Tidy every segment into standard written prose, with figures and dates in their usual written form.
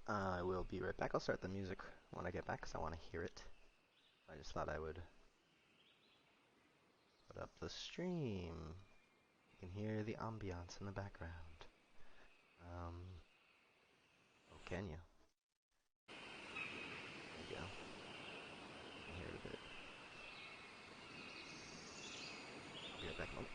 I will be right back. I'll start the music when I get back because I want to hear it. I just thought I would put up the stream. You can hear the ambiance in the background. Um, oh, can you? There you go. You can hear it a bit. I'll be right back in a moment.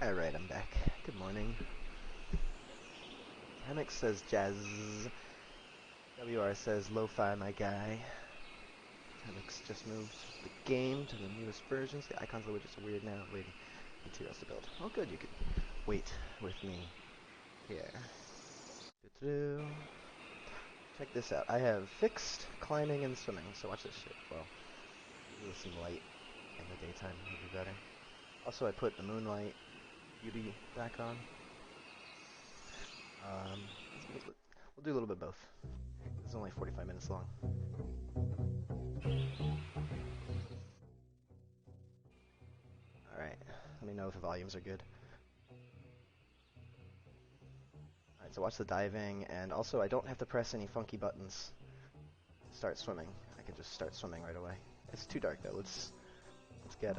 Alright, I'm back. Good morning. Hammock says jazz. WR says lo-fi, my guy. Hammock's just moved the game to the newest versions. The icons and widgets are weird now. Waiting materials to build. Oh, good. You could wait with me here. Doo-doo. Check this out. I have fixed climbing and swimming. So watch this shit. Well, maybe with some light in the daytime would be better. Also, I put the moonlight beauty back on. We'll do a little bit of both. This is only 45 minutes long. Alright, let me know if the volumes are good. Alright, so watch the diving, and also I don't have to press any funky buttons to start swimming. I can just start swimming right away. It's too dark though. Let's get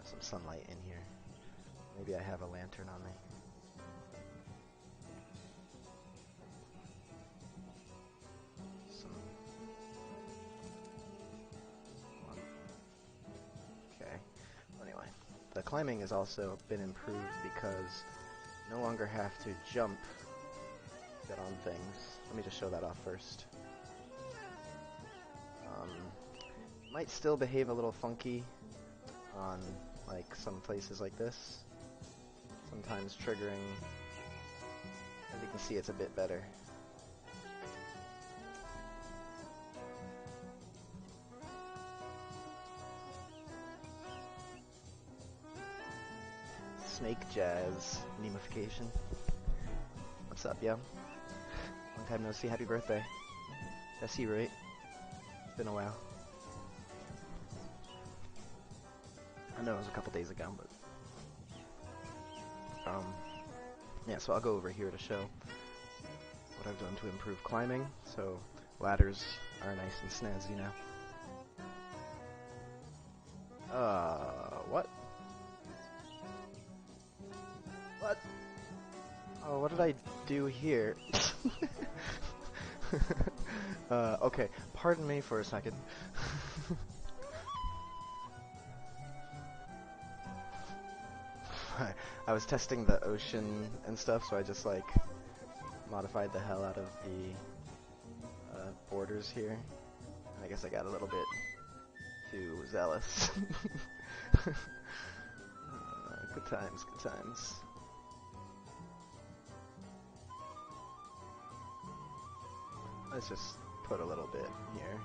some sunlight in here. Maybe I have a lantern on me. Okay. Anyway, the climbing has also been improved because you no longer have to jump to get on things. Let me just show that off first. Might still behave a little funky on like some places like this. Sometimes triggering, as you can see, it's a bit better. Snake Jazz Nemification. What's up, yo? Long time no see. Happy birthday. That's you, right? It's been a while. I know it was a couple days ago, but yeah. So I'll go over here to show what I've done to improve climbing. So ladders are nice and snazzy now. What? What? Oh, what did I do here? Okay, pardon me for a second. I was testing the ocean and stuff, so I just like modified the hell out of the borders here. And I guess I got a little bit too zealous. Good times, good times. Let's just put a little bit here.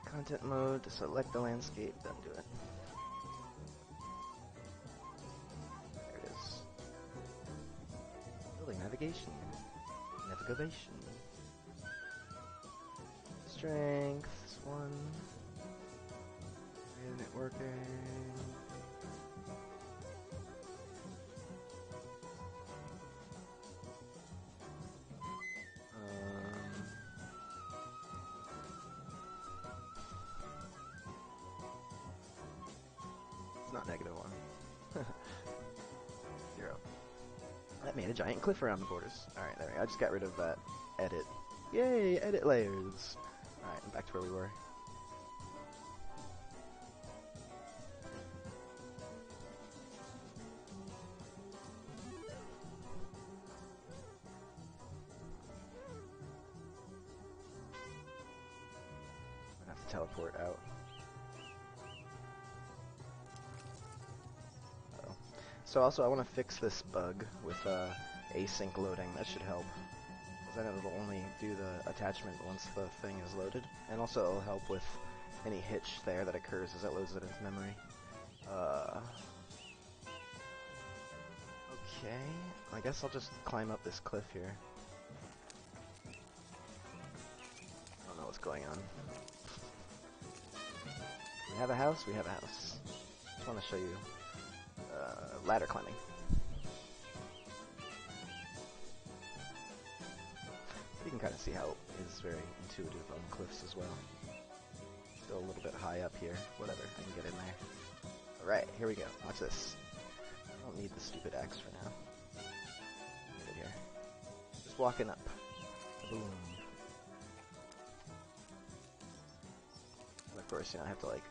Content mode, to select the landscape, then do it. There it is. Building navigation. Navigation. Strength, this one. Isn't it working? It's not -1. 0. That made a giant cliff around the borders. Alright, there we go. I just got rid of that edit. Yay, edit layers! Alright, and back to where we were. I'm gonna have to teleport out. So also, I want to fix this bug with async loading. That should help. Because then it'll only do the attachment once the thing is loaded. And also it'll help with any hitch there that occurs as it loads it into memory. Okay, I guess I'll just climb up this cliff here. I don't know what's going on. We have a house? We have a house. Just want to show you ladder climbing. You can kind of see how it is very intuitive on cliffs as well. Still a little bit high up here. Whatever, I can get in there. Alright, here we go. Watch this. I don't need the stupid axe for now. Get it here. Just walking up. Boom. And of course, you know, I have to like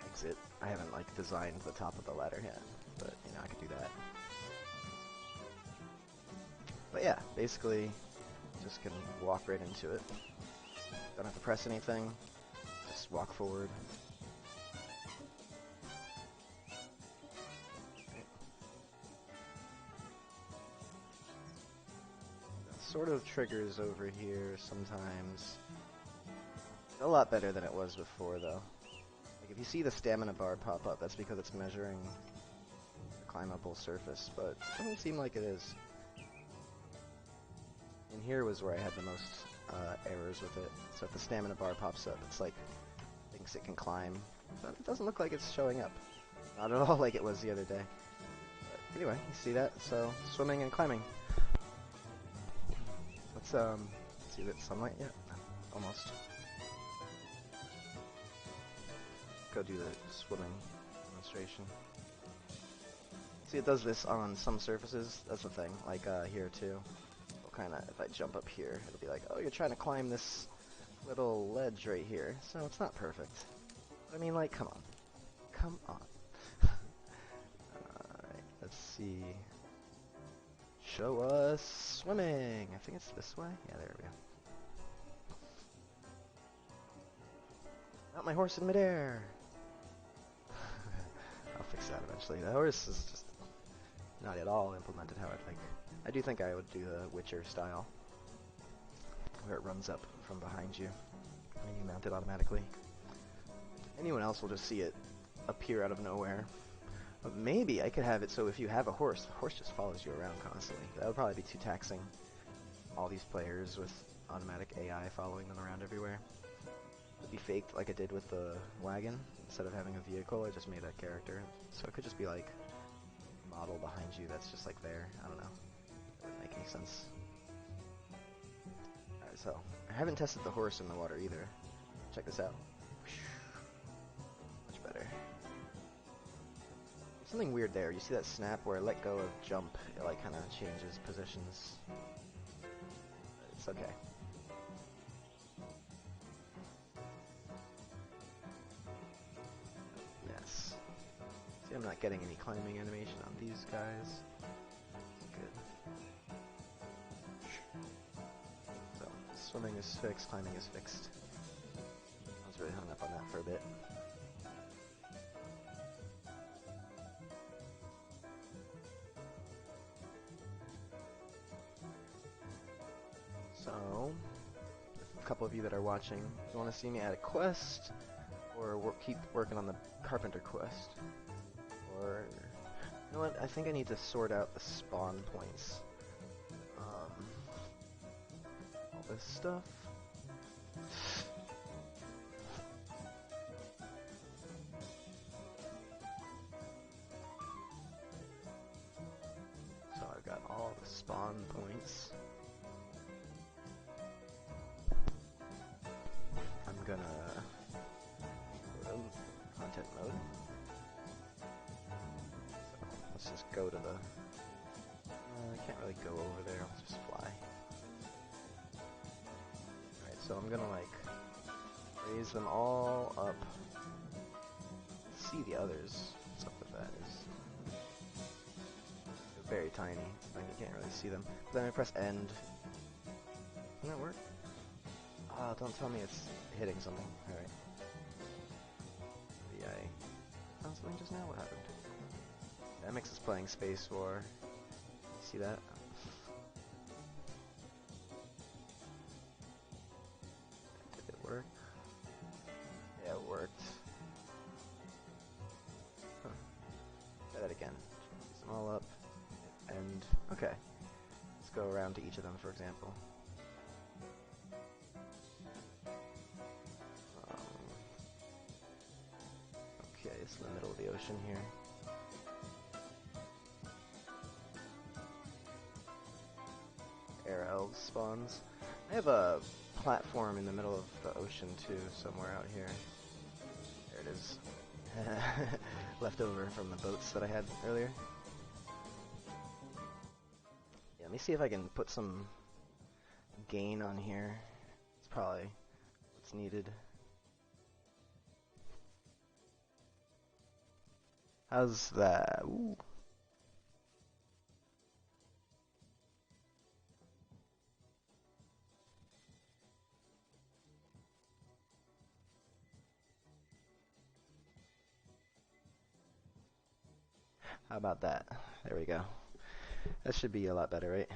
exit. I haven't like designed the top of the ladder yet, but you know, I could do that. But yeah, basically, just can walk right into it. Don't have to press anything. Just walk forward. Sort of triggers over here sometimes. A lot better than it was before, though. Like if you see the stamina bar pop up, that's because it's measuring the climbable surface, but it doesn't seem like it is. And here was where I had the most errors with it. So if the stamina bar pops up, it's like thinks it can climb, but it doesn't look like it's showing up. Not at all like it was the other day. But anyway, you see that? So swimming and climbing. Let's see that sunlight yet? No, almost. Go do the swimming demonstration. See, it does this on some surfaces. That's the thing. Like here too. It'll kind of, if I jump up here, it'll be like, oh, you're trying to climb this little ledge right here. So it's not perfect. But I mean, like, come on, come on. Alright, let's see. Show us swimming. I think it's this way. Yeah, there we go. Not my horse in midair. I'll fix that eventually. The horse is just not at all implemented how I'd like. I do think I would do the Witcher style, where it runs up from behind you and you mount it automatically. Anyone else will just see it appear out of nowhere. But maybe I could have it so if you have a horse, the horse just follows you around constantly. That would probably be too taxing. All these players with automatic AI following them around everywhere. It would be faked like I did with the wagon. Instead of having a vehicle, I just made a character. So it could just be like a model behind you that's just like there. I don't know. That wouldn't make any sense. Alright, so I haven't tested the horse in the water either. Check this out. Much better. Something weird there. You see that snap where I let go of jump, it like kind of changes positions. But it's okay. Yes. See, I'm not getting any climbing animation on these guys. Good. So, swimming is fixed, climbing is fixed. I was really hung up on that for a bit. So, a couple of you that are watching, you want to see me add a quest, or keep working on the carpenter quest, or you know what? I think I need to sort out the spawn points. All this stuff. So I've got all the spawn points. I'm gonna go to content mode. So let's just go to the. I can't really go over there. I'll just fly. Alright, so I'm gonna like raise them all up. See the others. What's up with that? They're very tiny. Like you can't really see them. But then I press end. Doesn't that work? Oh, don't tell me it's hitting something. Alright. Maybe I found something just now? What happened? MX is playing Space War. See that? Did it work? Yeah, it worked. Huh. Try that again. Raise them all up. And, okay. Let's go around to each of them, for example. Okay, it's in the middle of the ocean here. Air elves spawns. I have a platform in the middle of the ocean too, somewhere out here. There it is. Left over from the boats that I had earlier. Yeah, let me see if I can put some gain on here. It's probably what's needed. How's that? Ooh. How about that? There we go. That should be a lot better, right?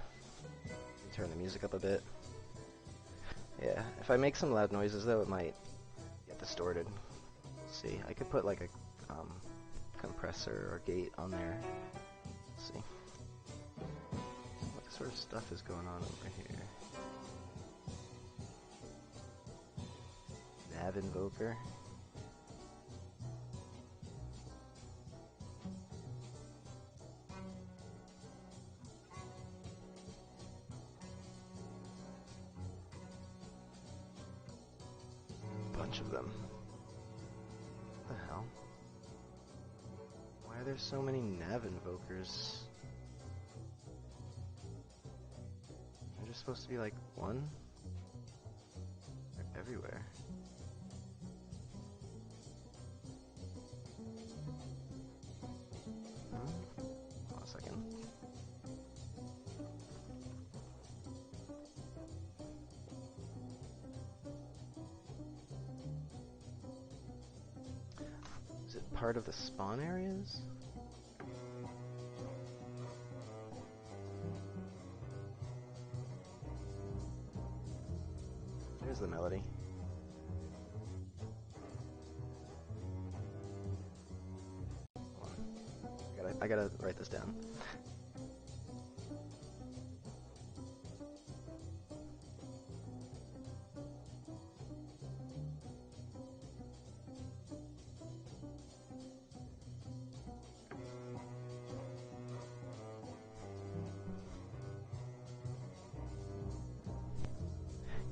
Turn the music up a bit. Yeah, if I make some loud noises though, it might get distorted. We'll see. I could put like a compressor or gate on there. Let's see. What sort of stuff is going on over here? Nav Invoker. Bunch of them. What the hell? Why are there so many Nav Invokers? They're just supposed to be like one? They're everywhere. Hold on a second. part of the spawn areas? There's the melody. I gotta write this down.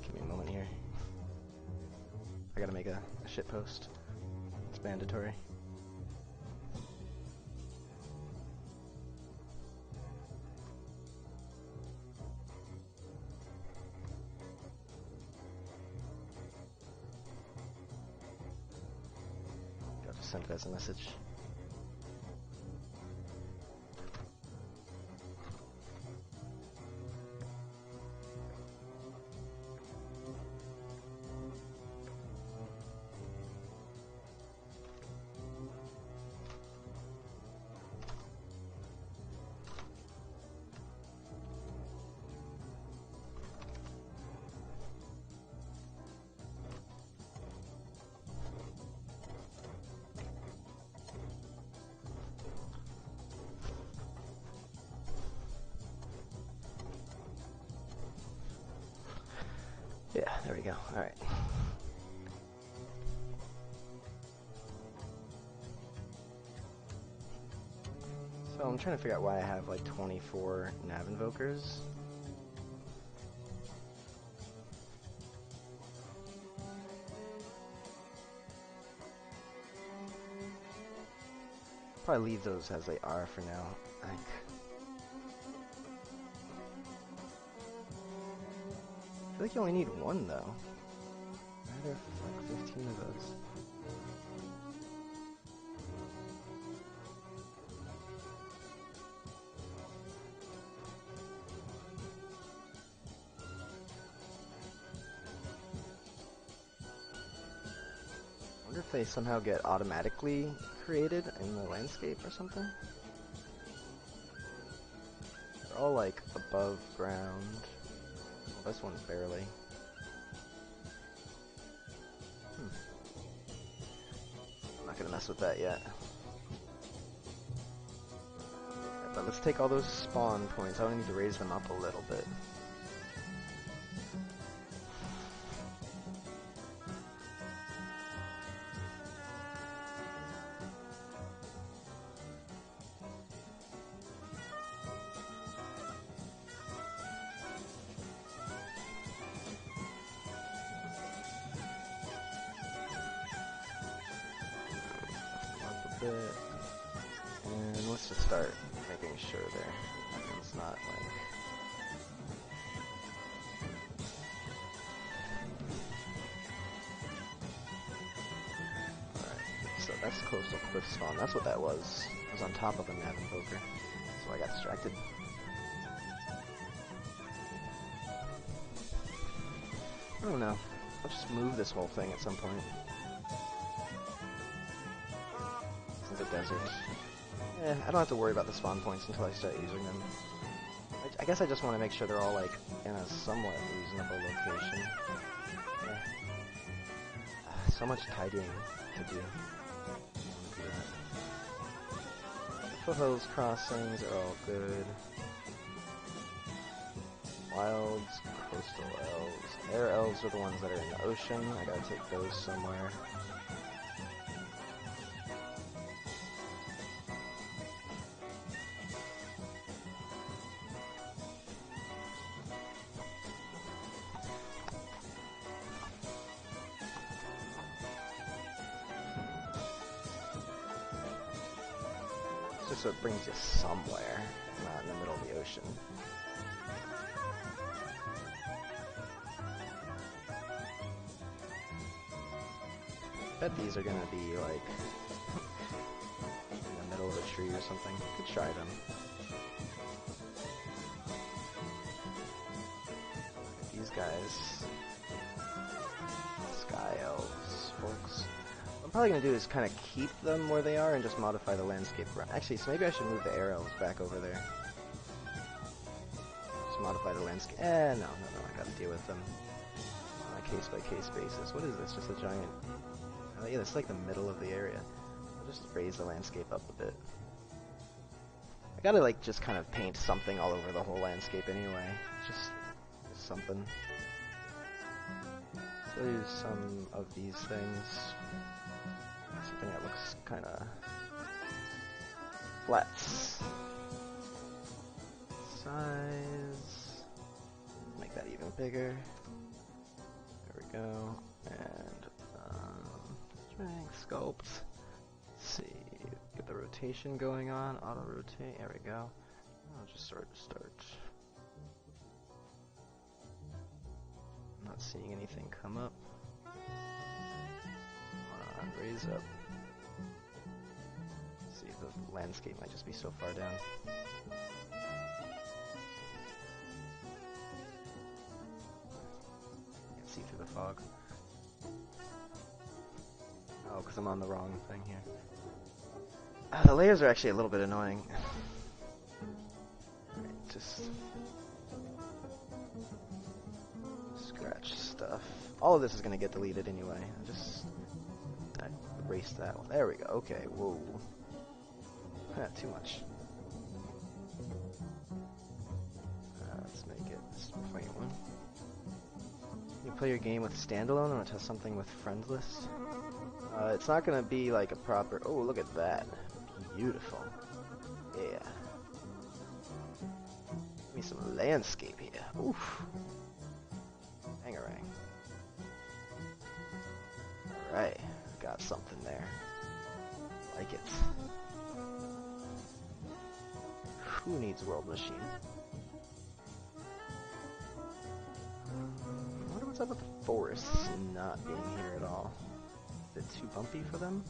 Give me a moment here. I gotta make a shit post. It's mandatory. I'll just send it as a message. Yeah, there we go. Alright. So I'm trying to figure out why I have like 24 nav invokers. Probably leave those as they are for now, I think. I feel like you only need one though. Why are there like 15 of those? I wonder if they somehow get automatically created in the landscape or something? They're all like above ground. Well, this one's barely. I'm not gonna mess with that yet. Right, but let's take all those spawn points. I only need to raise them up a little bit. And let's just start making sure it's not like... Alright, so that's Coastal Cliff Spawn. That's what that was. It was on top of a nav invoker. So I got distracted. I don't know. I'll just move this whole thing at some point. It's like a desert. I don't have to worry about the spawn points until I start using them. I guess I just want to make sure they're all like in a somewhat reasonable location. Yeah. So much tidying to do. Foothills crossings are all good. Wilds, coastal elves. Air elves are the ones that are in the ocean. I gotta take those somewhere. Just so it brings you somewhere, not in the middle of the ocean. I bet these are gonna be like in the middle of a tree or something. Could try them. These guys, sky elves, folks. I'm probably going to do is kind of keep them where they are and just modify the landscape around. Actually, so maybe I should move the arrows back over there. Just modify the landscape. No, I gotta deal with them on a case-by-case basis. What is this? Just a giant... Oh yeah, that's like the middle of the area. I'll just raise the landscape up a bit. I gotta like just kind of paint something all over the whole landscape anyway. Just something. So I'll use some of these things. Something that looks kind of flats. Size. Make that even bigger. There we go. And strength, sculpt. Let's see. Get the rotation going on. Auto rotate. There we go. I'll just sort of start. I'm not seeing anything come up. Raise up. See, the landscape might just be so far down. Can't see through the fog. Oh, because I'm on the wrong thing here. The layers are actually a little bit annoying. Right, just scratch stuff. All of this is going to get deleted anyway. Just erase that one. There we go. Okay, whoa. Too much. Let's make it this point one. You play your game with standalone or test something with friends list? It's not going to be like a proper... Oh, look at that. Beautiful. Yeah. Give me some landscape here. Oof. Bangarang. Alright. Got something there. Like it. Who needs World Machine? I wonder what's up with the forests not being here at all. Is it too bumpy for them?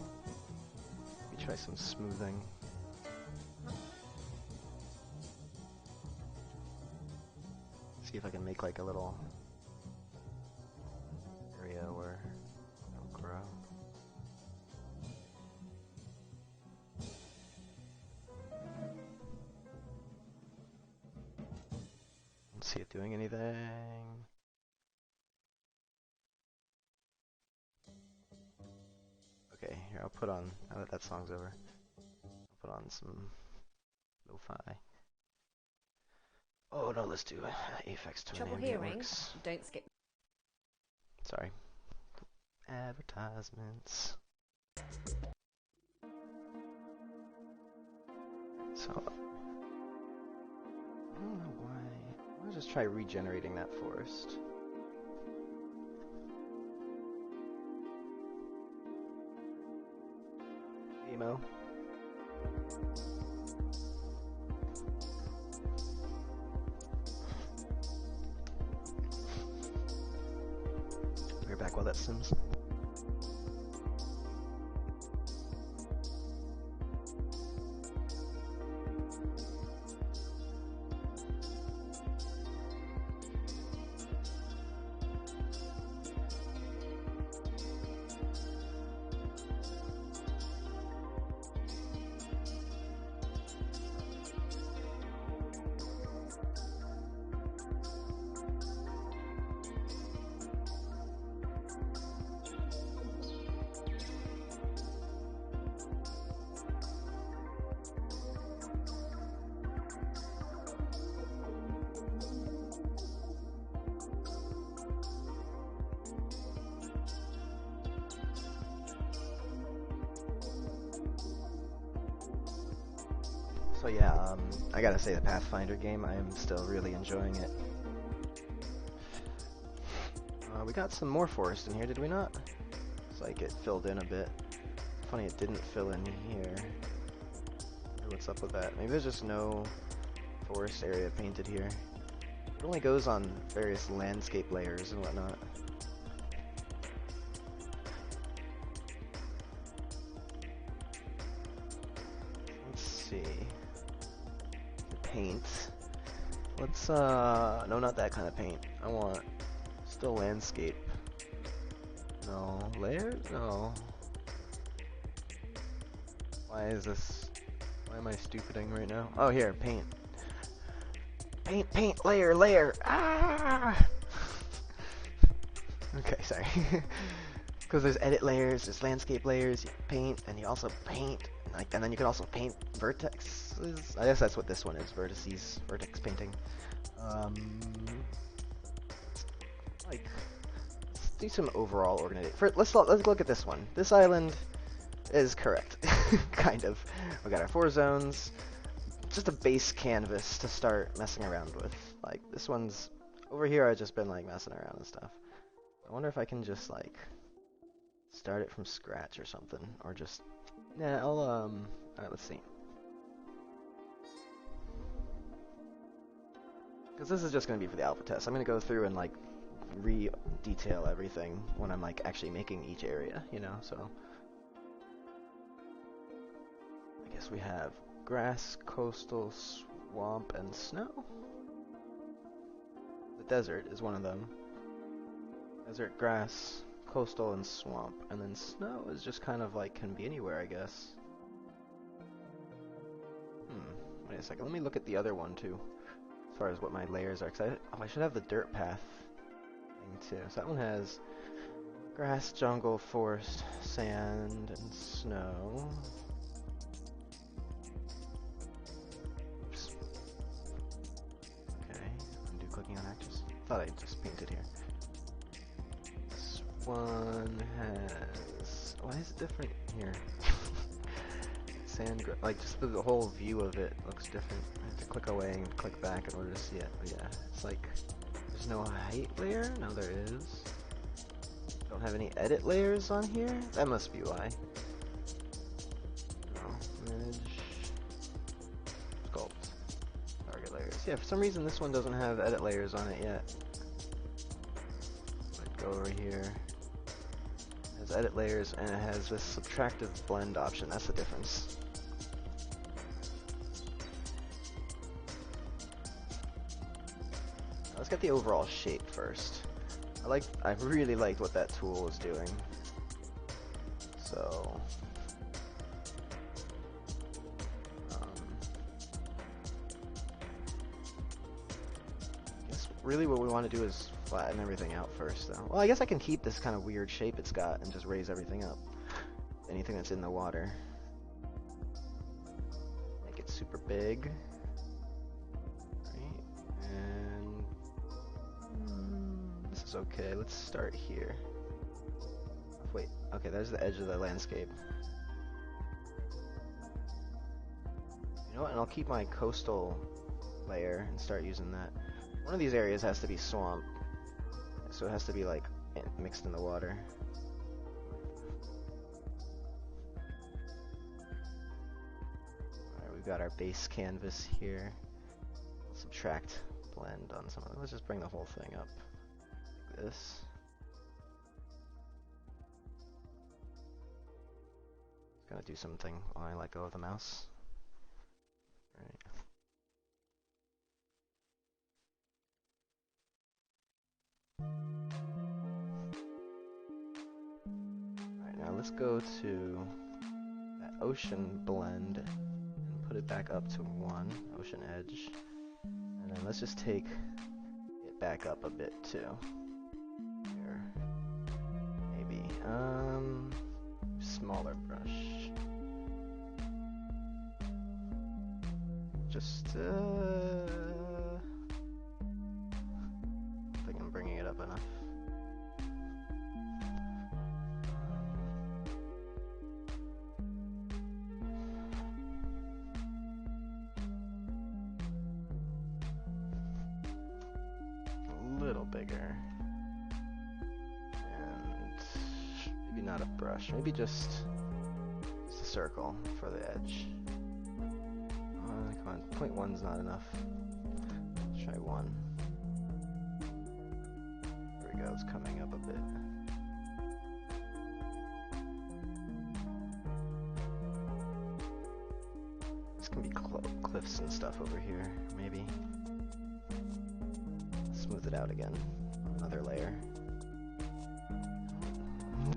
Maybe try some smoothing. See if I can make like a little area where it'll grow. Don't see it doing anything. Okay, here I'll put on, now that that song's over, I'll put on some lo-fi. Oh no, let's do Aphex to Trouble an hearing? works. Don't skip. Sorry. Advertisements. So, I don't know why. I'll just try regenerating that forest. Emo. We're back while that sims. So yeah, I gotta say the Pathfinder game, I am still really enjoying it. We got some more forest in here, did we not? It's like it filled in a bit. Funny it didn't fill in here. What's up with that? Maybe there's just no forest area painted here. It only goes on various landscape layers and whatnot. Let's see. Paint. Let's, no, not that kind of paint. I want still landscape. No. Layers? No. Why is this? Why am I stupiding right now? Oh, here, paint. Paint, layer. Ah! Okay, sorry. Because there's edit layers, there's landscape layers, you paint, and you also paint, and then you can also paint vertexes. I guess that's what this one is, vertices, vertex painting. Like, let's do some overall organization. Let's look at this one. This island is correct, kind of. We got our 4 zones, just a base canvas to start messing around with. Like, this one's over here. I've just been like messing around and stuff. I wonder if I can just like start it from scratch or something, or just I'll alright, let's see. Because this is just going to be for the alpha test. I'm going to go through and like re-detail everything when I'm like actually making each area, you know, so. I guess we have grass, coastal, swamp, and snow. The desert is one of them. Desert, grass, coastal, and swamp. And then snow is just kind of like, can be anywhere, I guess. Wait a second, let me look at the other one too. As far as what my layers are, because I should have the dirt path thing too. So that one has grass, jungle, forest, sand, and snow. Oops. Okay, undo clicking on actors. Thought I just painted here. This one has... Why is it different here? Sand, like just the whole view of it looks different. I have to click away and click back in order to see it. But yeah, it's like there's no height layer. No, there is. Don't have any edit layers on here. That must be why. No, image, sculpt, target layers. Yeah, for some reason this one doesn't have edit layers on it yet. I'd go over here. It has edit layers and it has this subtractive blend option. That's the difference. Let's get the overall shape first. I really liked what that tool was doing. So, I guess really what we want to do is flatten everything out first, though. Well, I guess I can keep this kind of weird shape it's got and just raise everything up. Anything that's in the water. Make it super big. Okay, let's start here. Wait, okay, there's the edge of the landscape. You know what, and I'll keep my coastal layer and start using that. One of these areas has to be swamp, so it has to be like mixed in the water. Alright, we've got our base canvas here. Subtract blend on some of it. Let's just bring the whole thing up. This. Gonna do something while I let go of the mouse. Alright, now let's go to that ocean blend and put it back up to 1, ocean edge. And then let's just take it back up a bit too. Maybe, smaller brush. Just, I think I'm bringing it up enough. A little bigger. Maybe not a brush, maybe just a circle for the edge. Come on, 0.1's not enough. Let's try 1. There we go, it's coming up a bit. This can be cliffs and stuff over here, maybe. Smooth it out again. Another layer.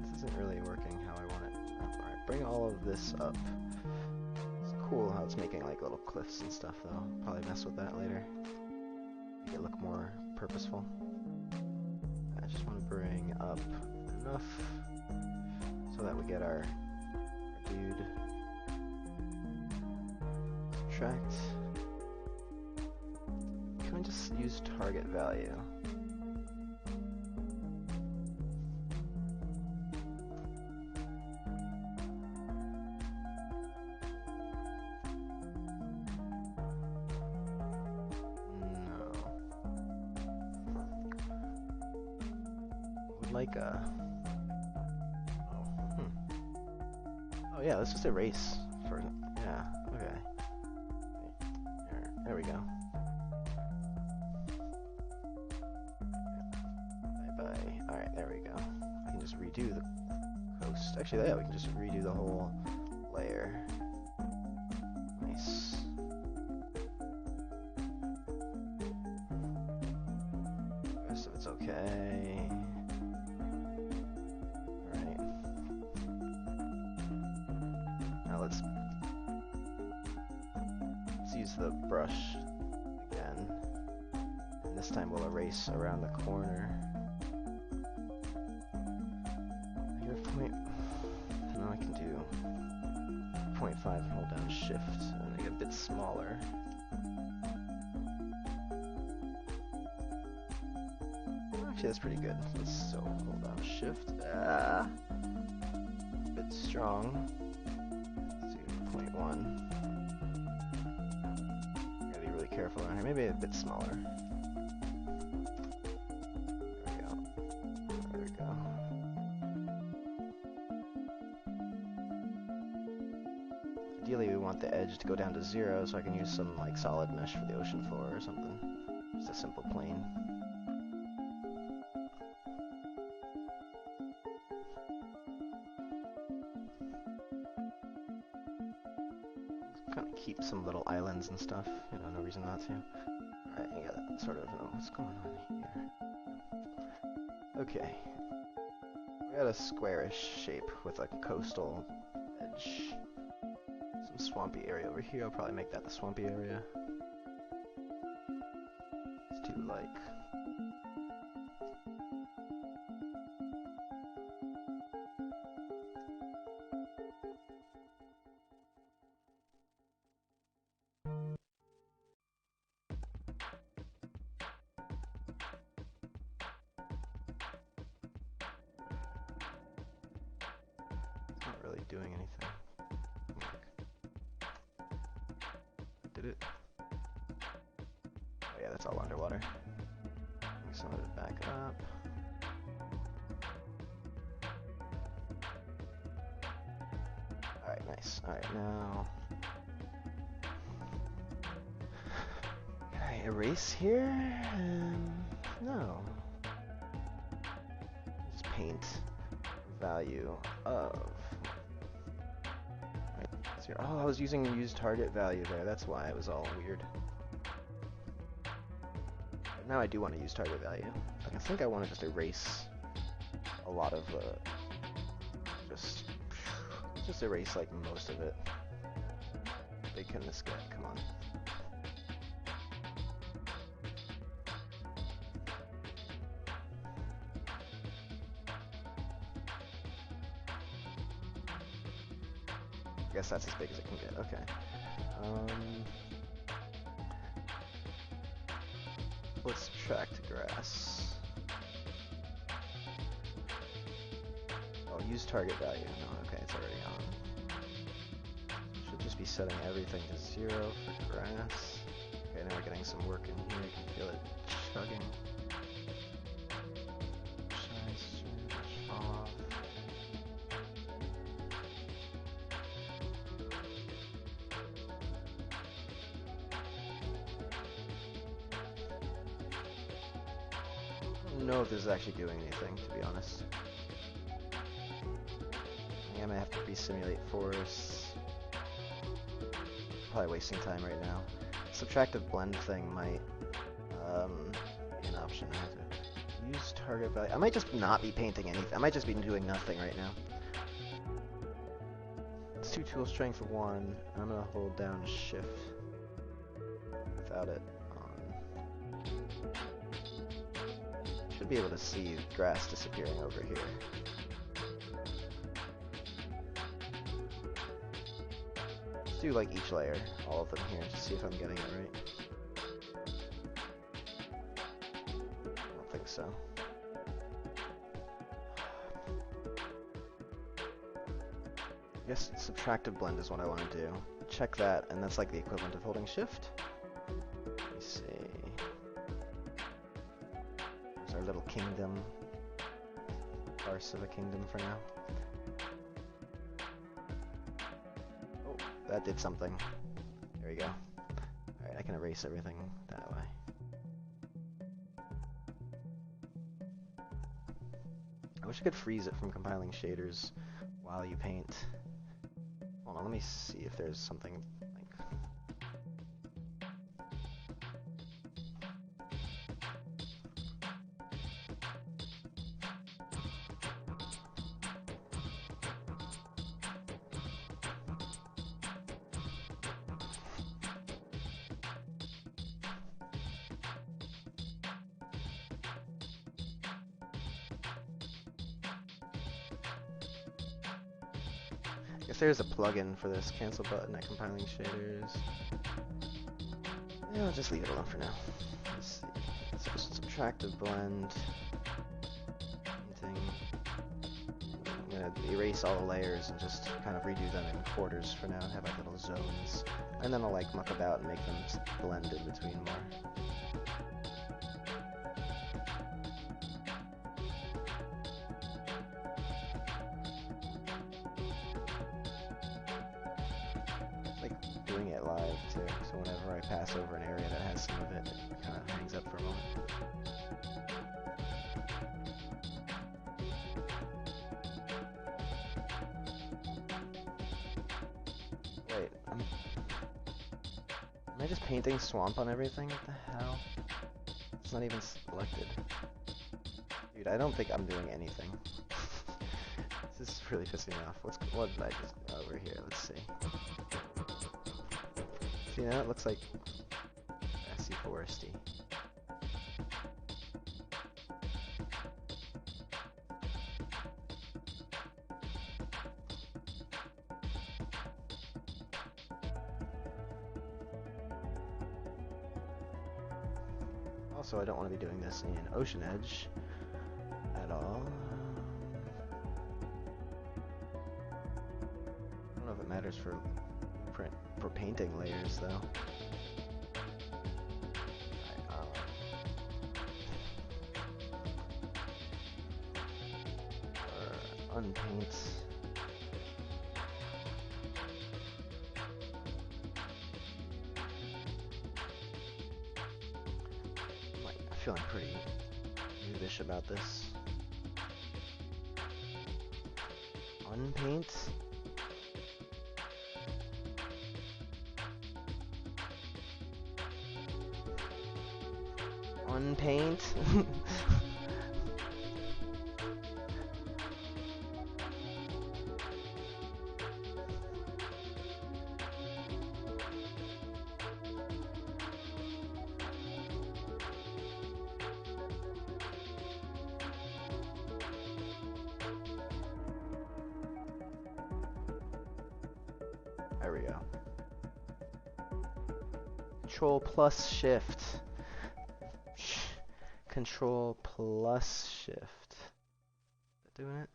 This isn't really working how I want it. Alright, bring all of this up. cool how it's making like little cliffs and stuff though. Probably mess with that later. Make it look more purposeful. I just want to bring up enough so that we get our dude. Subtract. Can we just use target value? Like a... Oh yeah, let's just erase for... Yeah, okay. There we go. Bye-bye. Alright, there we go. I can just redo the coast. Actually, yeah, we can just redo the whole layer. Nice. The rest of it's okay. Let's use the brush again, and this time we'll erase around the corner. Here, now I can do 0.5 and hold down shift and make it a bit smaller. Actually, that's pretty good. So hold down shift. A bit strong. 0.1. Gotta be really careful around here. Maybe a bit smaller. There we go. There we go. Ideally, we want the edge to go down to 0, so I can use some like solid mesh for the ocean floor or something. Just a simple plane. Keep some little islands and stuff, you know, no reason not to. Alright, you gotta sort of know what's going on here. Okay. We got a squarish shape with a coastal edge. Some swampy area over here. I'll probably make that the swampy area. Let's do like... doing anything. Did it? Oh yeah, that's all underwater. Bring some of it back up. Alright, nice. Alright, now... Can I erase here? No. Just paint value of... Oh, I was using use target value there. That's why it was all weird. But now I do want to use target value. I think I want to just erase a lot of just erase like most of it. How big can this get? Come on. I guess that's as big as it can get. Okay. Let's subtract grass. Oh, use target value. No, okay, it's already on. Should just be setting everything to 0 for grass. Okay, now we're getting some work in here. You can feel it chugging. I don't know if this is actually doing anything, to be honest. I think I might have to re-simulate forests. Probably wasting time right now. Subtractive blend thing might be an option. I have to use target value. I might just not be painting anything. I might just be doing nothing right now. It's 2 tool strength for 1. I'm gonna hold down shift without it on. Should be able to see grass disappearing over here. Let's do like each layer, all of them here, just see if I'm getting it right. I don't think so. I guess subtractive blend is what I want to do. Check that, and that's like the equivalent of holding shift. Let me see. There's our little kingdom. Parse of a kingdom for now. Oh, that did something. There we go. Alright, I can erase everything that way. I wish I could freeze it from compiling shaders while you paint. Hold on, let me see if there's something like... If there's a plugin for this cancel button at compiling shaders, yeah, I'll just leave it alone for now. Let's see. So subtractive blend, painting. I'm gonna erase all the layers and just kind of redo them in quarters for now and have like little zones, and then I'll like muck about and make them blend in between more. So whenever I pass over an area that has some of it, it kind of hangs up for a moment. Wait, am I just painting swamp on everything? What the hell? It's not even selected. Dude, I don't think I'm doing anything. This is really pissing me off. What did I just over here? Let's see. See, now it looks like grassy foresty. Also, I don't want to be doing this in Ocean Edge at all. I don't know if it matters for painting layers though. Or unpaint. I'm feeling pretty noobish about this. Unpaint. Unpaint. There we go. Control plus shift. Control plus shift. Is that doing it?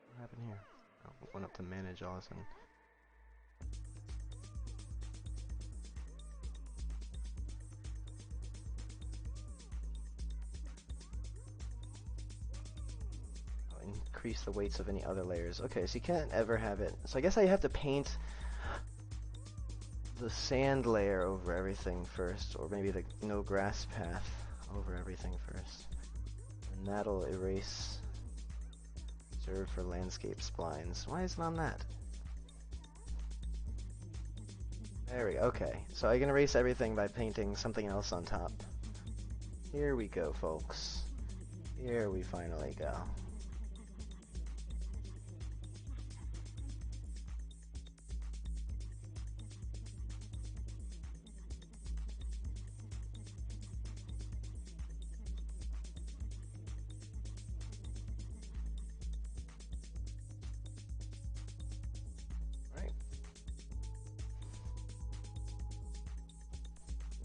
What happened here? Oh, went up to manage all of a sudden. Increase the weights of any other layers. Okay, so you can't ever have it. So I guess I have to paint the sand layer over everything first, or maybe the no grass path over everything first. And And that'll erase. Reserved for landscape splines. Why is it on that? There we go. Okay, so I can erase everything by painting something else on top. Here we go, folks. Here we finally go.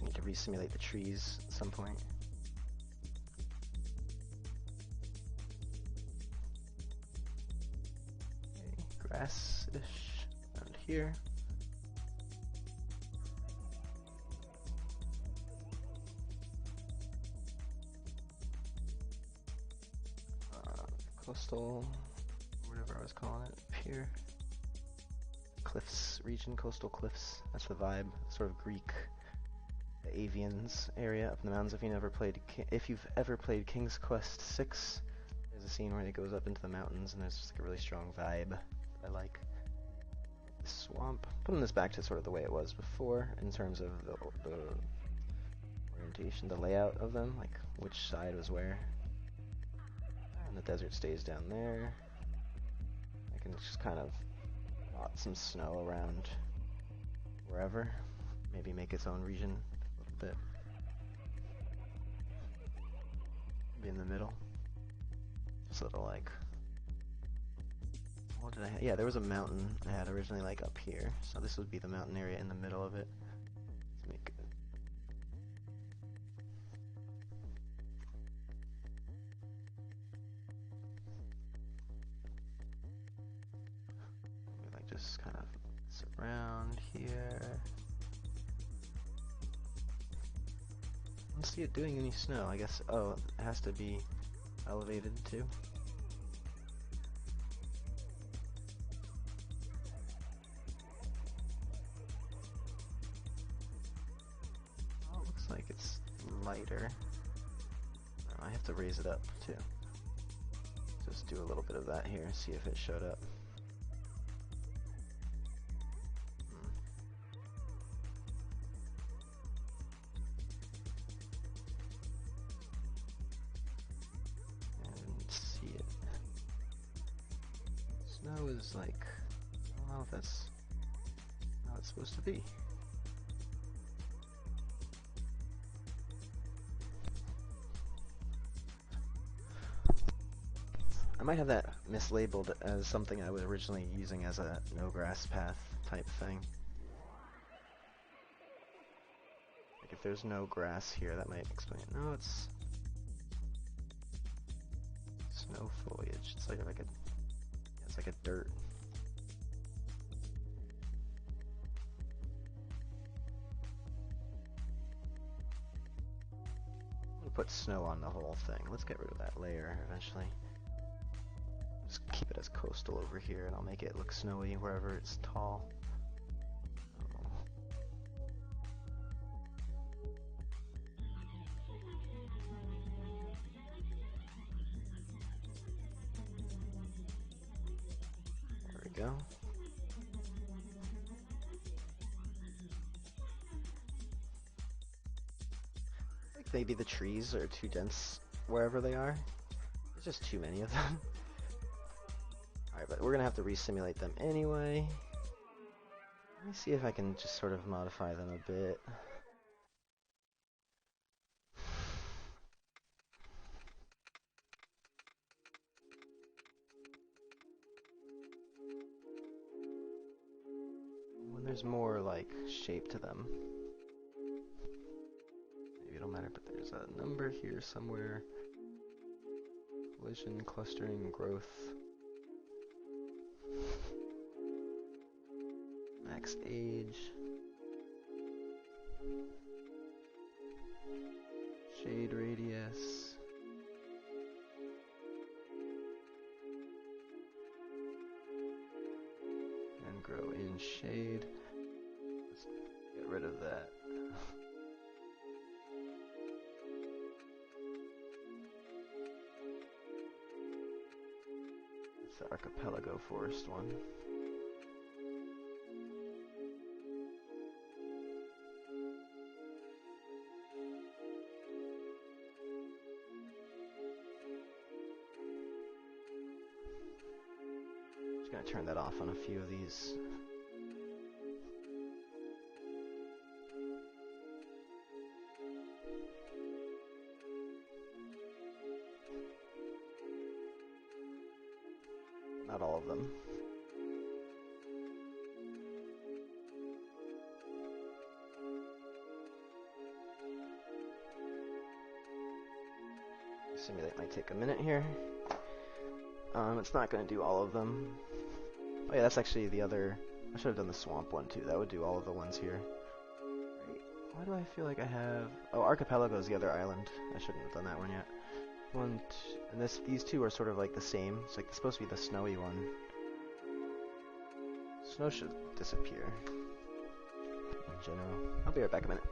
Need to re-simulate the trees at some point. Okay, grass-ish around here. Coastal, whatever I was calling it, up here. Cliffs region, coastal cliffs. That's the vibe. Sort of Greek. The Avians area up in the mountains. If you've ever played King's Quest VI, there's a scene where it goes up into the mountains, and there's just like a really strong vibe that I like. The swamp. Putting this back to sort of the way it was before in terms of the orientation, the layout of them, like which side was where. And the desert stays down there. I can just kind of plot some snow around wherever. Maybe make its own region. Bit. Be in the middle. Just little like. What did I have? Yeah, there was a mountain I had originally like up here. So this would be the mountain area in the middle of it. Let's make it. Maybe like just kind of surround here. I don't see it doing any snow, I guess. Oh, it has to be elevated too. Oh, it looks like it's lighter. I have to raise it up too. Just do a little bit of that here, see if it showed up. Snow is like, I don't know if that's how it's supposed to be. I might have that mislabeled as something I was originally using as a no grass path type thing. Like if there's no grass here, that might explain it. No, it's snow foliage. It's like a it's like a dirt. I'm gonna put snow on the whole thing. Let's get rid of that layer eventually. Just keep it as coastal over here, and I'll make it look snowy wherever it's tall. There we go. I think maybe the trees are too dense wherever they are. There's just too many of them. Alright, but we're gonna have to re-simulate them anyway. Let me see if I can just sort of modify them a bit. When there's more like shape to them. Maybe it don't matter, but there's a number here somewhere. Collision, clustering, growth. Max age. Shade radius. And grow in shade. Let's get rid of that. It's the Archipelago Forest one. Just gonna turn that off on a few of these. Not all of them. Simulate might take a minute here. It's not going to do all of them. Oh yeah, that's actually the other... I should have done the swamp one too. That would do all of the ones here. Right. Why do I feel like I have... Oh, Archipelago is the other island. I shouldn't have done that one yet. And these two are sort of like the same. It's like it's supposed to be the snowy one. Snow should disappear in general. I'll be right back a minute.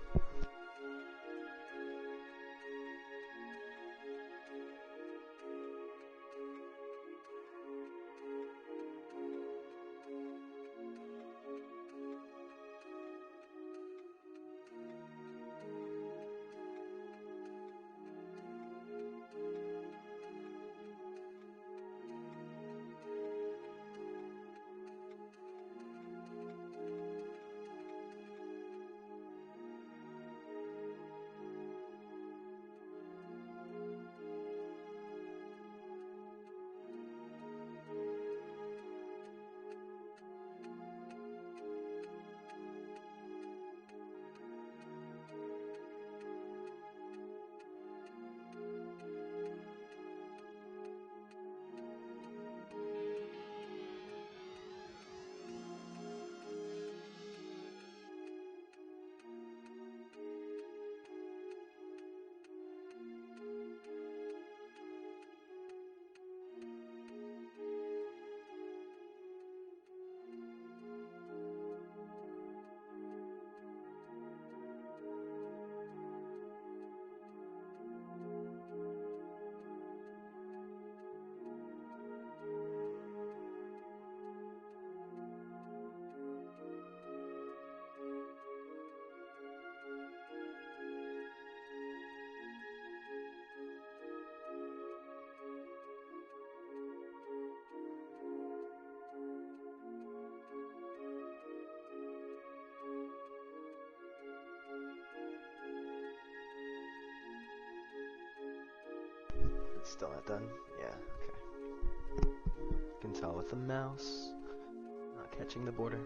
Still not done? Yeah, okay. You can tell with the mouse, not catching the border.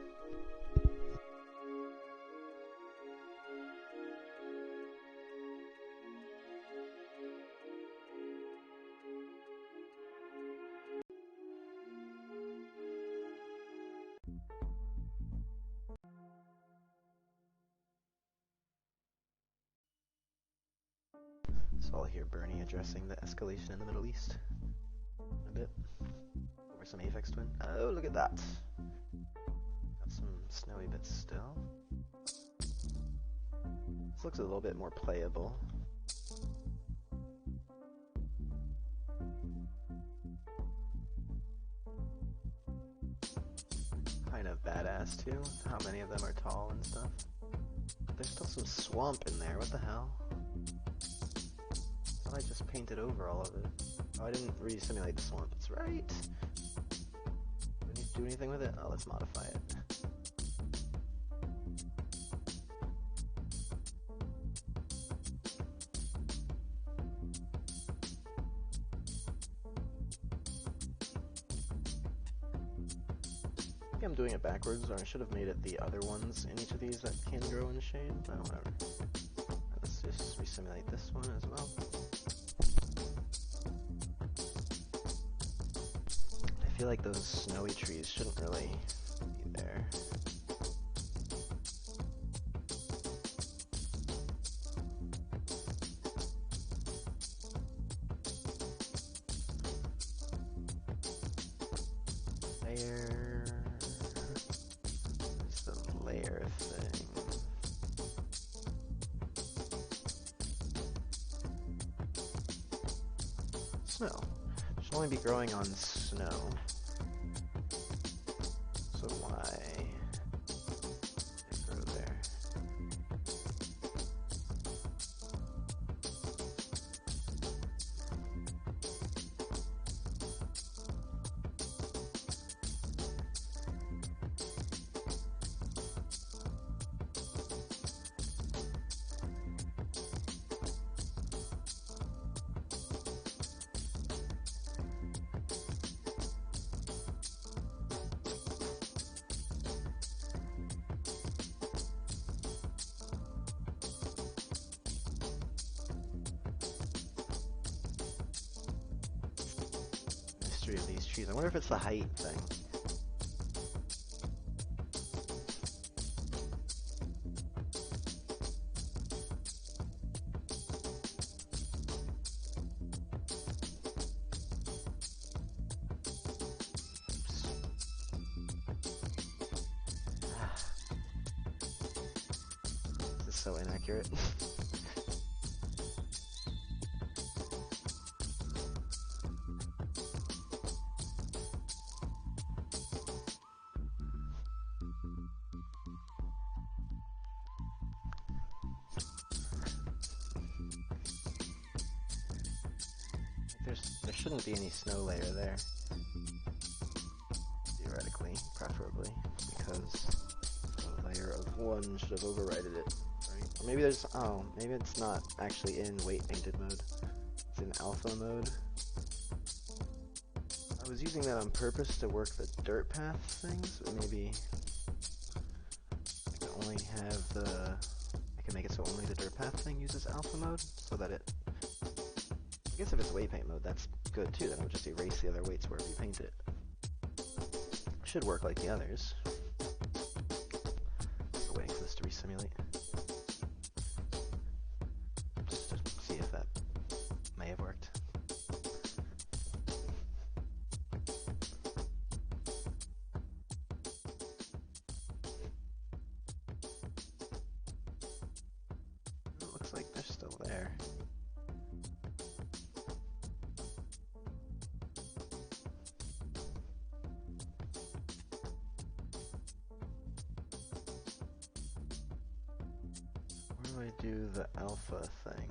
So I'll hear Bernie addressing the escalation in the Middle East a bit over some Aphex Twin. Oh, look at that. Got some snowy bits still. This looks a little bit more playable. Kind of badass too, how many of them are tall and stuff. But there's still some swamp in there, what the hell? I just painted over all of it. Oh, I didn't re-simulate the swamp, that's right. Do I need to do anything with it? Oh, let's modify it. I think I'm doing it backwards, or I should have made it the other ones in each of these that can grow in the shade. Oh, whatever. Let's just re-simulate this one as well. I feel like those snowy trees shouldn't really be there. Layer... Where's the layer thing? Snow. Should only be growing on snow. history of these trees. I wonder if it's the height thing. This is so inaccurate. There shouldn't be any snow layer there. Theoretically, preferably, because a layer of 1 should have overridden it, right? Or maybe there's, oh, maybe it's not actually in weight painted mode. It's in alpha mode. I was using that on purpose to work the dirt path things, but maybe I can only have the, I can make it so only the dirt path thing uses alpha mode, so that it, I guess if it's weight paint mode, that's good too, then it would just erase the other weights wherever you paint it. Should work like the others. Still waiting for this to resimulate. Just to see if that may have worked. It looks like they're still there. Where do I do the alpha thing?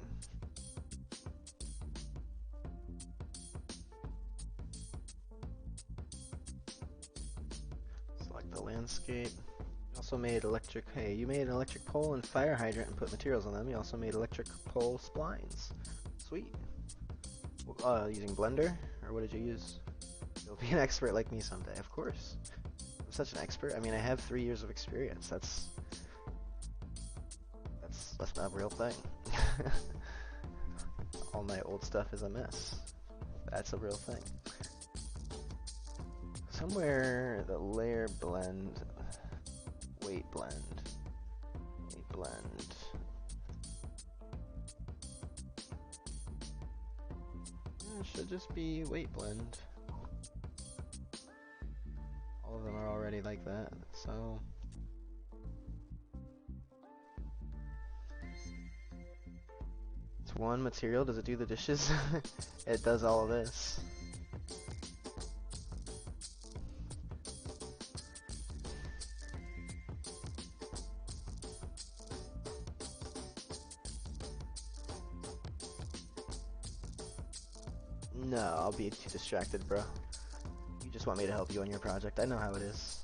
Select the landscape. You also made electric, hey, you made an electric pole and fire hydrant and put materials on them. You also made electric pole splines. Sweet. Using Blender? Or what did you use? You'll be an expert like me someday, of course. I'm such an expert. I mean, I have 3 years of experience. That's not a real thing. All my old stuff is a mess. That's a real thing. Somewhere the layer blend, weight blend. Yeah, it should just be weight blend. All of them are already like that, so. It's one material, does it do the dishes? It does all of this. No, I'll be too distracted, bro. You just want me to help you on your project. I know how it is.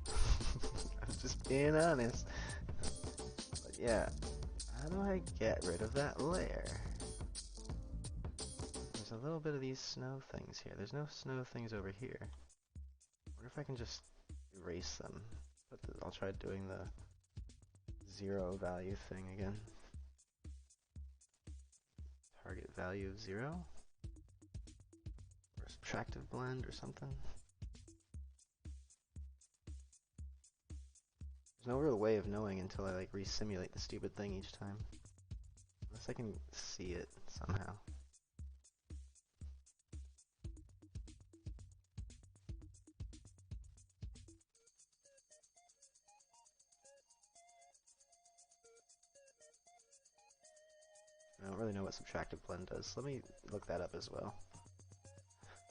I'm just being honest. But yeah, how do I get rid of that layer? There's a little bit of these snow things here. There's no snow things over here. I wonder if I can just erase them. But I'll try doing the 0 value thing again. Target value of 0? Or subtractive blend or something? There's no real way of knowing until I like re-simulate the stupid thing each time. Unless I can see it somehow. I don't really know what subtractive blend does. Let me look that up as well.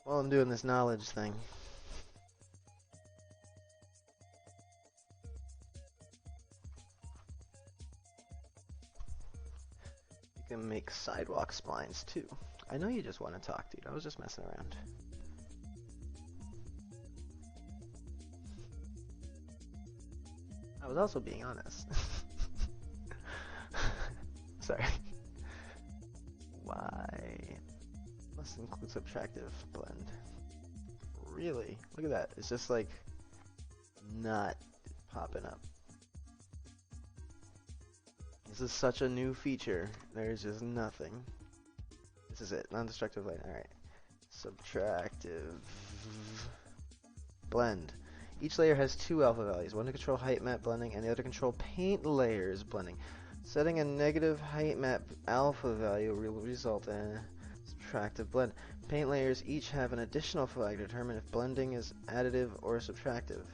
While I'm doing this knowledge thing. You can make sidewalk splines too. I know you just want to talk, dude. I was just messing around. I was also being honest. Sorry. Why? Must include subtractive blend. Really? Look at that. It's just like not popping up. This is such a new feature. There's just nothing. This is it. Non-destructive light. Alright. Subtractive. Blend. Each layer has two alpha values, one to control height map blending and the other to control paint layers blending. Setting a negative height map alpha value will result in a subtractive blend. Paint layers each have an additional flag to determine if blending is additive or subtractive.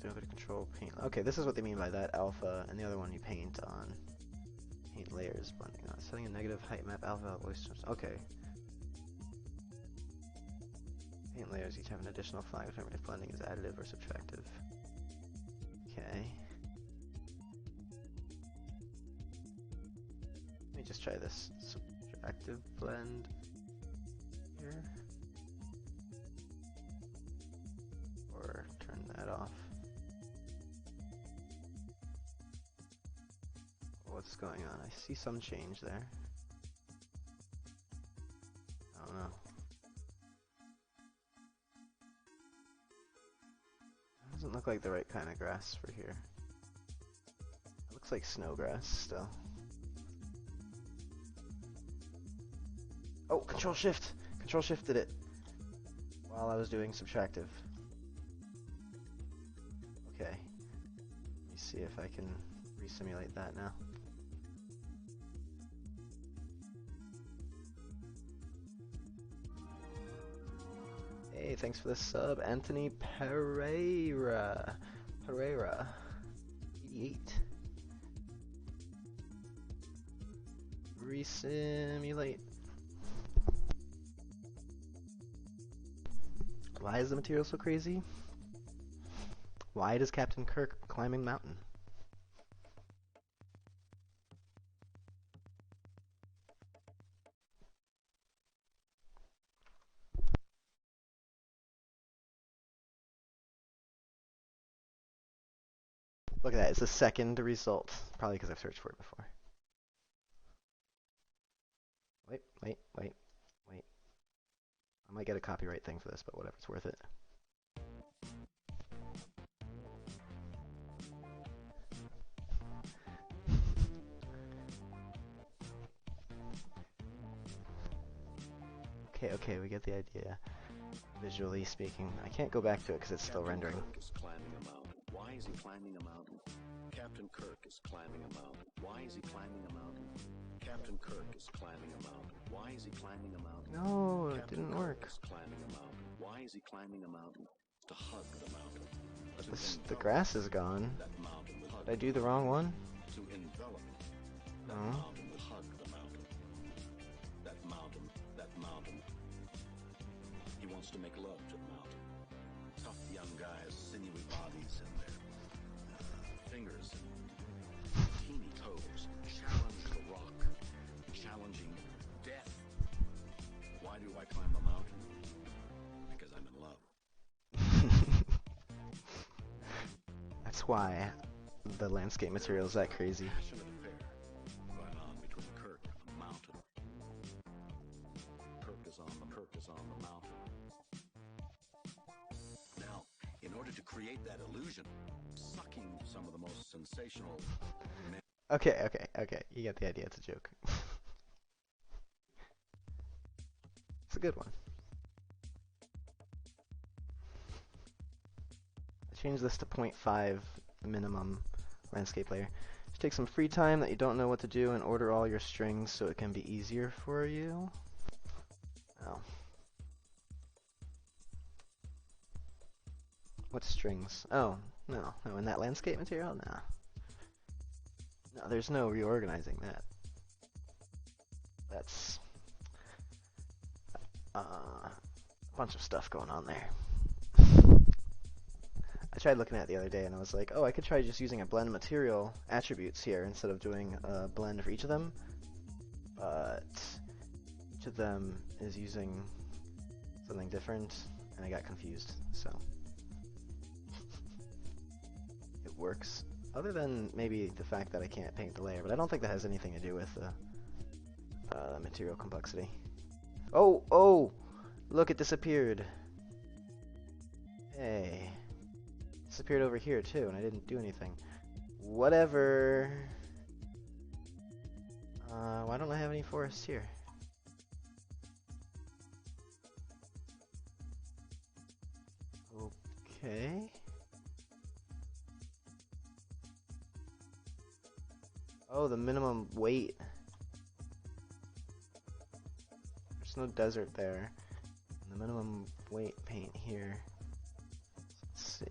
The other to control paint. Okay, this is what they mean by that alpha, and the other one you paint on. Paint layers blending on. Setting a negative height map alpha voice. Okay. Paint layers each have an additional flag to determine if blending is additive or subtractive. Okay. Let me just try this subtractive blend here. Or turn that off. What's going on? I see some change there. I don't know. Doesn't look like the right kind of grass for here. It looks like snow grass still. Oh, Control Shift! Control Shift did it while I was doing subtractive. Okay. Let me see if I can resimulate that now. Hey, thanks for the sub, Anthony Pereira. 88. Resimulate. Why is the material so crazy? Why does Captain Kirk climbing mountain? Look at that, it's the second result. Probably because I've searched for it before. Wait. I might get a copyright thing for this, but whatever, it's worth it. Okay, we get the idea. Visually speaking, I can't go back to it because it's still rendering. Kirk is climbing a mountain. Why is he climbing a mountain? Captain Kirk is climbing a mountain. Why is he climbing a mountain? Captain Kirk is climbing a mountain. Why is he climbing a mountain? No, it Captain didn't Kirk work. is climbing a mountain. Why is he climbing a mountain? To hug the mountain. The grass is gone. That mountain will hug. Did I do the wrong one? To envelop. That No. mountain will hug the mountain. That mountain. He wants to make love to the mountain. Tough young guys, sinewy bodies, and their fingers and teeny toes. Challenge the rock. Challenging death. Why do I climb a mountain? Because I'm in love. That's why the landscape material is that crazy. Passionate affair going on between Kirk and the mountain. Kirk is on the mountain. Now, in order to create that illusion, sucking some of the most sensational Okay. You get the idea. It's a joke. It's a good one. I changed this to 0.5 minimum landscape layer. Just take some free time that you don't know what to do and order all your strings so it can be easier for you. Oh. What strings? Oh, no, in that landscape material? No, there's no reorganizing that. That's a bunch of stuff going on there. I tried looking at it the other day and I was like, oh, I could try just using a blend material attributes here instead of doing a blend for each of them. But each of them is using something different and I got confused, so works. Other than maybe the fact that I can't paint the layer, but I don't think that has anything to do with the material complexity. Oh, oh! Look, it disappeared. Hey. Disappeared over here too, and I didn't do anything. Whatever. Why don't I have any forests here? Okay. Oh, the minimum weight. There's no desert there. And the minimum weight paint here. Let's see.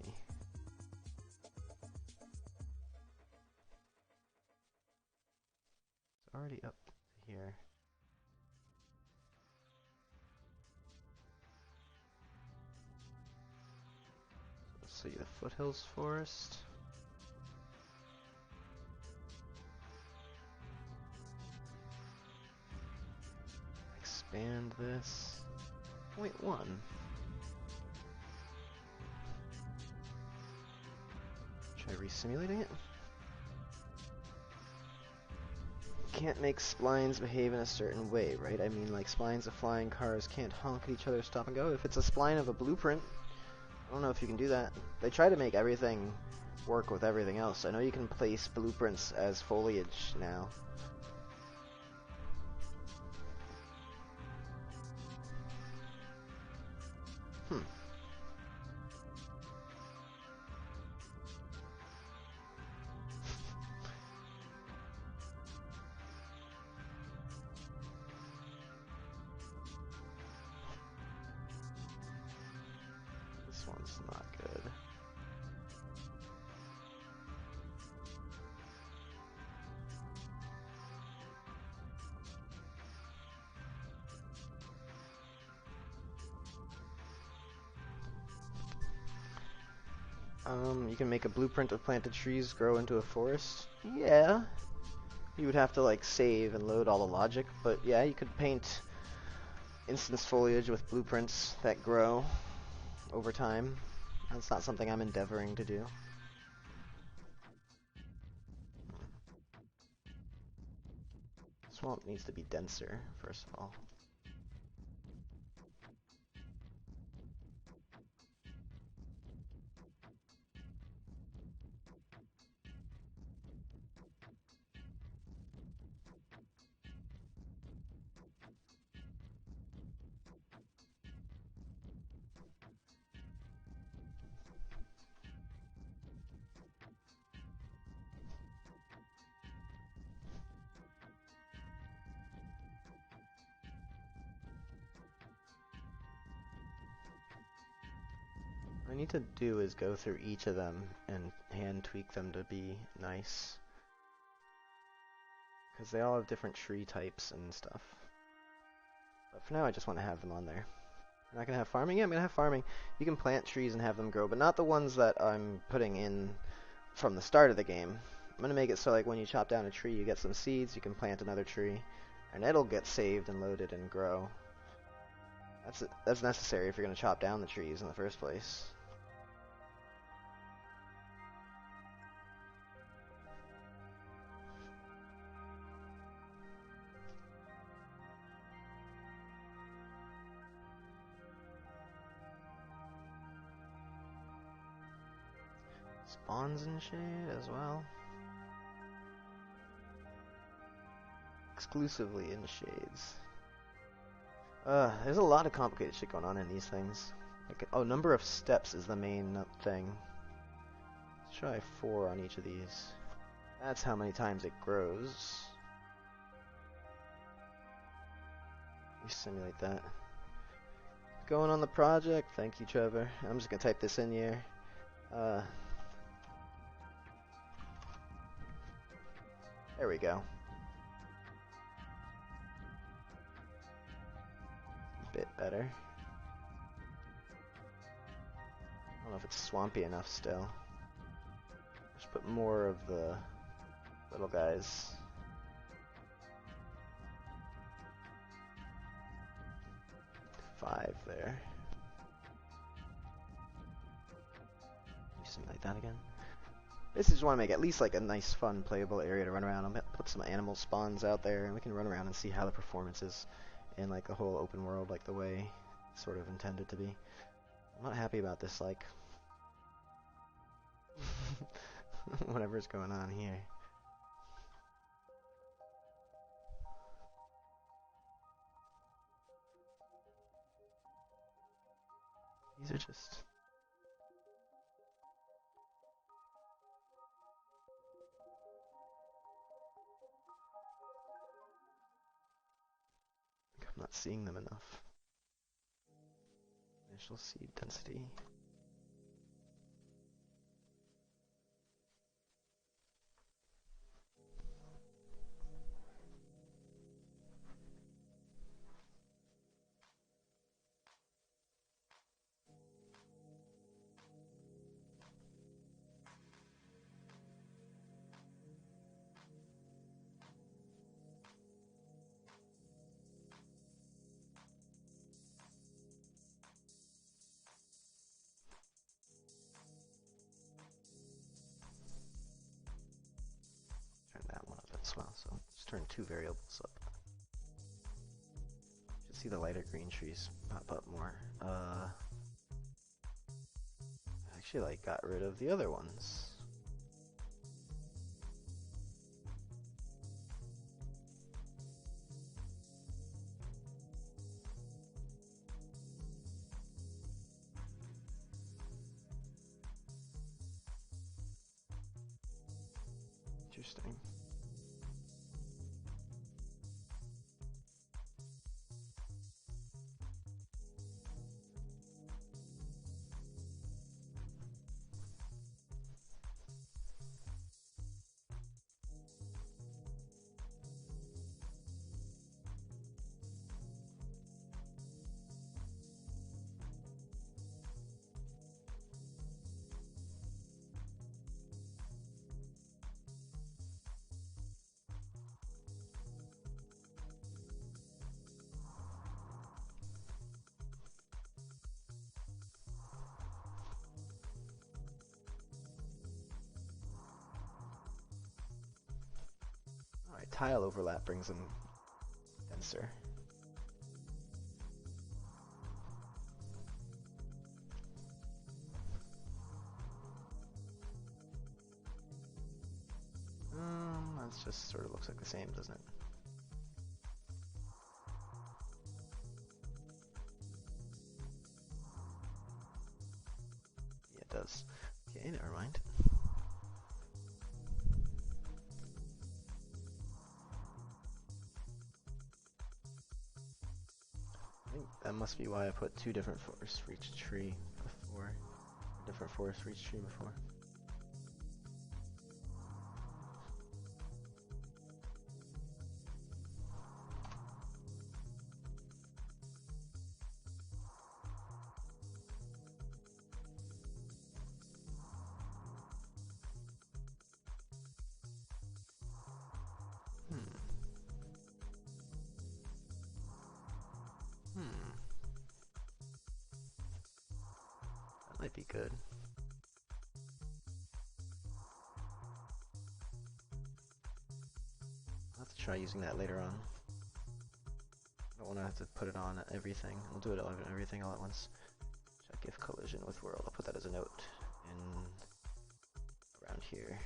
It's already up here. Let's see, the foothills forest. Expand this. 0.1. Try resimulating it. Can't make splines behave in a certain way, right? I mean, like splines of flying cars can't honk at each other, stop and go. If it's a spline of a blueprint, I don't know if you can do that. They try to make everything work with everything else. I know you can place blueprints as foliage now. This one's not good. You can make a blueprint of planted trees grow into a forest. Yeah. You would have to like save and load all the logic, but yeah, you could paint instance foliage with blueprints that grow over time. That's not something I'm endeavoring to do. Swamp needs to be denser, first of all. What I need to do is go through each of them and hand tweak them to be nice. Because they all have different tree types and stuff. But for now I just want to have them on there. I'm not going to have farming? Yeah, I'm going to have farming. You can plant trees and have them grow, but not the ones that I'm putting in from the start of the game. I'm going to make it so like when you chop down a tree you get some seeds, you can plant another tree, and it'll get saved and loaded and grow. That's necessary if you're going to chop down the trees in the first place. Spawns in shade as well. Exclusively in shades. There's a lot of complicated shit going on in these things. Like, oh, number of steps is the main thing. Let's try 4 on each of these. That's how many times it grows. We simulate that. Going on the project. Thank you, Trevor. I'm just gonna type this in here. There we go. A bit better. I don't know if it's swampy enough still. Just put more of the little guys. Five there. Simulate that again. Basically just want to make at least like a nice, fun, playable area to run around. I'm gonna put some animal spawns out there, and we can run around and see how the performance is in like the whole open world, like the way it's sort of intended to be. I'm not happy about this, like whatever's going on here. These are just... I'm not seeing them enough. Initial seed density. Turn that one up as well, so just turn 2 variables up. You should see the lighter green trees pop up more. I actually like got rid of the other ones. Interesting. Alright, tile overlap brings them denser. That just sort of looks like the same, doesn't it? Yeah, it does. Okay, never mind. I think that must be why I put 2 different forests for each tree before. Different forests for each tree before. That might be good. I'll have to try using that later on. I don't want to have to put it on everything. I'll do it on everything all at once. Check if collision with world. I'll put that as a note in around here.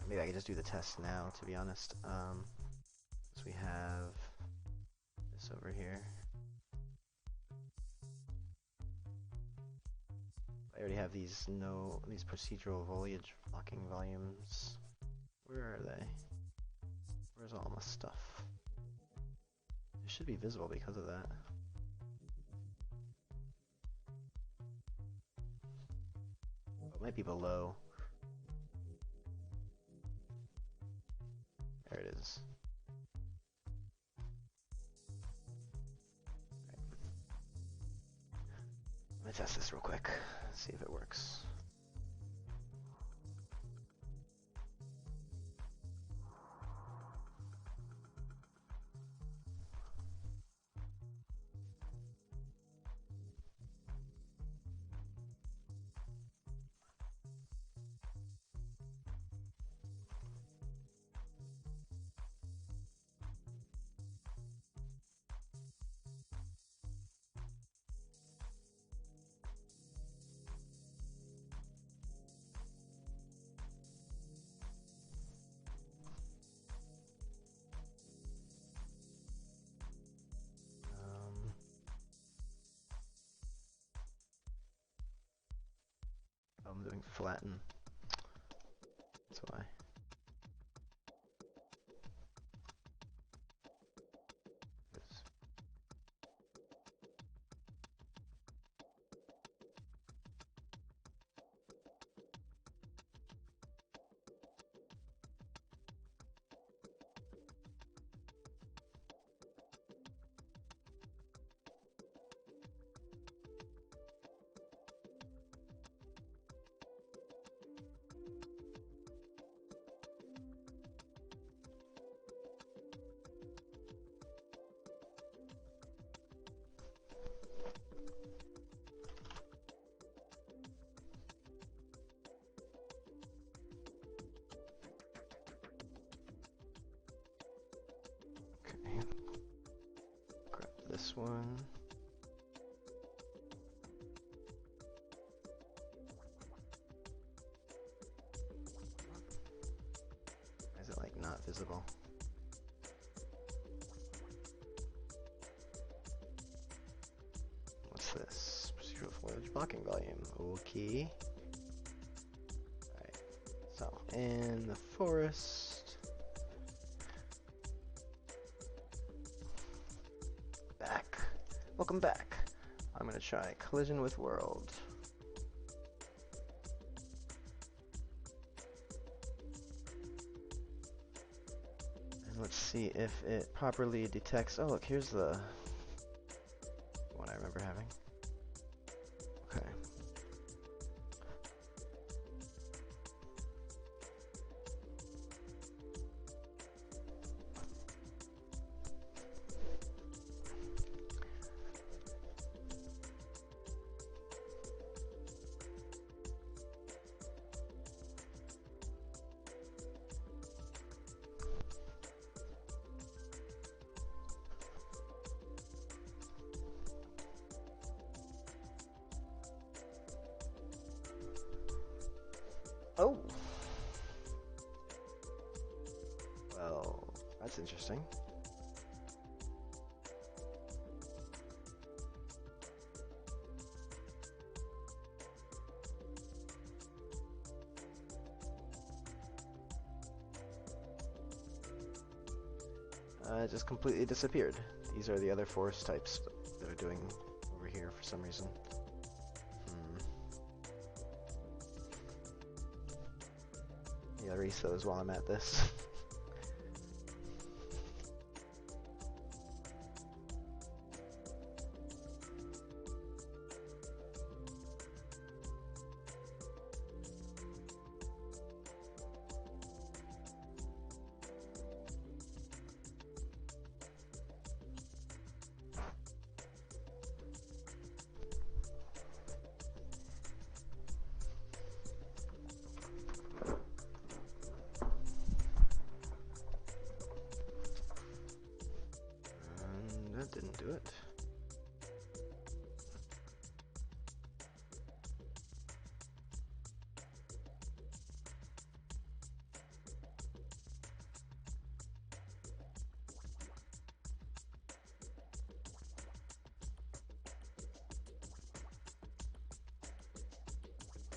Maybe I could just do the test now, to be honest. So we have this over here. I already have these procedural foliage blocking volumes. Where are they? Where's all my stuff? It should be visible because of that. Oh, it might be below. There it is. Let me test this real quick, see if it works. I'm doing flatten. That's why. Oops. Okay. Grab this one. Why is it like not visible? What's this? Procedural foliage blocking volume. Okay. Alright. So, in the forest. Back. Welcome back. I'm gonna try collision with world. And let's see if it properly detects. Oh, look, here's the one I remember having. Okay. Oh! Well, that's interesting. It just completely disappeared. These are the other forest types that are doing over here for some reason. Yeah, erase those while I'm at this. And that didn't do it.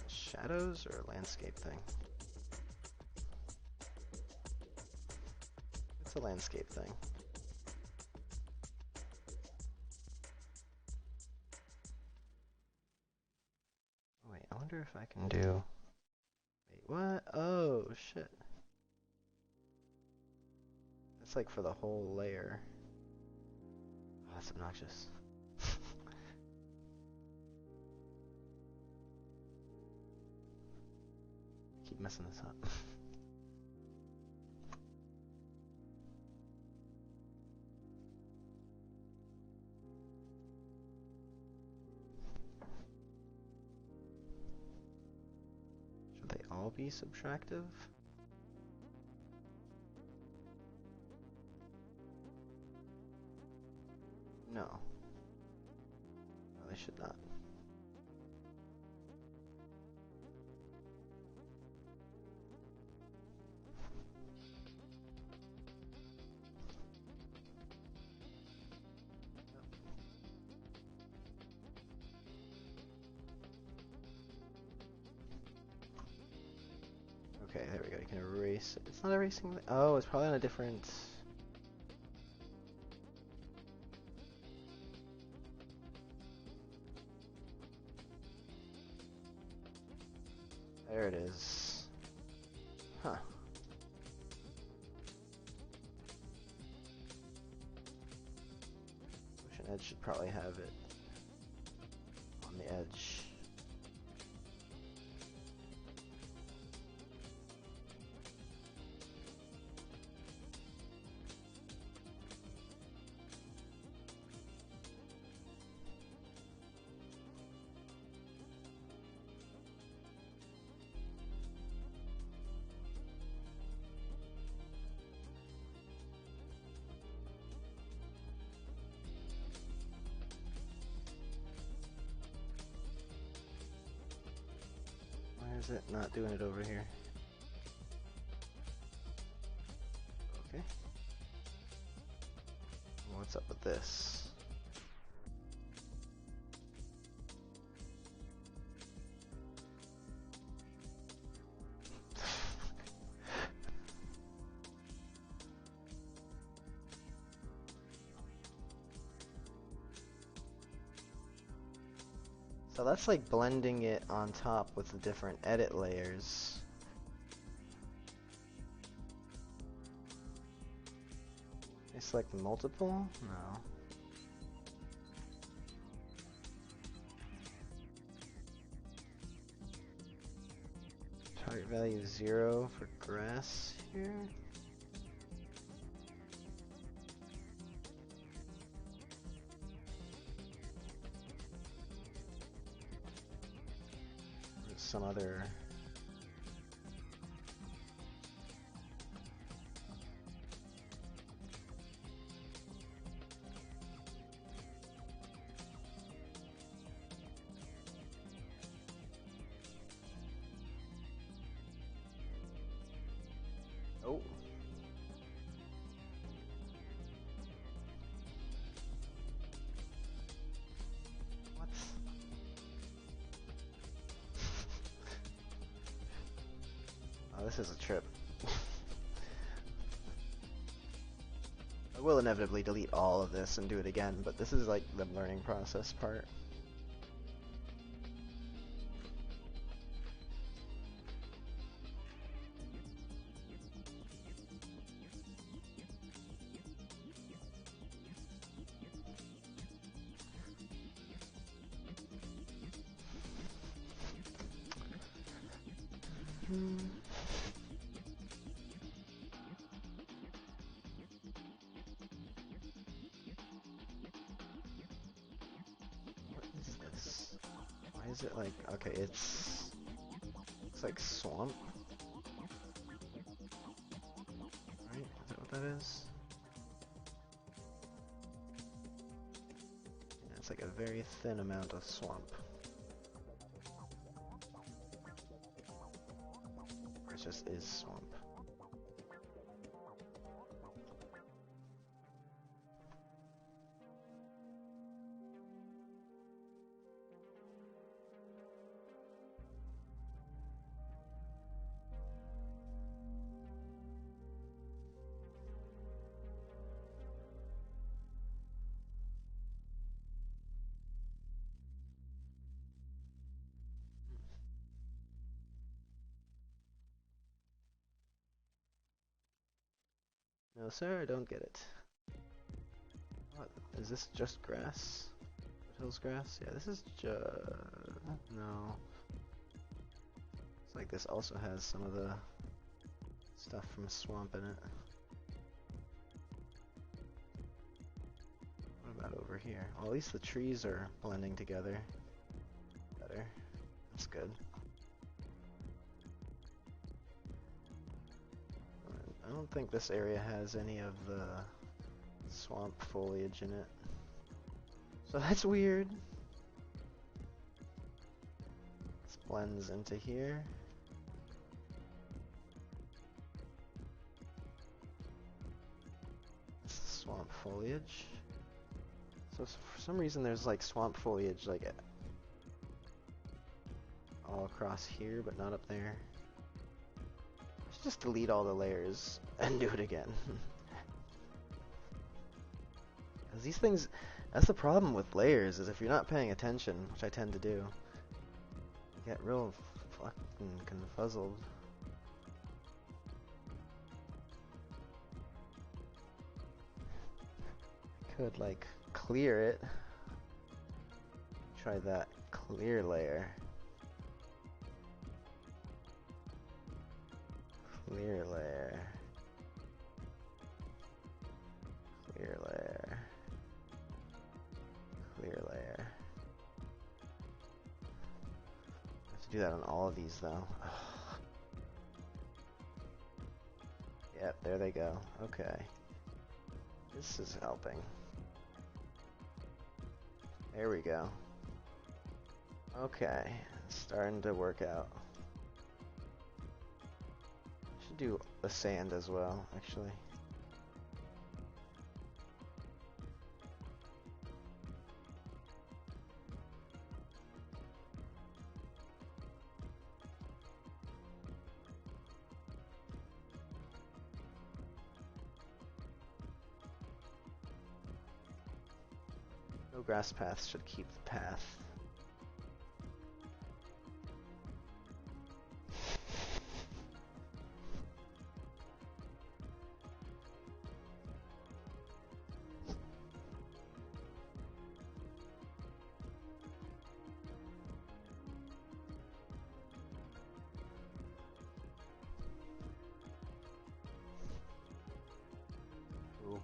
Shadows or landscape thing? It's a landscape thing. Wait, I wonder if I can do... Wait, what? Oh, shit. That's like for the whole layer. Oh, that's obnoxious. Keep messing this up. Should they all be subtractive? No. No, they should not. Okay, there we go. You can erase it. It's not erasing. Oh, it's probably on a different. There it is. Huh. Ocean Edge should probably have it on the edge. Why is it not doing it over here? Okay. What's up with this? So that's like blending it on top with the different edit layers. I select multiple? No. Target value 0 for grass here. There's some other. Oh. What? Oh, this is a trip. I will inevitably delete all of this and do it again, but this is like the learning process part. What is this? Why is it like, okay, it's like swamp, right? Is that what that is? Yeah, it's like a very thin amount of swamp. Or it just is swamp. No, sir, I don't get it. What? Is this just grass? Foothills grass? Yeah, this is just... No. It's like this also has some of the stuff from swamp in it. What about over here? Well, at least the trees are blending together better. That's good. I don't think this area has any of the swamp foliage in it. So that's weird. This blends into here. This is swamp foliage. So for some reason there's like swamp foliage like all across here, but not up there. just delete all the layers and do it again. Because these things, that's the problem with layers, is if you're not paying attention, which I tend to do, you get real fucking confuzzled. Could, like, clear it. Try that clear layer. Clear layer. Clear layer. Clear layer. I have to do that on all of these, though. Yep, there they go. Okay. This is helping. There we go. Okay, it's starting to work out. Should do the sand as well, actually. No grass paths should keep the path.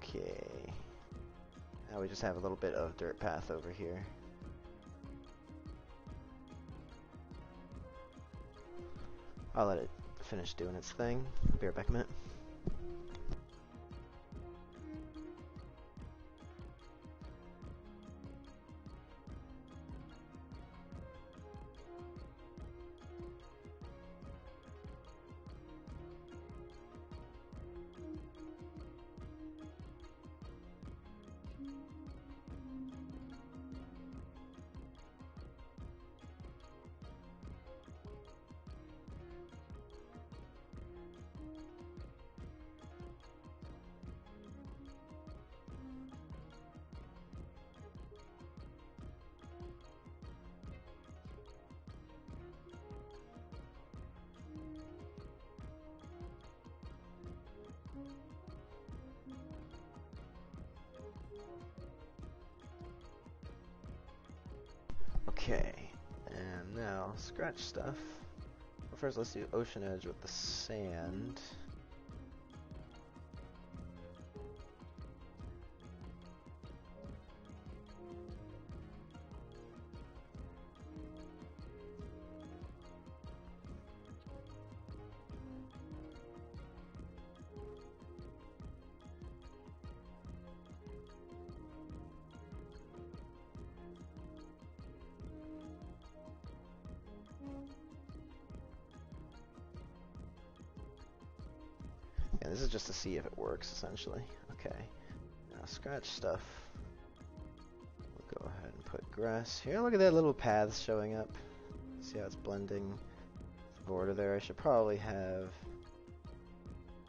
Okay. Now we just have a little bit of dirt path over here. I'll let it finish doing its thing. Be right back a minute. Okay, and now scratch stuff. Well, first, let's do ocean edge with the sand. Yeah, this is just to see if it works, essentially. Okay, now scratch stuff. We'll go ahead and put grass here. Look at that little paths showing up. See how it's blending the border there? I should probably have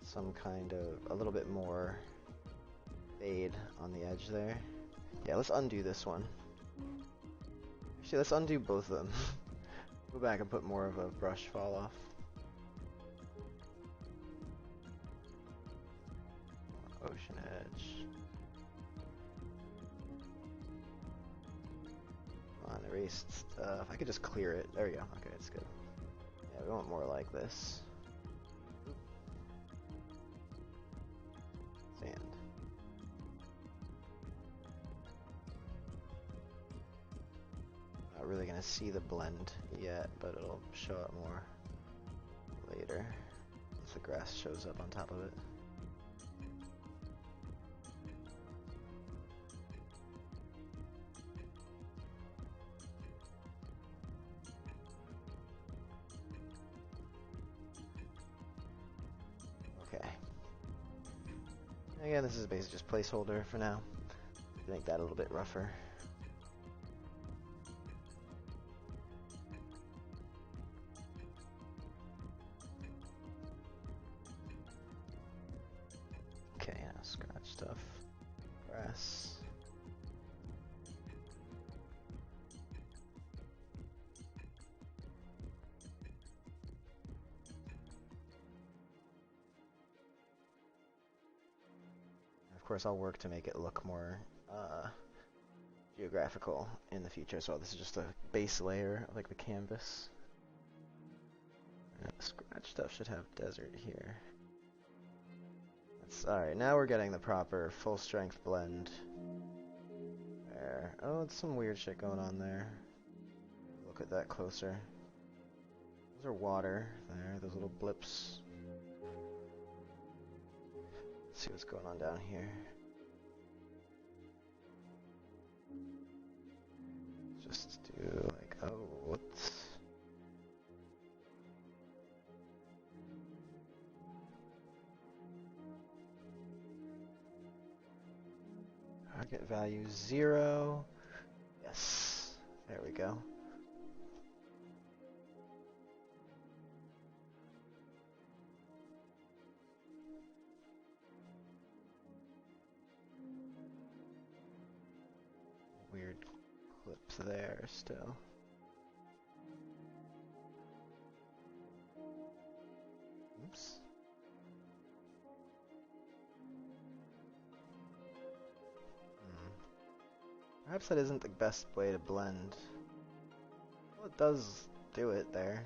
some kind of, a little bit more fade on the edge there. Yeah, let's undo this one. Actually, let's undo both of them. Go back and put more of a brush fall off. Ocean edge. Come on, erased stuff. I could just clear it. There we go. Okay, it's good. Yeah, we want more like this. Sand. Not really gonna see the blend yet, but it'll show up more later once the grass shows up on top of it. Okay. Again, this is basically just placeholder for now. Make that a little bit rougher. Scratch stuff. Grass. Of course, I'll work to make it look more geographical in the future. So this is just a base layer, like the canvas. The scratch stuff should have desert here. That's alright. Now we're getting the proper full strength blend. There. Oh, it's some weird shit going on there. Look at that closer. Those are water there. Those little blips. Let's see what's going on down here. Just do like, oh, whoops. Target value 0. Yes. There we go. Weird clips there still. Oops. Perhaps that isn't the best way to blend. Well, it does do it there.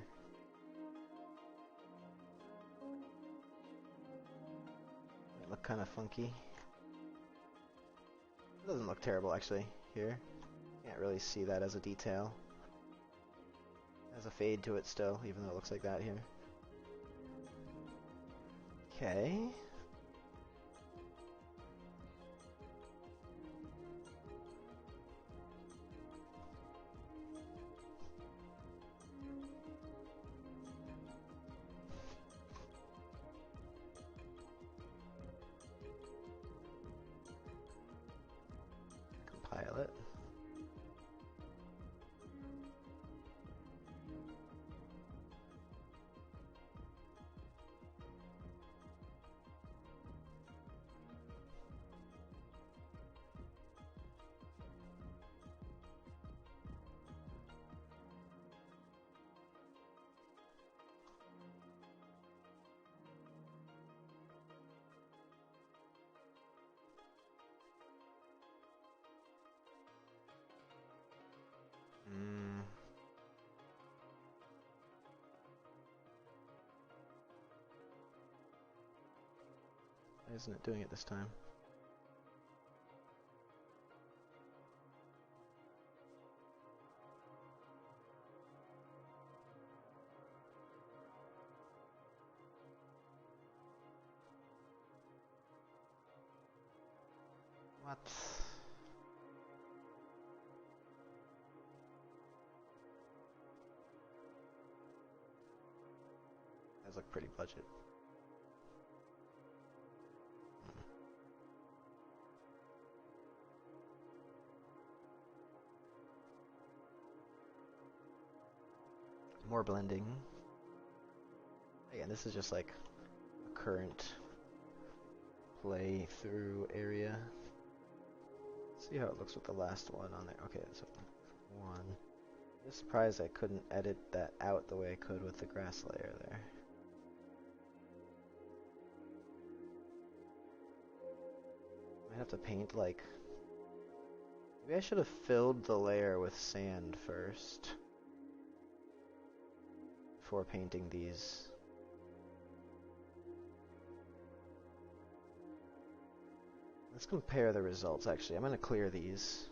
It look kind of funky. It doesn't look terrible actually here. Can't really see that as a detail. It has a fade to it still, even though it looks like that here. Okay. Compile it. Why isn't it doing it this time? What? Those look pretty budget. More blending. Again, this is just like a current playthrough area. See how it looks with the last one on there. Okay, so one. I'm just surprised I couldn't edit that out the way I could with the grass layer there. I have to paint like... Maybe I should have filled the layer with sand first before painting these. Let's compare the results actually. I'm going to clear these.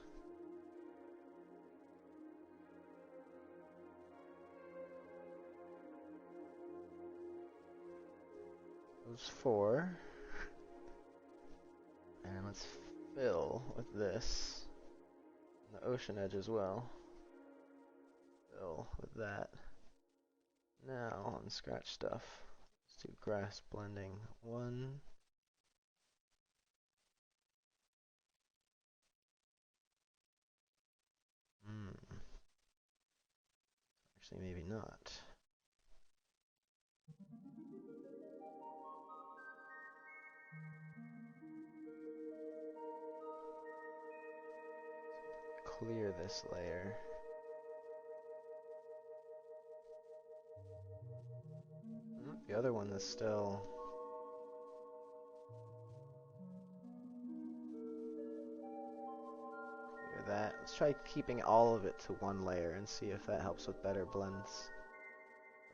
Those 4. And let's fill with this. And the ocean edge as well. Fill with that. Now on scratch stuff. Let's do grass blending 1. Actually, maybe not. clear this layer. The other one is still... Clear that. Let's try keeping all of it to one layer and see if that helps with better blends.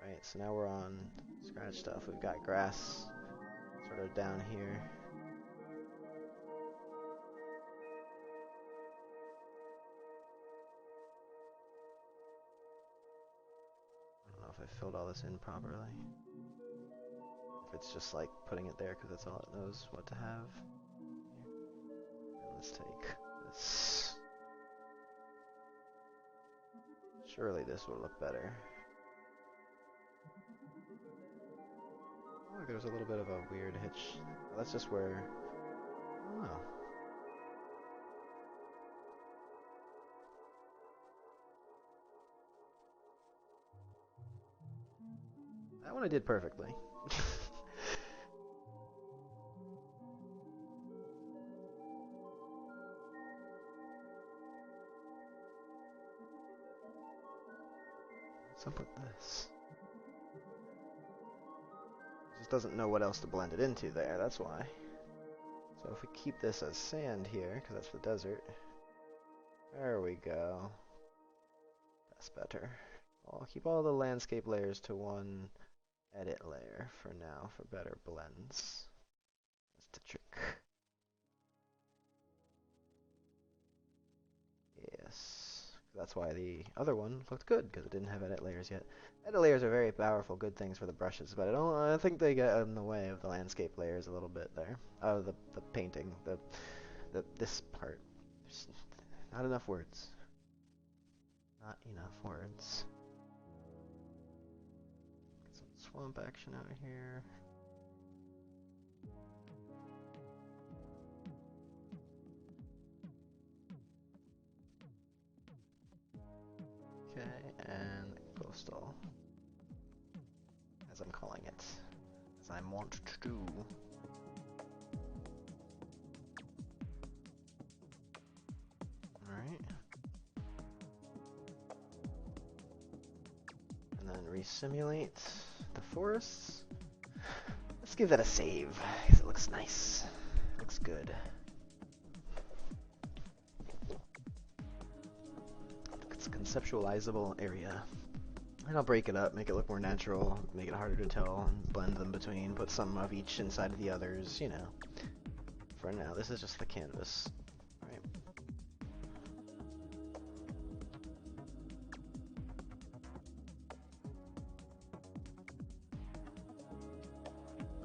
Right, so now we're on scratch stuff. We've got grass sort of down here. I don't know if I filled all this in properly. If it's just like putting it there because that's all it knows what to have. Let's take this. Surely this will look better. Oh, there's a little bit of a weird hitch. Oh, that's just where... I don't know. That one I did perfectly. What's up with this? It just doesn't know what else to blend it into there, that's why. So if we keep this as sand here, because that's the desert. There we go. That's better. I'll keep all the landscape layers to one edit layer for now for better blends. That's the trick. Yes. That's why the other one looked good, because it didn't have edit layers yet. Edit layers are very powerful, good things for the brushes, but I think they get in the way of the landscape layers a little bit there. Oh, the painting, this part. There's not enough words. Not enough words. Get some swamp action out here. Okay, and coastal. As I'm calling it. As I want to do. Alright. And then resimulate the forests. Let's give that a save, because it looks nice. It looks good. It's a conceptualizable area. And I'll break it up, make it look more natural, make it harder to tell, and blend them between, put some of each inside of the others, you know. For now, this is just the canvas. Right.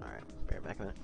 Alright, bear back a minute.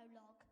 prologue.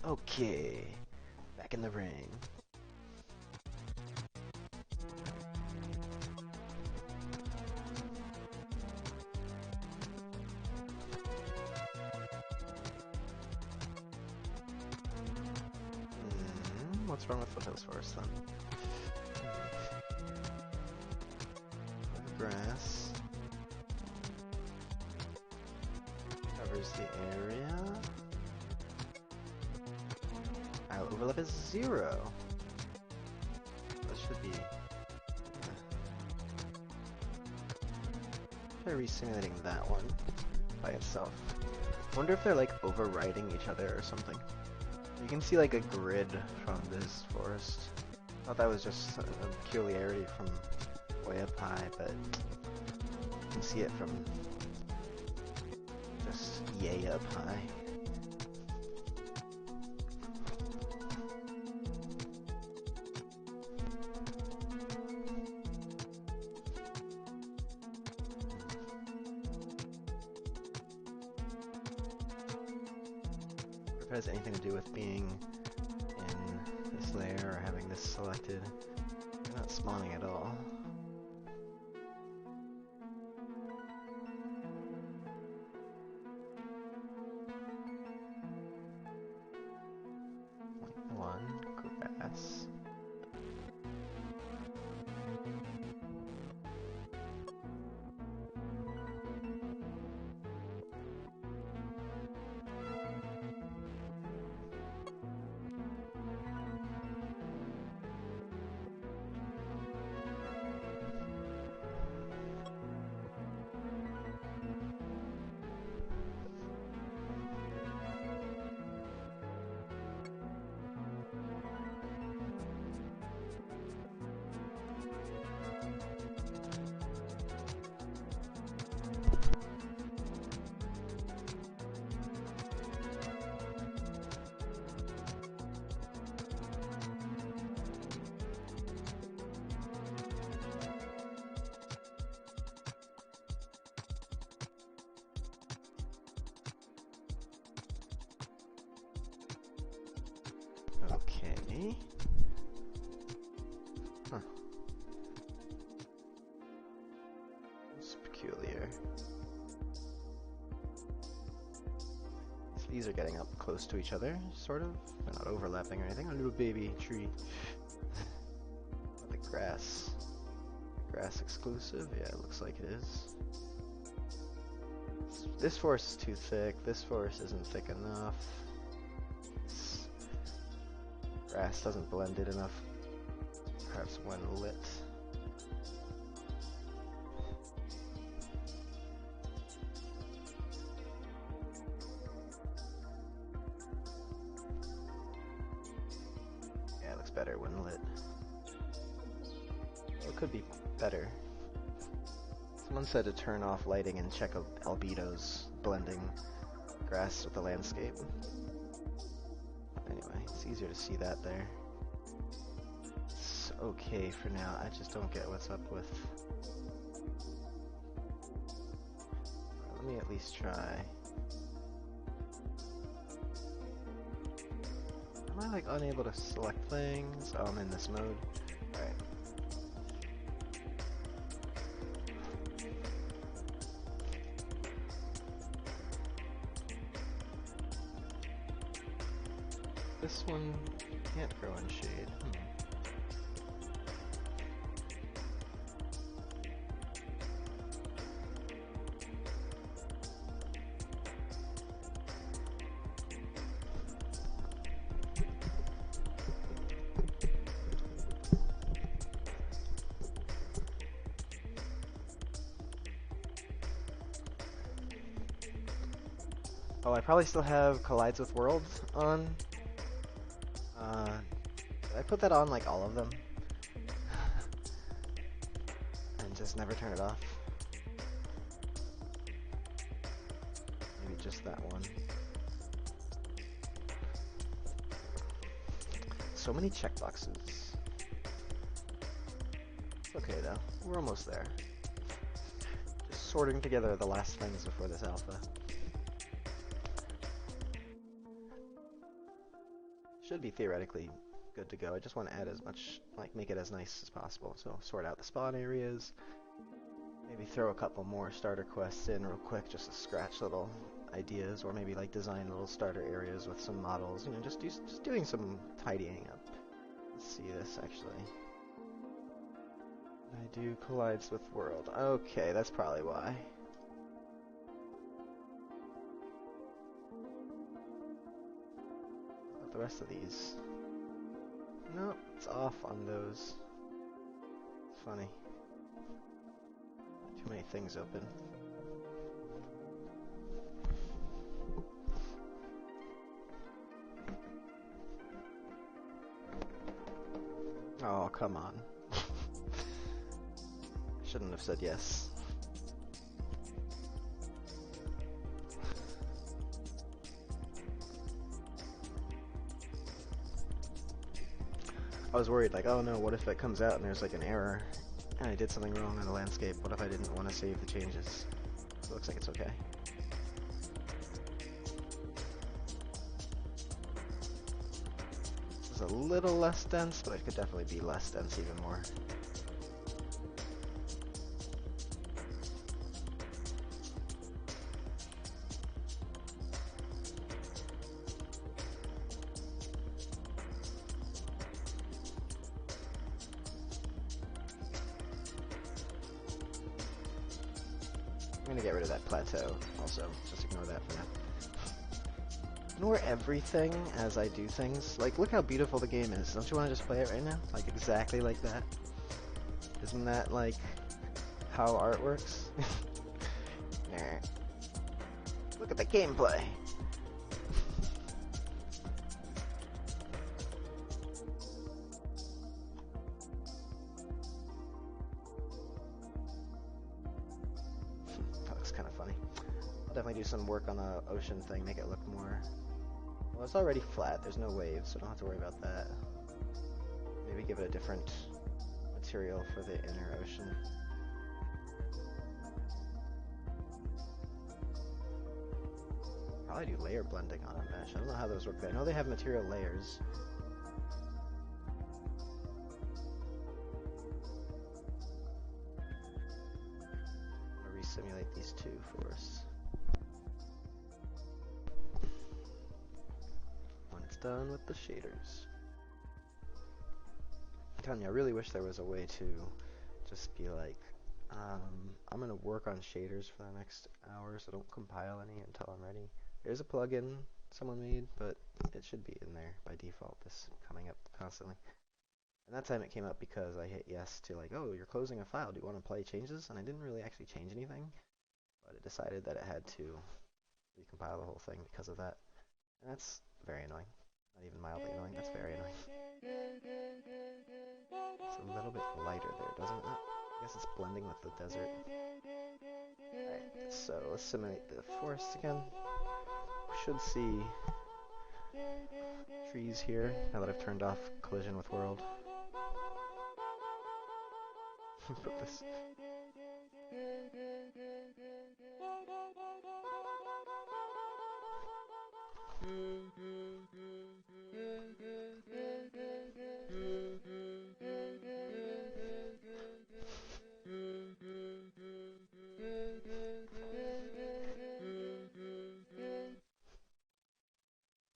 Okay, back in the ring. What's wrong with Foothills Forest then? Grass covers the area. Isle overlap is 0. That should be. Try re-simulating that one by itself. I wonder if they're like overriding each other or something. You can see like a grid from this forest. I thought that was just a peculiarity from way up high, but you can see it from just yay up high. If it has anything to do with being in this layer or having this selected, they're not spawning at all. One grass. Okay. Huh. It's peculiar. So these are getting up close to each other, sort of. They're not overlapping or anything. A little baby tree. The grass. Grass exclusive? Yeah, it looks like it is. This forest is too thick. This forest isn't thick enough. This grass doesn't blend it enough. Perhaps when lit. Yeah, it looks better when lit. Well, it could be better. Someone said to turn off lighting and check albedos, blending grass with the landscape. Anyway, it's easier to see that there. It's okay for now, I just don't get what's up with... Let me at least try. Am I like unable to select things? Oh, I'm in this mode. Alright. This one can't grow in shade. Oh, I probably still have Collides with Worlds on. Did I put that on like all of them? And just never turn it off? Maybe just that one. So many checkboxes. It's okay though, we're almost there. Just sorting together the last things before this alpha. should be theoretically good to go. I just want to add as much, like, make it as nice as possible. So sort out the spawn areas, maybe throw a couple more starter quests in real quick just to scratch little ideas, or maybe like design little starter areas with some models. You know, just doing some tidying up. Let's see this actually. I do collides with world. Okay, that's probably why. The rest of these. Nope, it's off on those. It's funny. Too many things open. Oh, come on. Shouldn't have said yes. I was worried, like, oh no, what if it comes out and there's like an error and I did something wrong on the landscape? What if I didn't want to save the changes? So it looks like it's okay. This is a little less dense, but it could definitely be less dense even more. I'm gonna get rid of that plateau also, just ignore that for now. Ignore everything as I do things. Like, look how beautiful the game is. Don't you want to just play it right now? Like, exactly like that? Isn't that, like, how art works? Look at the gameplay! That looks kind of funny. I'll definitely do some work on the ocean thing, make it look more... Well, it's already flat, there's no waves, so I don't have to worry about that. Maybe give it a different material for the inner ocean. Probably do layer blending on a mesh. I don't know how those work. I know they have material layers. I'm going to resimulate these two for us. When it's done with the shaders. I'm telling you, I really wish there was a way to just be like, I'm going to work on shaders for the next hour, so don't compile any until I'm ready. There's a plugin someone made, but it should be in there by default, this coming up constantly. And that time it came up because I hit yes to like, oh, you're closing a file, do you want to play changes? And I didn't really actually change anything, but it decided that it had to recompile the whole thing because of that. And that's very annoying. Not even mildly annoying, that's very annoying. It's a little bit lighter there, doesn't it? I guess it's blending with the desert. Alright, so let's simulate the forest again. We should see trees here, now that I've turned off collision with world. Put this.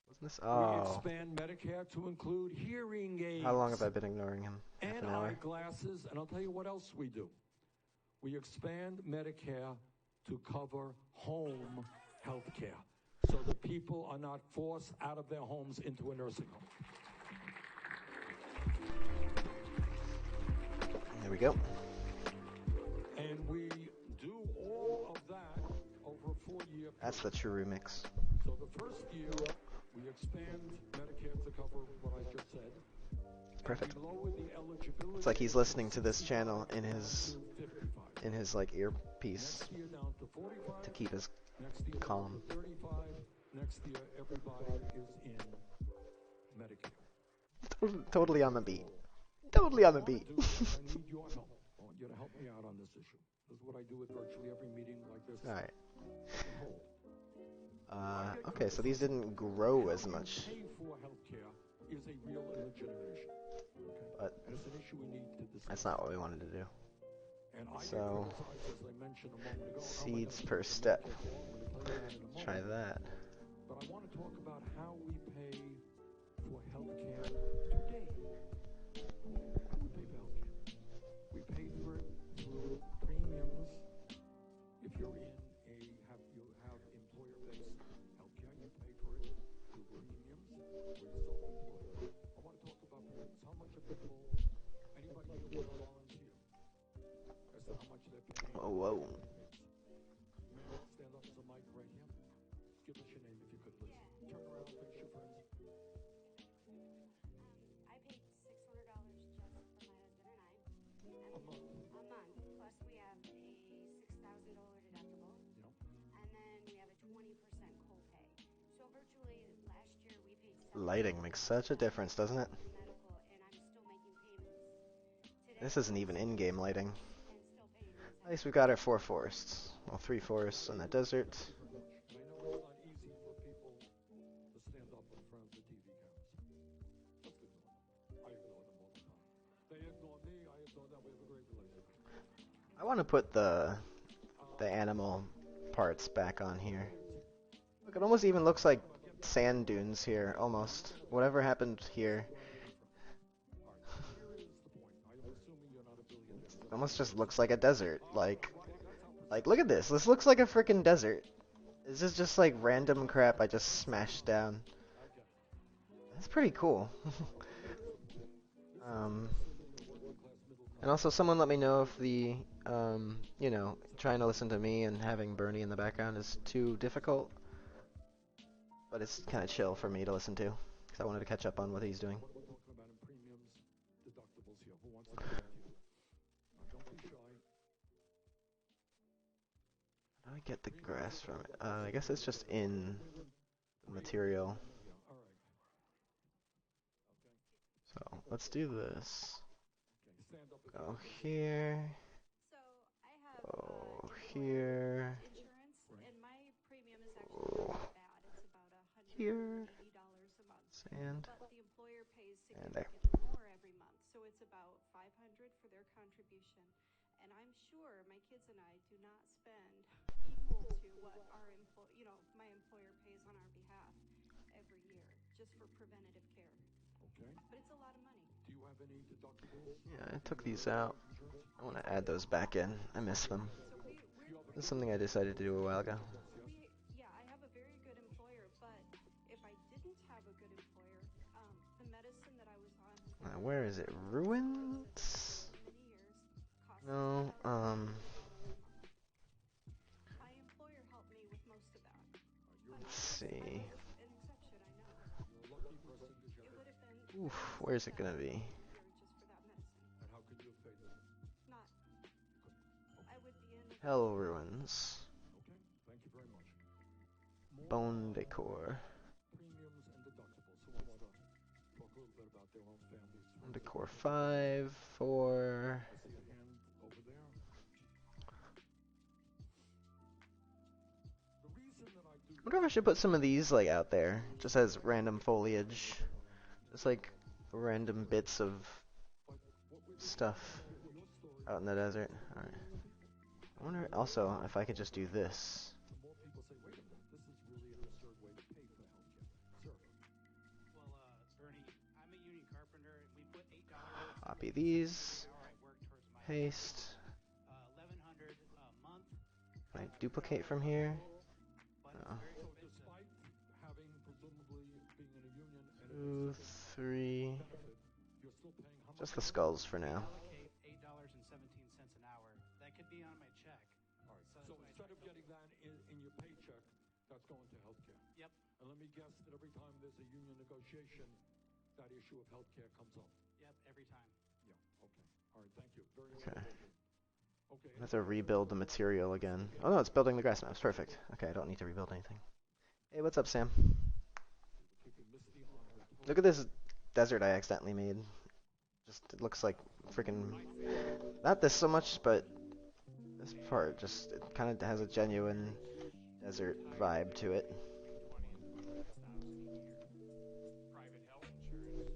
Wasn't this? Oh. We expand Medicare to include hearing aids. How long have I been ignoring him? Half And an hour? eyeglasses, and I'll tell you what else we do. We expand Medicare to cover home health care, so the people are not forced out of their homes into a nursing home. There we go. And we do all of that over a 4-year period. That's the true remix. So the first year, we expand Medicare to cover what I just said. Perfect. And we lower the eligibility. It's like he's listening to this channel in his like earpiece Next year down to 45. to keep his Next year calm. down to 35. Next year, everybody is in Medicare. Totally on the beat. Totally on the beat. I need your help. I want you to help me out on this issue. This is what I do at virtually every meeting like this. Alright. Okay, so these didn't grow as much. Pay for healthcare is a real and legitimate issue. Okay? But And it's an issue we need to discuss. that's not what we wanted to do. And I So, get criticized, as I mentioned a moment ago. seeds per step. Let's try that. But I want to talk about how we pay for healthcare today. How we pay for healthcare. We pay for it through premiums. If you're in you have employer-based healthcare, you pay for it through premiums where you're self-employed. I want to talk about premiums. How much are people, anybody here want to volunteer as to how much they're paying? Whoa. Ma'am, stand up to the mic right here. Give us your name if you could, please. Turn around, face your friends. I paid $600 just for my husband and I. A month. A month. Plus we have a $6,000 deductible. Yep. And then we have a 20% copay. So virtually last year we paid Lighting makes such a difference, doesn't it? medical, and I'm still making payments today. This isn't even in-game lighting. And still paying this. At least we've got our 4 forests. Well, 3 forests in the desert. Thank you very much. And I know it's not easy for people to stand up in front of the TV cameras. Just ignore them. I ignore them all the time. They ignore me, I ignore them. We have a great relationship. I want to put the animal parts back on here. Look, it almost even looks like sand dunes here, almost. Whatever happened here. It almost just looks like a desert. Like, look at this. This looks like a freaking desert. This is just like random crap I just smashed down. That's pretty cool. And also someone let me know if the, you know, trying to listen to me and having Bernie in the background is too difficult. But it's kind of chill for me to listen to, because I wanted to catch up on what he's doing. How do I get the grass from it? I guess it's just in the material. So let's do this. Go here. So I have Go here. insurance, and my premium is actually not that bad. It's about Here. $180 a month. And But the employer pays and there. significantly more every month, so it's about $500 for their contribution. And I'm sure my kids and I do not spend equal to what my employer pays on our behalf every year just for preventative care. Okay. But it's a lot of money. Do you have any deductibles? Yeah, I took these out. I want to add those back in. I miss them. So This is something I decided to do a while ago. I have a very good employer, but if I didn't have a good employer, the medicine that I was on Where is it? Ruins? many years cost No, my employer helped me with most of that. let's see. An exception, I know. It would have been Oof, where's it gonna be? just for that medicine. And how could you have paid that? Not. I would be in. Hell Ruins. Okay, thank you very much. Bone Decor. Premiums and deductibles. Who wants to talk a little bit about their own families? Bone Decor 5, 4. I see a hand over there. The reason that I do I wonder if I should put some of these like out there, just as random foliage, just like random bits of stuff out in the desert. All right. I wonder also if I could just do this. more people say, wait a minute, this is really an absurd way to pay for healthcare. Sir. Well, Bernie, I'm a union carpenter, and we put $8 Copy these. an hour I work towards my Paste. $1,100 a month. Can I duplicate from here? But No. it's very So expensive. despite having presumably being in a union and 2, 3. benefit, you're still paying how much? Just the skulls for now. Allocate $8.17 an hour. That could be on my check. All right. So So that's instead why I of getting that in your paycheck, that's going to healthcare. Yep. And let me guess that every time there's a union negotiation, that issue of healthcare comes up. Yep, every time. Yeah. Okay. All right. Thank you. Very Okay. well. Okay. I have to rebuild the material again. Oh no, it's building the grass maps. Perfect. Okay, I don't need to rebuild anything. Hey, what's up, Sam? Keeping Misty on her toes. Look at this desert I accidentally made. Just, it looks like freaking... Not this so much, but this part just, it kind of has a genuine desert vibe to it. $20,000 a year. Private health insurance,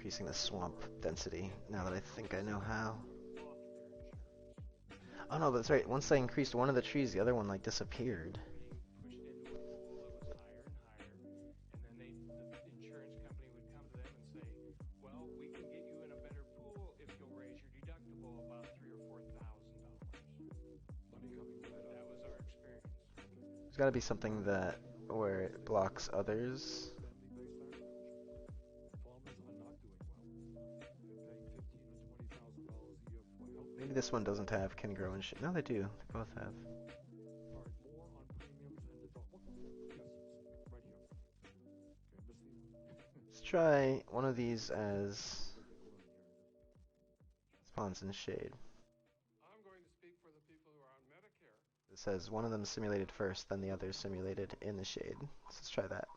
increasing the swamp density, now that I think I know how. Oh no, that's right. Once I increased one of the trees, the other one like disappeared. Being pushed into a pool that was higher and higher, and then the insurance company would come to them and say, well, we can get you in a better pool if you'll raise your deductible about $3,000 or $4,000. That was our experience. There's got to be something that where it blocks others. Maybe this one doesn't have can grow and shit. No, they do. They both have. Let's try one of these as spawns in shade. I'm going to speak for the people who are on Medicare. It says one of them simulated first, then the other simulated in the shade. So let's try that.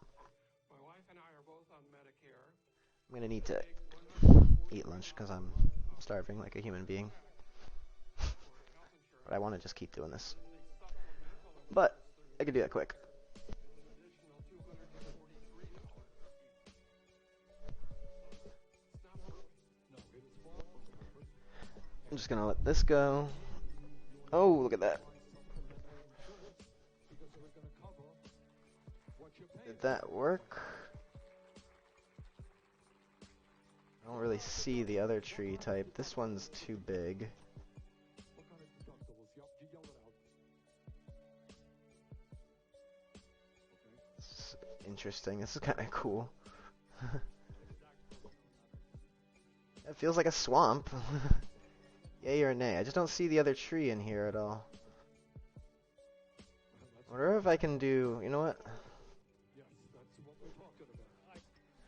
My wife and I are both on Medicare. I'm gonna need to eat lunch because I'm starving like a human being. But I want to just keep doing this. But I can do that quick. I'm just gonna let this go. Oh, look at that. Did that work? I don't really see the other tree type. This one's too big. This is interesting. This is kind of cool. It feels like a swamp. Yay or nay? I just don't see the other tree in here at all. I wonder if I can do... You know what? Yes, that's what we're talking about.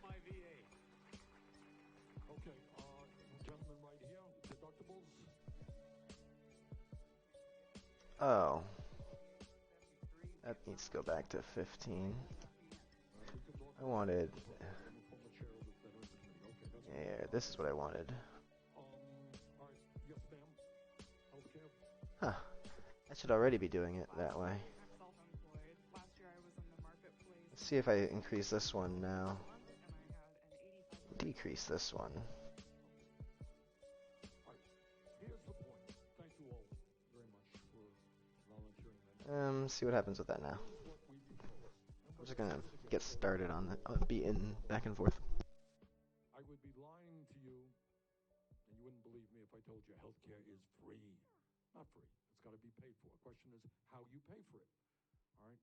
My VA. Okay, gentleman right here, deductibles. Oh. That needs to go back to 15. I wanted... Yeah, this is what I wanted. Huh. I should already be doing it that way. Let's see if I increase this one now. Decrease this one. See what happens with that now. I'm just gonna get started on the beating back and forth. I would be lying to you, and you wouldn't believe me if I told you healthcare is free. Not free. It's got to be paid for. The question is how you pay for it. All right?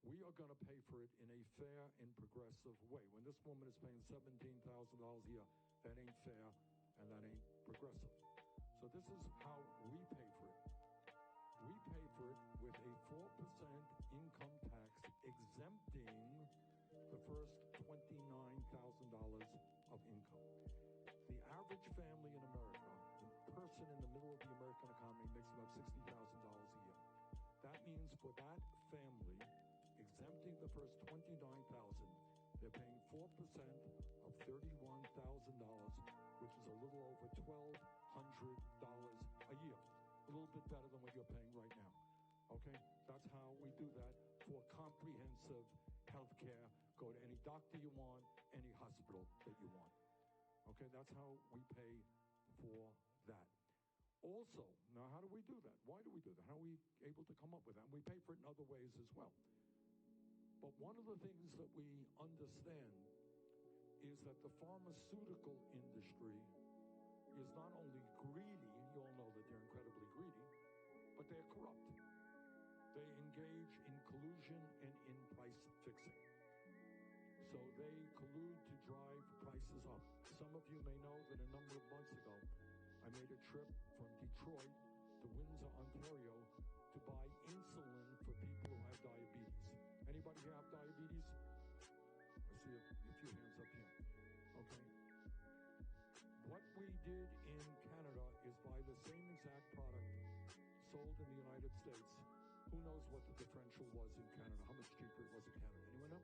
We are going to pay for it in a fair and progressive way. When this woman is paying $17,000 a year, that ain't fair and that ain't progressive. So this is how we pay for it. We pay for it with a 4% income tax exempting the first $29,000 of income. The average family in America, the person in the middle of the American economy, makes about $60,000 a year. That means for that family, exempting the first $29,000, they're paying 4% of $31,000, which is a little over $1,200 a year. A little bit better than what you're paying right now. Okay? That's how we do that for comprehensive health care. Go to any doctor you want, any hospital that you want. Okay? That's how we pay for that. Also, now how do we do that? Why do we do that? How are we able to come up with that? And we pay for it in other ways as well. But one of the things that we understand is that the pharmaceutical industry is not only greedy, you all know that they're incredibly greedy, but they're corrupt. They engage in collusion and in price fixing. So they collude to drive prices up. Some of you may know that a number of months ago, I made a trip from Detroit to Windsor, Ontario, to buy insulin for people who have diabetes. Anybody here have diabetes? I see a few hands up here. Okay. What we did in Canada is buy the same exact product sold in the United States. Who knows what the differential was in Canada? How much cheaper it was in Canada? Anyone know?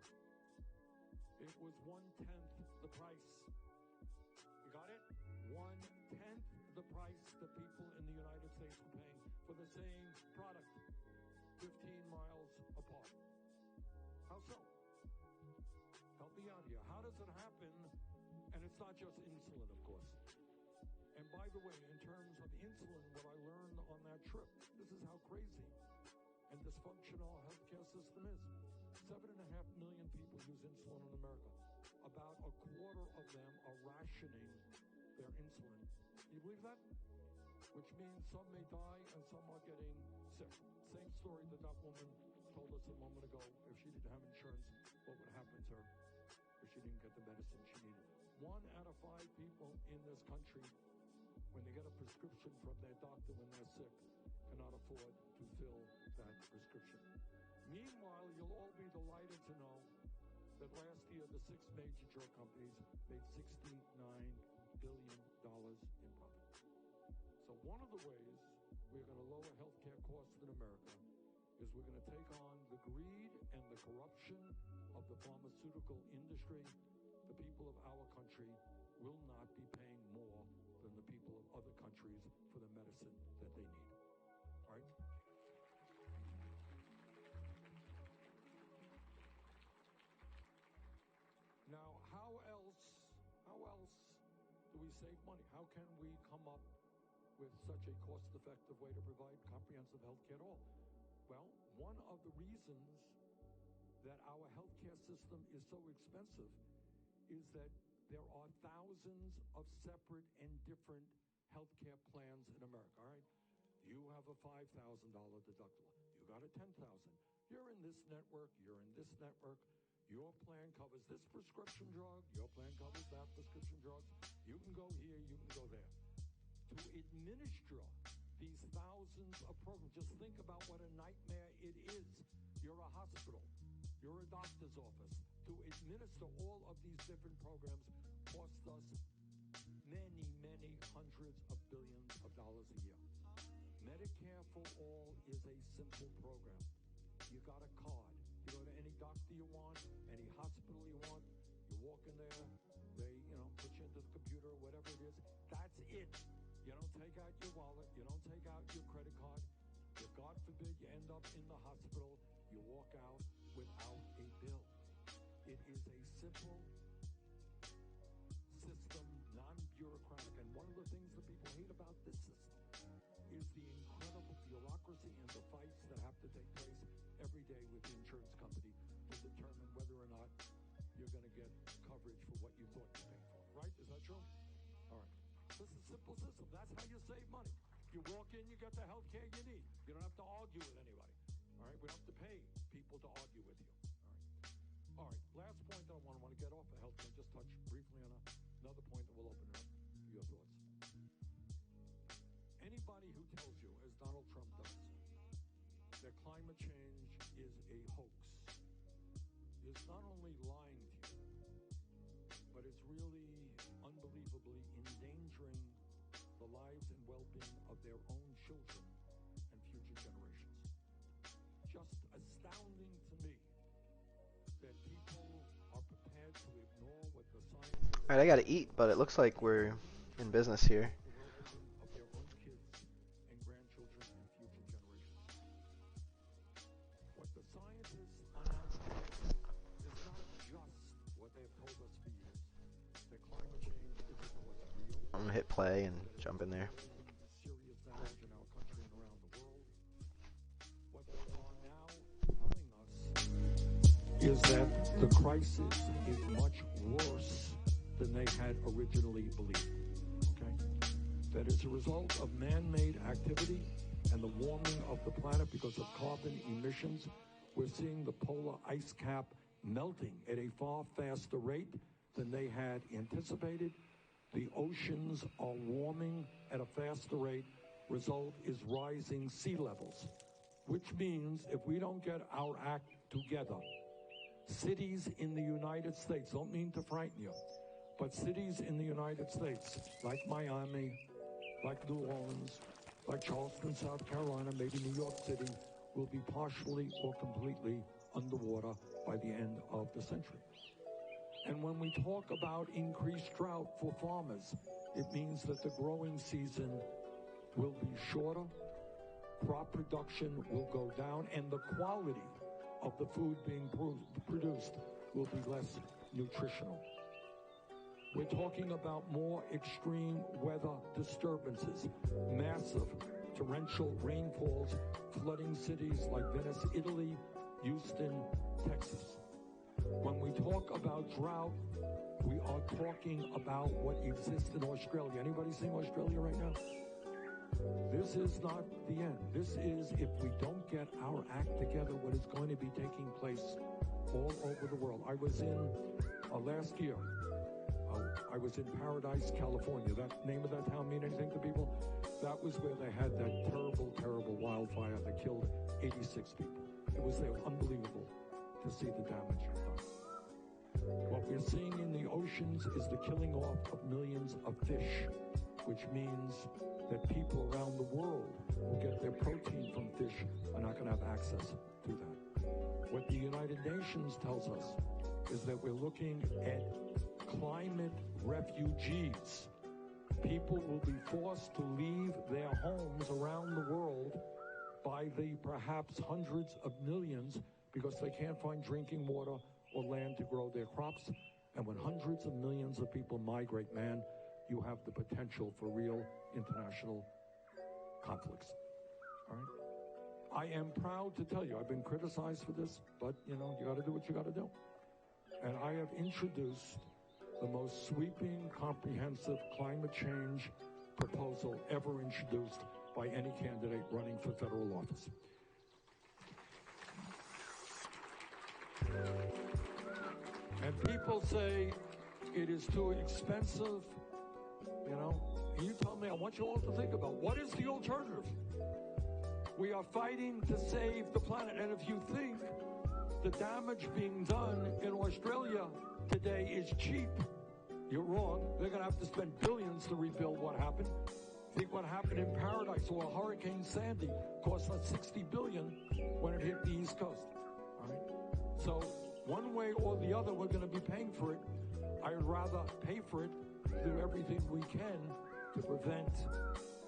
It was 1/10 the price. You got it? 1/10 the price the people in the United States were paying for the same product, 15 miles apart. How so? Help me out here. How does it happen? And it's not just insulin, of course. And by the way, in terms of insulin, what I learned on that trip, this is how crazy and dysfunctional our healthcare system is. 7.5 million people use insulin in America. About a quarter of them are rationing their insulin. You believe that? Which means some may die and some are getting sick. Same story that woman told us a moment ago. If she didn't have insurance, what would happen to her if she didn't get the medicine she needed? 1 out of 5 people in this country, when they get a prescription from their doctor when they're sick, cannot afford to fill that prescription. Meanwhile, you'll all be delighted to know that last year the 6 major drug companies made $69 billion in profit. So one of the ways we're going to lower healthcare costs in America is we're going to take on the greed and the corruption of the pharmaceutical industry. The people of our country will not be paying more than the people of other countries for the medicine that they need. All right? Now, how else do we save money? How can we come up with such a cost-effective way to provide comprehensive health care at all? Well, one of the reasons that our healthcare system is so expensive is that there are thousands of separate and different healthcare plans in America, all right? You have a $5,000 deductible. You got a $10,000. You're in this network. You're in this network. Your plan covers this prescription drug. Your plan covers that prescription drug. You can go here. You can go there. To administer these thousands of programs, just think about what a nightmare it is. You're a hospital. You're a doctor's office. To administer all of these different programs costs us many, many hundreds of billions of dollars a year. Medicare for All is a simple program. You got a card. You go to any doctor you want, any hospital you want. You walk in there, they, put you into the computer, whatever it is. That's it. You don't take out your wallet. You don't take out your credit card. If God forbid you end up in the hospital, you walk out without a bill. It is a simple system, non-bureaucratic. And one of the things that people hate about this system is the incredible bureaucracy and the fights that have to take place every day with the insurance company to determine whether or not you're going to get coverage for what you thought you paid for. Right? Is that true? All right. This is a simple system. That's how you save money. You walk in, you get the health care you need. You don't have to argue with anybody. All right? We don't have to pay people to argue with you. All right. Last point that I want to get off of health care, just touch briefly on another point that will open it up to your thoughts. Anybody who tells you, as Donald Trump does, that climate change is a hoax is not only lying to you, but it's really unbelievably endangering the lives and well-being of their own children and future generations. Just astounding to me that people are prepared to ignore what the science... Alright, I gotta eat, but it looks like we're in business here. ...of their own kids and grandchildren and future generations. What the scientists are now telling us is not just what they've told us for years. That climate change is, of course, real. I'm gonna hit play and jump in there. Serious damage in our country and around the world. What they are now telling us is that the crisis is much worse than they had originally believed. Okay? That as a result of man-made activity and the warming of the planet because of carbon emissions, we're seeing the polar ice cap melting at a far faster rate than they had anticipated. The oceans are warming at a faster rate. Result is rising sea levels, which means if we don't get our act together, cities in the United States, don't mean to frighten you, but cities in the United States, like Miami, like New Orleans, like Charleston, South Carolina, maybe New York City, will be partially or completely underwater by the end of the century. And when we talk about increased drought for farmers, it means that the growing season will be shorter, crop production will go down, and the quality of the food being produced will be less nutritional. We're talking about more extreme weather disturbances, massive torrential rainfalls, flooding cities like Venice, Italy, Houston, Texas. When we talk about drought, we are talking about what exists in Australia. Anybody seeing Australia right now? This is not the end. This is, if we don't get our act together, what is going to be taking place all over the world. I was in, last year, I was in Paradise, California. That name of that town mean anything to people? That was where they had that terrible, terrible wildfire that killed 86 people. It was unbelievable to see the damage done. What we're seeing in the oceans is the killing off of millions of fish, which means that people around the world who get their protein from fish are not going to have access to that. What the United Nations tells us is that we're looking at climate refugees. People will be forced to leave their homes around the world by the perhaps hundreds of millions because they can't find drinking water or land to grow their crops. And when hundreds of millions of people migrate, man, you have the potential for real international conflicts. All right? I am proud to tell you, I've been criticized for this, but, you got to do what you got to do. And I have introduced the most sweeping, comprehensive climate change proposal ever introduced by any candidate running for federal office. And people say it is too expensive, And you tell me, I want you all to think about what is the alternative? We are fighting to save the planet. And if you think the damage being done in Australia today is cheap, you're wrong. They're going to have to spend billions to rebuild what happened. Think what happened in Paradise or Hurricane Sandy cost us $60 billion when it hit the East Coast. All right? So one way or the other, we're going to be paying for it. I would rather pay for it, do everything we can to prevent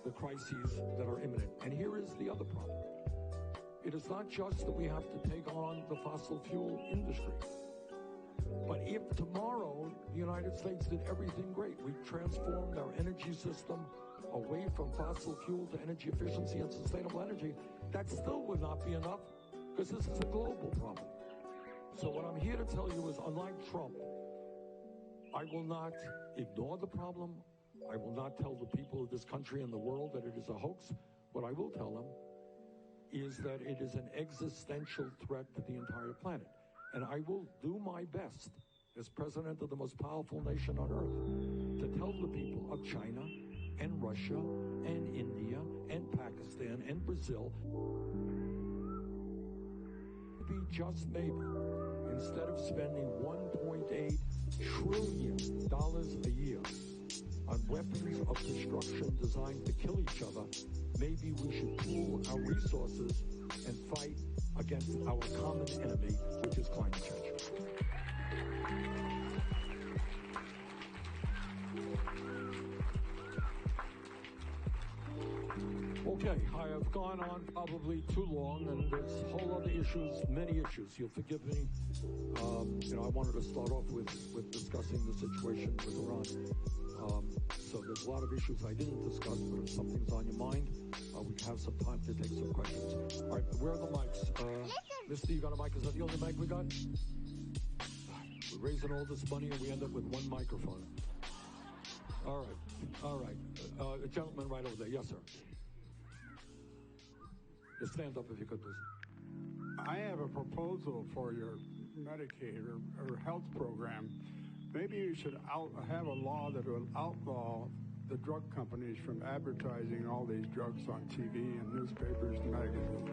the crises that are imminent. And here is the other problem. It is not just that we have to take on the fossil fuel industry. But if tomorrow the United States did everything great, we transformed our energy system away from fossil fuel to energy efficiency and sustainable energy, that still would not be enough because this is a global problem. So what I'm here to tell you is, unlike Trump, I will not ignore the problem. I will not tell the people of this country and the world that it is a hoax. What I will tell them is that it is an existential threat to the entire planet. And I will do my best as president of the most powerful nation on earth to tell the people of China and Russia and India and Pakistan and Brazil, be just maybe, instead of spending $1.8 trillion a year on weapons of destruction designed to kill each other, maybe we should pool our resources and fight against our common enemy, which is climate change. Okay, I have gone on probably too long, and there's whole other issues, many issues. You'll forgive me. I wanted to start off with discussing the situation with Iran. So there's a lot of issues I didn't discuss, but if something's on your mind, we have some time to take some questions. All right, where are the mics? Mister, you got a mic? Is that the only mic we got? We're raising all this money, and we end up with one microphone. All right. A gentleman right over there. Yes, sir. Just stand up if you could, please. I have a proposal for your Medicaid or health program. Maybe you should have a law that will outlaw the drug companies from advertising all these drugs on TV and newspapers and magazines.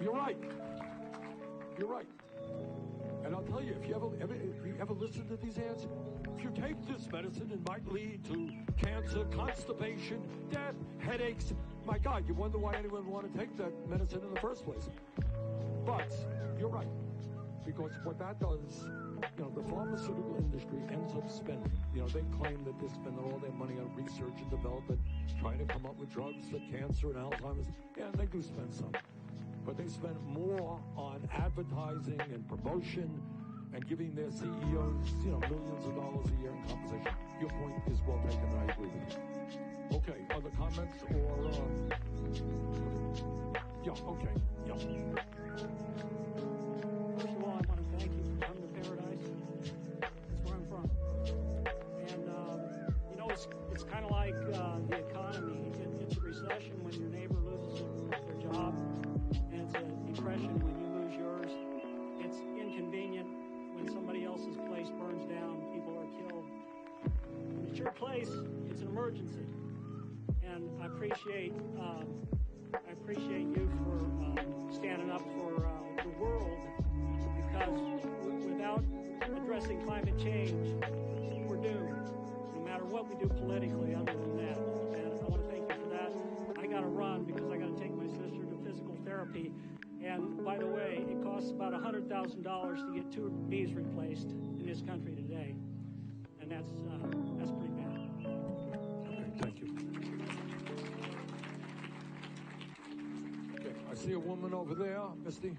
You're right. And I'll tell you, if you ever listen to these ads, if you take this medicine, it might lead to cancer, constipation, death, headaches. My God, you wonder why anyone would want to take that medicine in the first place. But you're right, because what that does, the pharmaceutical industry ends up spending. They claim that they're spending all their money on research and development, trying to come up with drugs for cancer and Alzheimer's. Yeah, they do spend some. But they spend more on advertising and promotion and giving their CEOs, millions of dollars a year in compensation. Your point is well taken, and I agree with you. Okay, other comments or, okay. First of all, I want to thank you for coming to Paradise. That's where I'm from. And, it's kind of like the economy. It's a recession when your neighbor loses their job, and it's a depression when you lose yours. It's inconvenient when somebody else's place burns down, people are killed. When it's your place, it's an emergency. And I appreciate you for standing up for the world, because without addressing climate change, we're doomed. No matter what we do politically other than that. And I want to thank you for that. I got to run because I got to take my sister to physical therapy. And by the way, it costs about $100,000 to get 2 knees replaced in this country today. And that's pretty bad. Okay, thank you. Okay, I see a woman over there, Misty.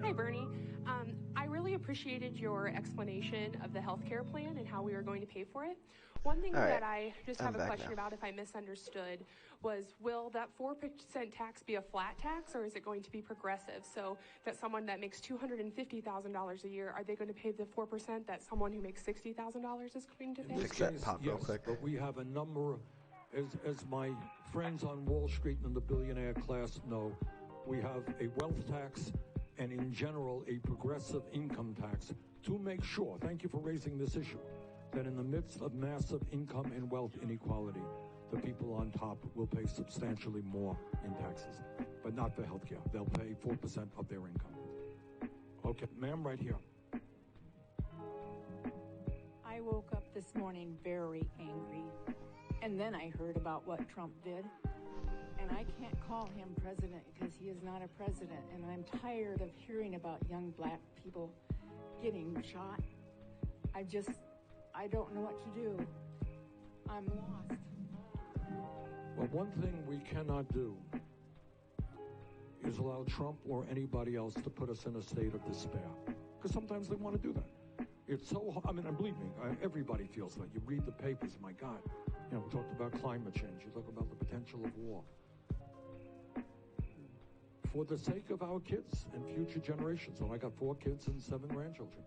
Hi, Bernie. I really appreciated your explanation of the healthcare plan and how we are going to pay for it. One thing that I just have a question about, if I misunderstood, was will that 4% tax be a flat tax, or is it going to be progressive? So that someone that makes $250,000 a year, are they going to pay the 4% that someone who makes $60,000 is going to pay? In this case, yes, but we have a number, as my friends on Wall Street and the billionaire class know, we have a wealth tax and in general a progressive income tax to make sure, thank you for raising this issue, that in the midst of massive income and wealth inequality, the people on top will pay substantially more in taxes, but not for health care. They'll pay 4% of their income. Okay, ma'am, right here. I woke up this morning very angry, and then I heard about what Trump did. And I can't call him president because he is not a president. And I'm tired of hearing about young black people getting shot. I don't know what to do. I'm lost. Well, one thing we cannot do is allow Trump or anybody else to put us in a state of despair. Because sometimes they want to do that. It's so, and believe me, everybody feels that. You read the papers, my God. We talked about climate change. You talk about the potential of war. For the sake of our kids and future generations, and I got 4 kids and 7 grandchildren,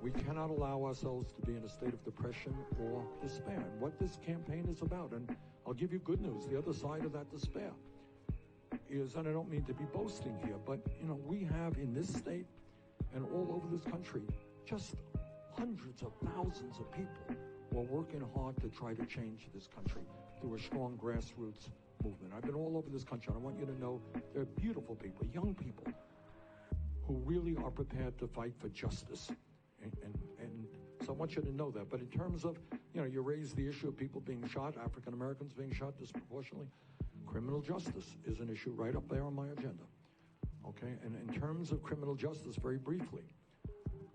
we cannot allow ourselves to be in a state of depression or despair. And what this campaign is about, and I'll give you good news, the other side of that despair is, and I don't mean to be boasting here, but, we have in this state and all over this country just hundreds of thousands of people who are working hard to try to change this country through a strong grassroots movement. I've been all over this country, and I want you to know there are beautiful people, young people, who really are prepared to fight for justice. And so I want you to know that. But in terms of, you raise the issue of people being shot, African Americans being shot disproportionately, criminal justice is an issue right up there on my agenda. Okay, and in terms of criminal justice, very briefly,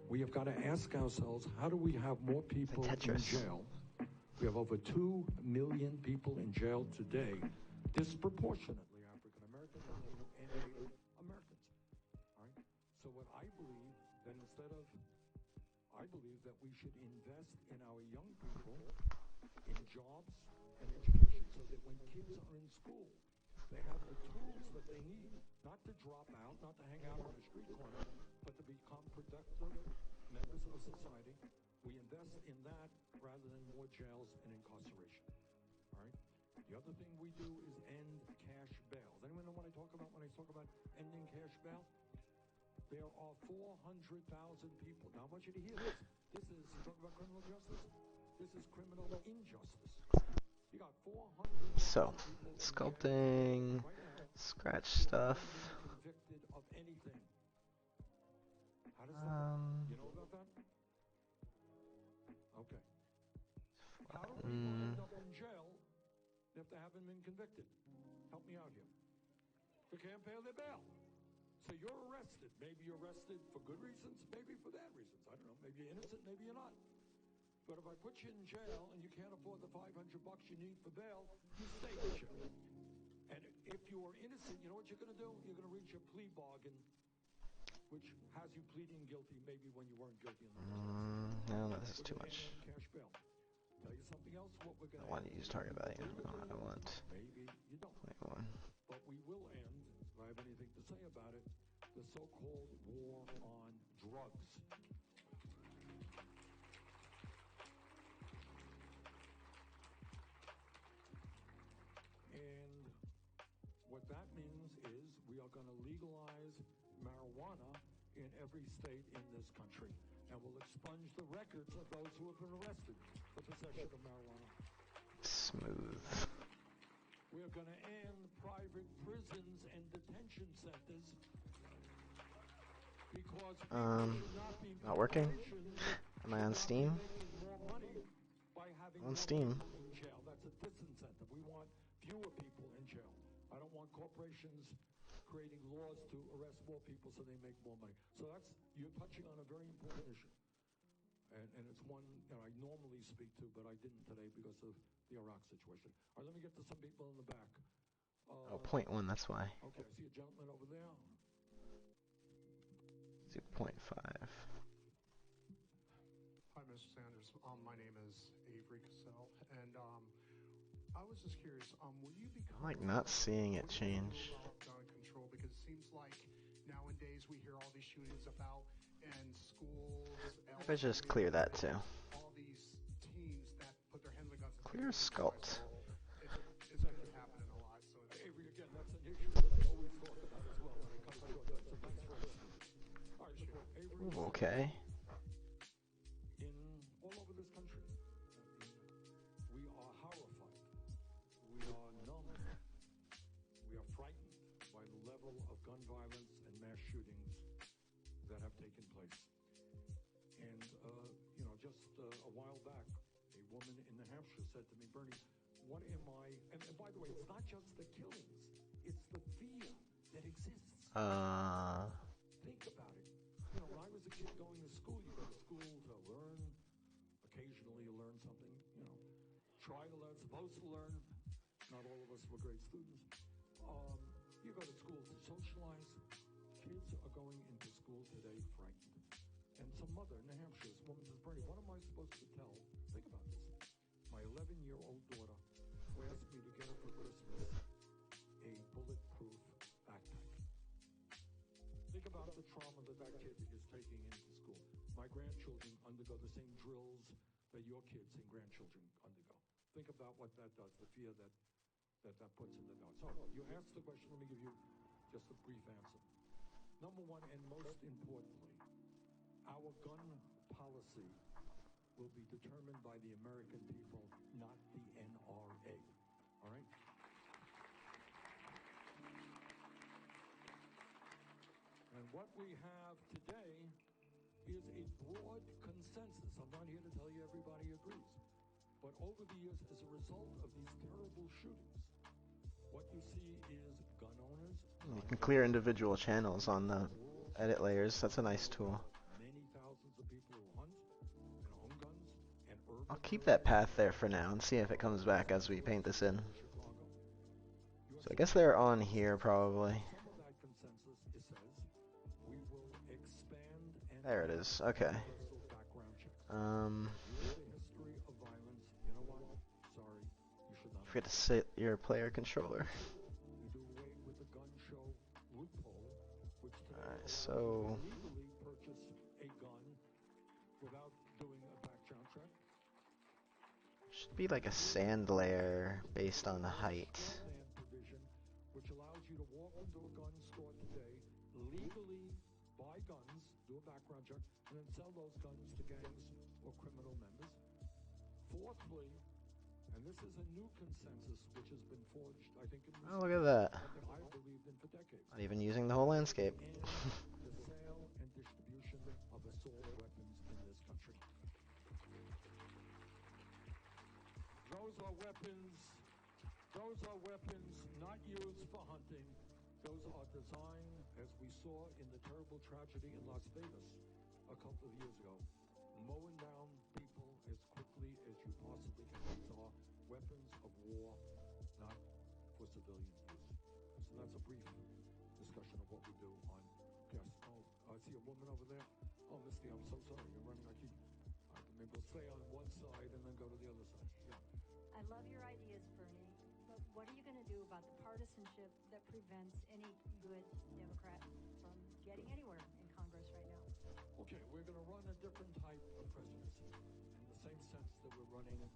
we have got to ask ourselves, how do we have more people in jail? We have over 2 million people in jail today, disproportionately African Americans and Native Americans. All right. So what I believe that we should invest in our young people, in jobs and education, so that when kids are in school, they have the tools that they need, not to drop out, not to hang out on a street corner, but to become productive members of society. We invest in that rather than more jails and incarceration. All right. The other thing we do is end cash bail. Anyone know what I talk about when I talk about ending cash bail? There are 400,000 people. Now I want you to hear this. This is, you talk about criminal justice? This is criminal injustice. You got 400,000 So, people sculpting, right now, scratch stuff. convicted of anything. How does that work? You know about that? Okay. How do people end up in jail if they haven't been convicted? Help me out here. They can't pay their bail. So you're arrested. Maybe you're arrested for good reasons, maybe for bad reasons. I don't know. Maybe you're innocent, maybe you're not. But if I put you in jail and you can't afford the $500 you need for bail, you stay in jail. And if you are innocent, you know what you're going to do? You're going to reach a plea bargain which has you pleading guilty maybe when you weren't guilty in the first place. No, this is too much. Cash bail. Tell you something else. What we're going I want to use target value. I want maybe you don't. 21. But we will end, if I have anything to say about it, the so-called war on drugs. And what that means is we are going to legalize marijuana in every state in this country. And we'll expunge the records of those who have been arrested for possession of marijuana. Smooth. We are going to end private prisons and detention centers because not working. Am I on Steam? On Steam. In jail. That's a disincentive. We want fewer people in jail. I don't want corporations creating laws to arrest more people so they make more money. So you're touching on a very important issue. And it's one I normally speak to, but I didn't today because of the Iraq situation. All right, let me get to some people in the back. Point 1, that's why. Okay, I see a gentleman over there. 2.5. Hi, Mr. Sanders. My name is Avery Cassell, and I was just curious, will you be I'm like not seeing it change. Gun control, because it seems like nowadays we hear all these shootings about in schools. If I just clear that too. All these teams that put their hands on guns. Clear sculpt. It's actually happening a lot. So Avery, again, that's an issue that I always talk about as well when it comes to guns. So thanks for listening. All right, sure. Avery. Okay. All over this country, we are horrified. We are numb. We are frightened by the level of gun violence and mass shootings that have taken place. And, just a while back, a woman in New Hampshire said to me, Bernie, what am I... And by the way, it's not just the killings. It's the fear that exists. Think about it. When I was a kid going to school, you go to school to learn. Occasionally you learn something, try to learn, supposed to learn. Not all of us were great students. You go to school to socialize. Kids are going into school today frightened. And some mother in New Hampshire, this woman says, Bernie, what am I supposed to tell? Think about this. My 11-year-old daughter who asked me to get her for Christmas a bulletproof backpack. Think about the trauma that kid is taking into school. My grandchildren undergo the same drills that your kids and grandchildren undergo. Think about what that does, the fear that puts in the dark. So you asked the question, let me give you just a brief answer. Number one, and most importantly, our gun policy will be determined by the American people, not the NRA. All right? And what we have today is a broad consensus. I'm not here to tell you everybody agrees. But over the years, as a result of these terrible shootings, what you see is gun owners... You can clear individual channels on the edit layers. That's a nice tool. Many thousands of people who hunt and own guns and I'll keep that path there for now and see if it comes back as we paint this in. So I guess they're on here probably. There it is. Okay. Forget to set your player controller. Alright, so should be like a sand layer based on the height. Which allows you to walk into a gun store today, legally buy guns, do a background check, and then sell those guns to gangs or criminal members. Fourthly, and this is a new consensus which has been forged, I think, in this oh, look at that. something I've believed in for decades. Not even using the whole landscape. The sale and distribution of assault weapons in this country. Those are weapons not used for hunting. Those are designed, as we saw in the terrible tragedy in Las Vegas a couple of years ago, mowing down people as quickly as you possibly can. These are weapons of war, not for civilian use. So that's a brief discussion of what we do on... Yes, I see a woman over there. Oh, Misty, I'm so sorry. You're running. Maybe we'll stay on one side and then go to the other side. Yeah. I love your ideas, Bernie. But what are you going to do about the partisanship that prevents any good Democrat from getting anywhere in Congress right now? Okay, we're going to run a different type of presidency in the same sense that we're running a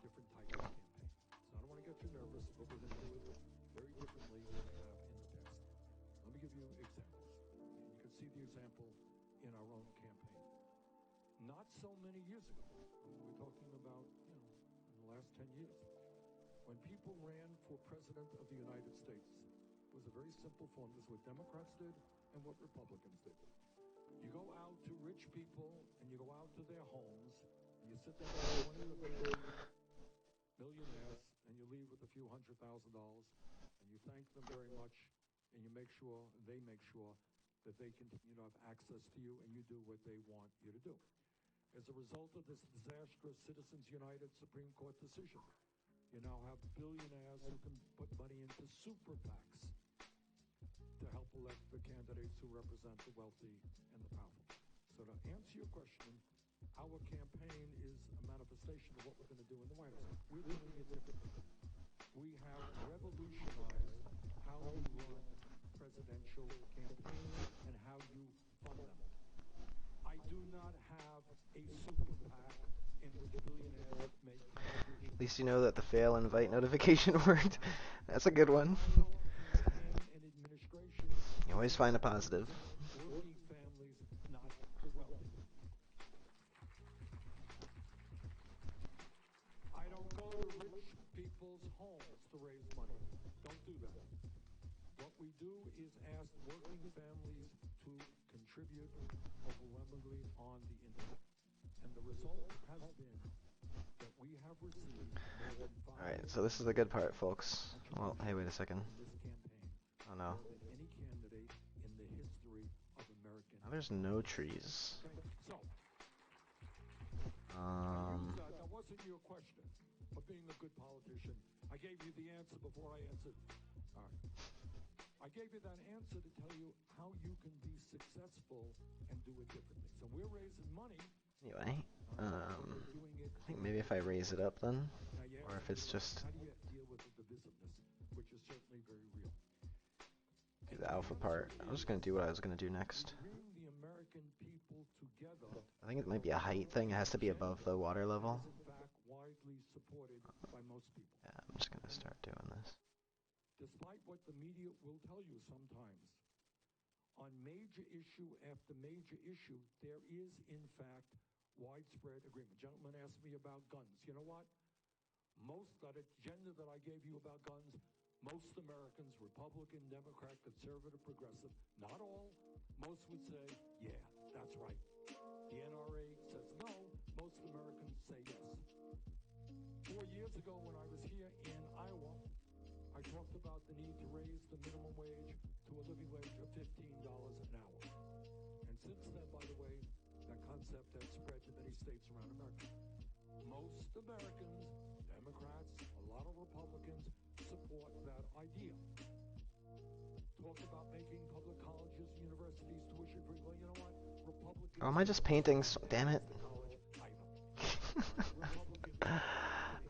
different type of campaign. So I don't want to get you nervous, but we're going to do it very differently than we have in the past. Let me give you examples. You can see the example in our own campaign. Not so many years ago, we're talking about, in the last 10 years, when people ran for president of the United States, it was a very simple form. This is what Democrats did and what Republicans did. You go out to rich people and you go out to their homes and you sit down with one of the millionaires and you leave with a few $100,000 and you thank them very much and you make sure they make sure that they continue to have access to you and you do what they want you to do. As a result of this disastrous Citizens United Supreme Court decision, you now have billionaires who can put money into super PACs to help elect the candidates who represent the wealthy and the powerful. So to answer your question, our campaign is a manifestation of what we're going to do in the White House. We're doing it differently. We have revolutionized how you run presidential campaigns and how you fund them. I do not have a super PAC in which billionaires make contributions. At least you know that the fail invite notification worked. That's a good one. You always find a positive. Working families, not the wealthy. I don't go to rich people's homes to raise money. Don't do that. What we do is ask working families to contribute overwhelmingly on the internet. And the result has been that we have received more than 5 Alright, so this is the good part, folks. Well, hey, wait a second. Oh no. any candidate in the history of American. Oh, there's no trees. So, that wasn't your question of being a good politician. I gave you the answer before I answered. All right. I gave you that answer to tell you how you can be successful and do it differently. So we're raising money. Anyway, I think maybe if I raise it up then, or if it's just how do you deal with the divisiveness, which is certainly very real. do the alpha part. I was just gonna do what I was gonna do next. Bring the American people together. I think it might be a height thing. It has to be above the water level. Is in fact widely supported by most people. Yeah, I'm just gonna start doing this. Despite what the media will tell you sometimes, on major issue after major issue, there is in fact widespread agreement. Gentleman asked me about guns. You know what? Most of the agenda that I gave you about guns, most Americans, Republican, Democrat, conservative, progressive, not all, most would say, yeah, that's right. The NRA says no, most Americans say yes. 4 years ago when I was here in Iowa, I talked about the need to raise the minimum wage to a living wage of $15 an hour. And since then, by the way, that concept has spread to many states around America. Most Americans, Democrats, a lot of Republicans support that idea. Talk about making public colleges and universities tuition free. Well, you know what? Republicans. Oh, am I just painting? Damn it.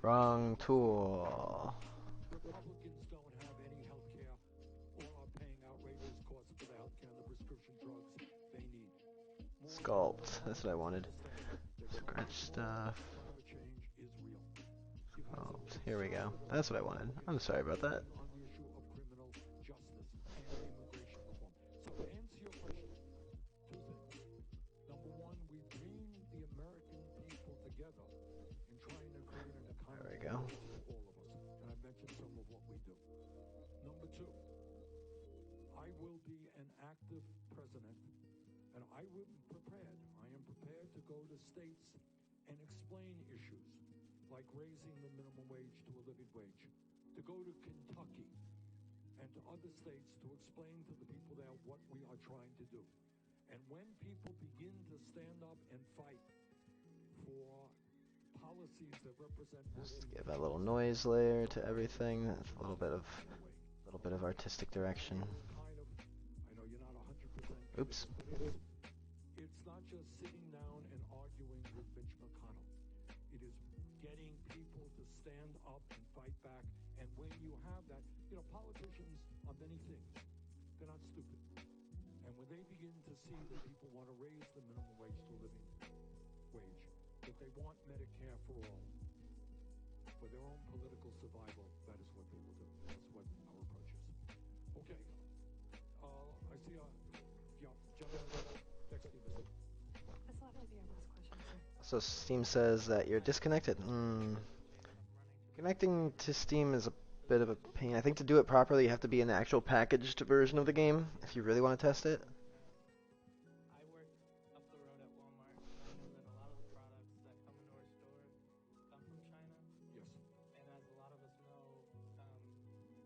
Wrong tool. Republicans don't have any health care or are paying outrageous costs for the health care and the prescription drugs they need. Sculpt. That's what I wanted. Scratch stuff. Climate change is real. Sculpt. Here we go. That's what I wanted. I'm sorry about that. On the issue of criminal justice and immigration reform. So to answer your question, two things. Number one, we bring the American people together in trying to create an economy There we go. for all of us. And I mentioned some of what we do. Number two, I will be an active president, and I am prepared to go to states and explain issues like raising the minimum wage to a living wage, to go to Kentucky and to other states to explain to the people there what we are trying to do. And when people begin to stand up and fight for policies that represent Just give that little noise layer to everything. That's a little bit of artistic direction. I know you're not 100% Oops. It's not just sitting down and arguing with Mitch McConnell. It is getting people to stand up and fight back. And when you have that, politicians are many things. They're not stupid. And when they begin to see that people want to raise the minimum wage to a living wage, that they want Medicare for all, for their own political survival, that is what they will do. That's what our approach is. Okay. I see gentlemen, next to you. I still have to be our last question, sir. So Steam says that you're disconnected. Connecting to Steam is a bit of a pain. I think to do it properly, you have to be in the actual packaged version of the game if you really want to test it. I work up the road at Walmart, and I know that a lot of the products that come into our store come from China. Yes. And as a lot of us know,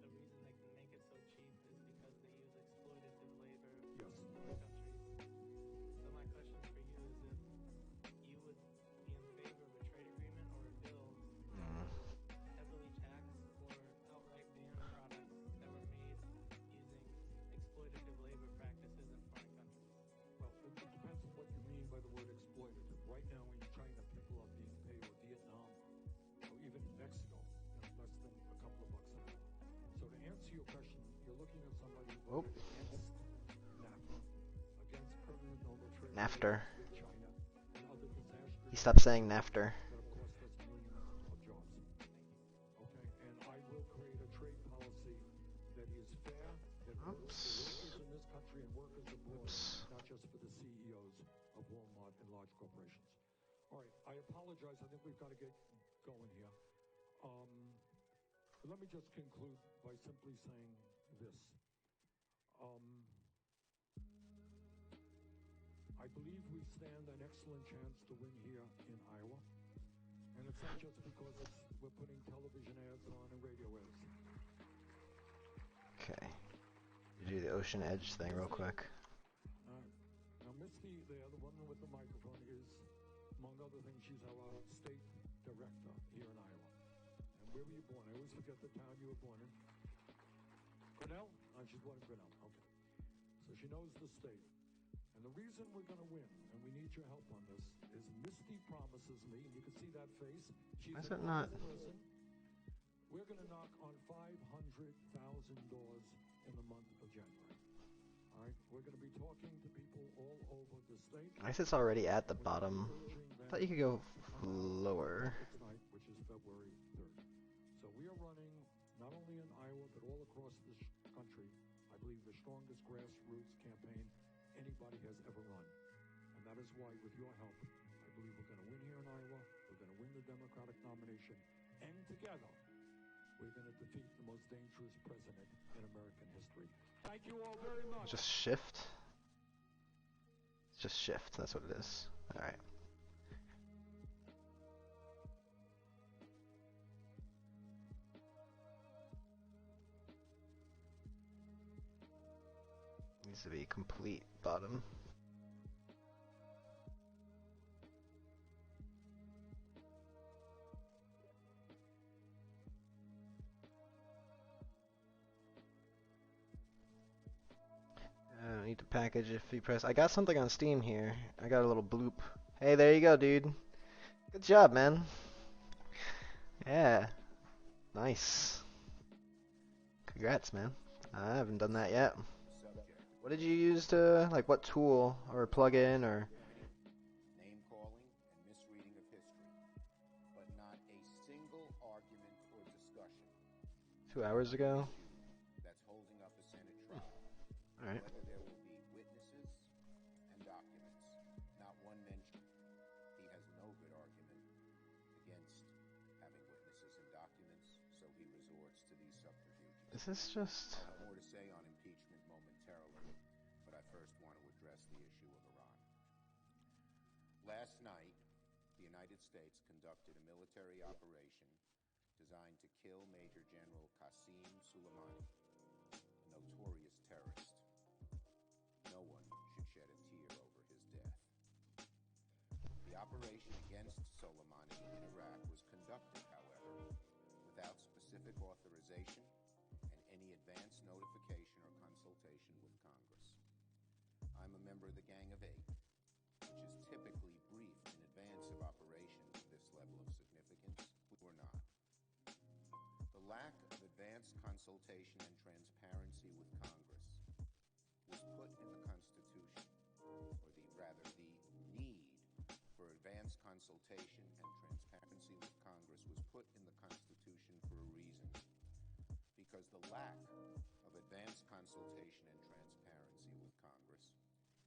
the reason they can make it so cheap is because they use exploitative labor from other countries. So my question for you is if you would be in favor of a trade agreement or a bill that would heavily tax or outright ban products that were made using exploitative labor practices in foreign countries. Well, it depends on what you mean by the word exploitative. Right now in China, people are being paid, or Vietnam, or even Mexico, less than a couple of bucks an hour. So to answer your question, you're looking at somebody who voted against NAFTA, against permanent normal trade NAFTA. with China, and other disastrous. He stopped saying NAFTA. That have cost us millions of jobs. Okay, and I will create a trade policy that is fair, that works for workers in this country and workers abroad, not just for the CEOs of Walmart and large corporations. All right, I apologize. I think we've got to get going here. Let me just conclude by simply saying this. I believe we stand an excellent chance to win here in Iowa. And it's not just because we're putting television ads on and radio ads. Okay. Do the Ocean Edge thing real quick. Now, Misty, the other woman with the microphone, is, among other things, she's our state director here in Iowa. And where were you born? I always forget the town you were born in. Grinnell? She's born in Grinnell. Okay. So she knows the state. And the reason we're going to win, and we need your help on this, is Misty promises me, and you can see that face. She's Why is it not? Person. We're going to knock on $500,000 in the month of January. All right? We're going to be talking to people all over the state. I guess it's already at the bottom. I thought you could go lower. Tonight, which is February 3rd. So we are running, not only in Iowa, but all across this country, I believe the strongest grassroots campaign anybody has ever run. And that is why, with your help, I believe we're going to win here in Iowa, we're going to win the Democratic nomination, and together, we're going to defeat the most dangerous president in American history. Thank you all very much. Just shift? Just shift, that's what it is. Alright. Needs to be complete bottom. I don't need to package if you press. I got something on Steam here. I got a little bloop. Hey, there you go, dude. Good job, man. Yeah. Nice. Congrats, man. I haven't done that yet. What did you use to, like, what tool or plugin or? Name calling and misreading of history, but not a single argument or discussion. 2 hours ago. That's holding up a Senate trial. All right. Whether there will be witnesses and documents, not one mention. He has no good argument against having witnesses and documents, so he resorts to these subterfuges. Is this just? I'll have more to say on impeachment momentarily, but I first want to address the issue of Iran. Last night, the United States conducted a military operation designed to kill Major General Qasem Soleimani, a notorious terrorist. No one should shed a tear over his death. The operation against Soleimani in Iraq was conducted, however, without specific authorization and any advance notification or consultation with Congress. I'm a member of the Gang of Eight, which is typically briefed in advance of operations of this level of significance. We were not. The lack of advanced consultation and transparency with Congress was put in the Constitution, or the need for advanced consultation and transparency with Congress was put in the Constitution for a reason. Because the lack of advanced consultation and transparency with Congress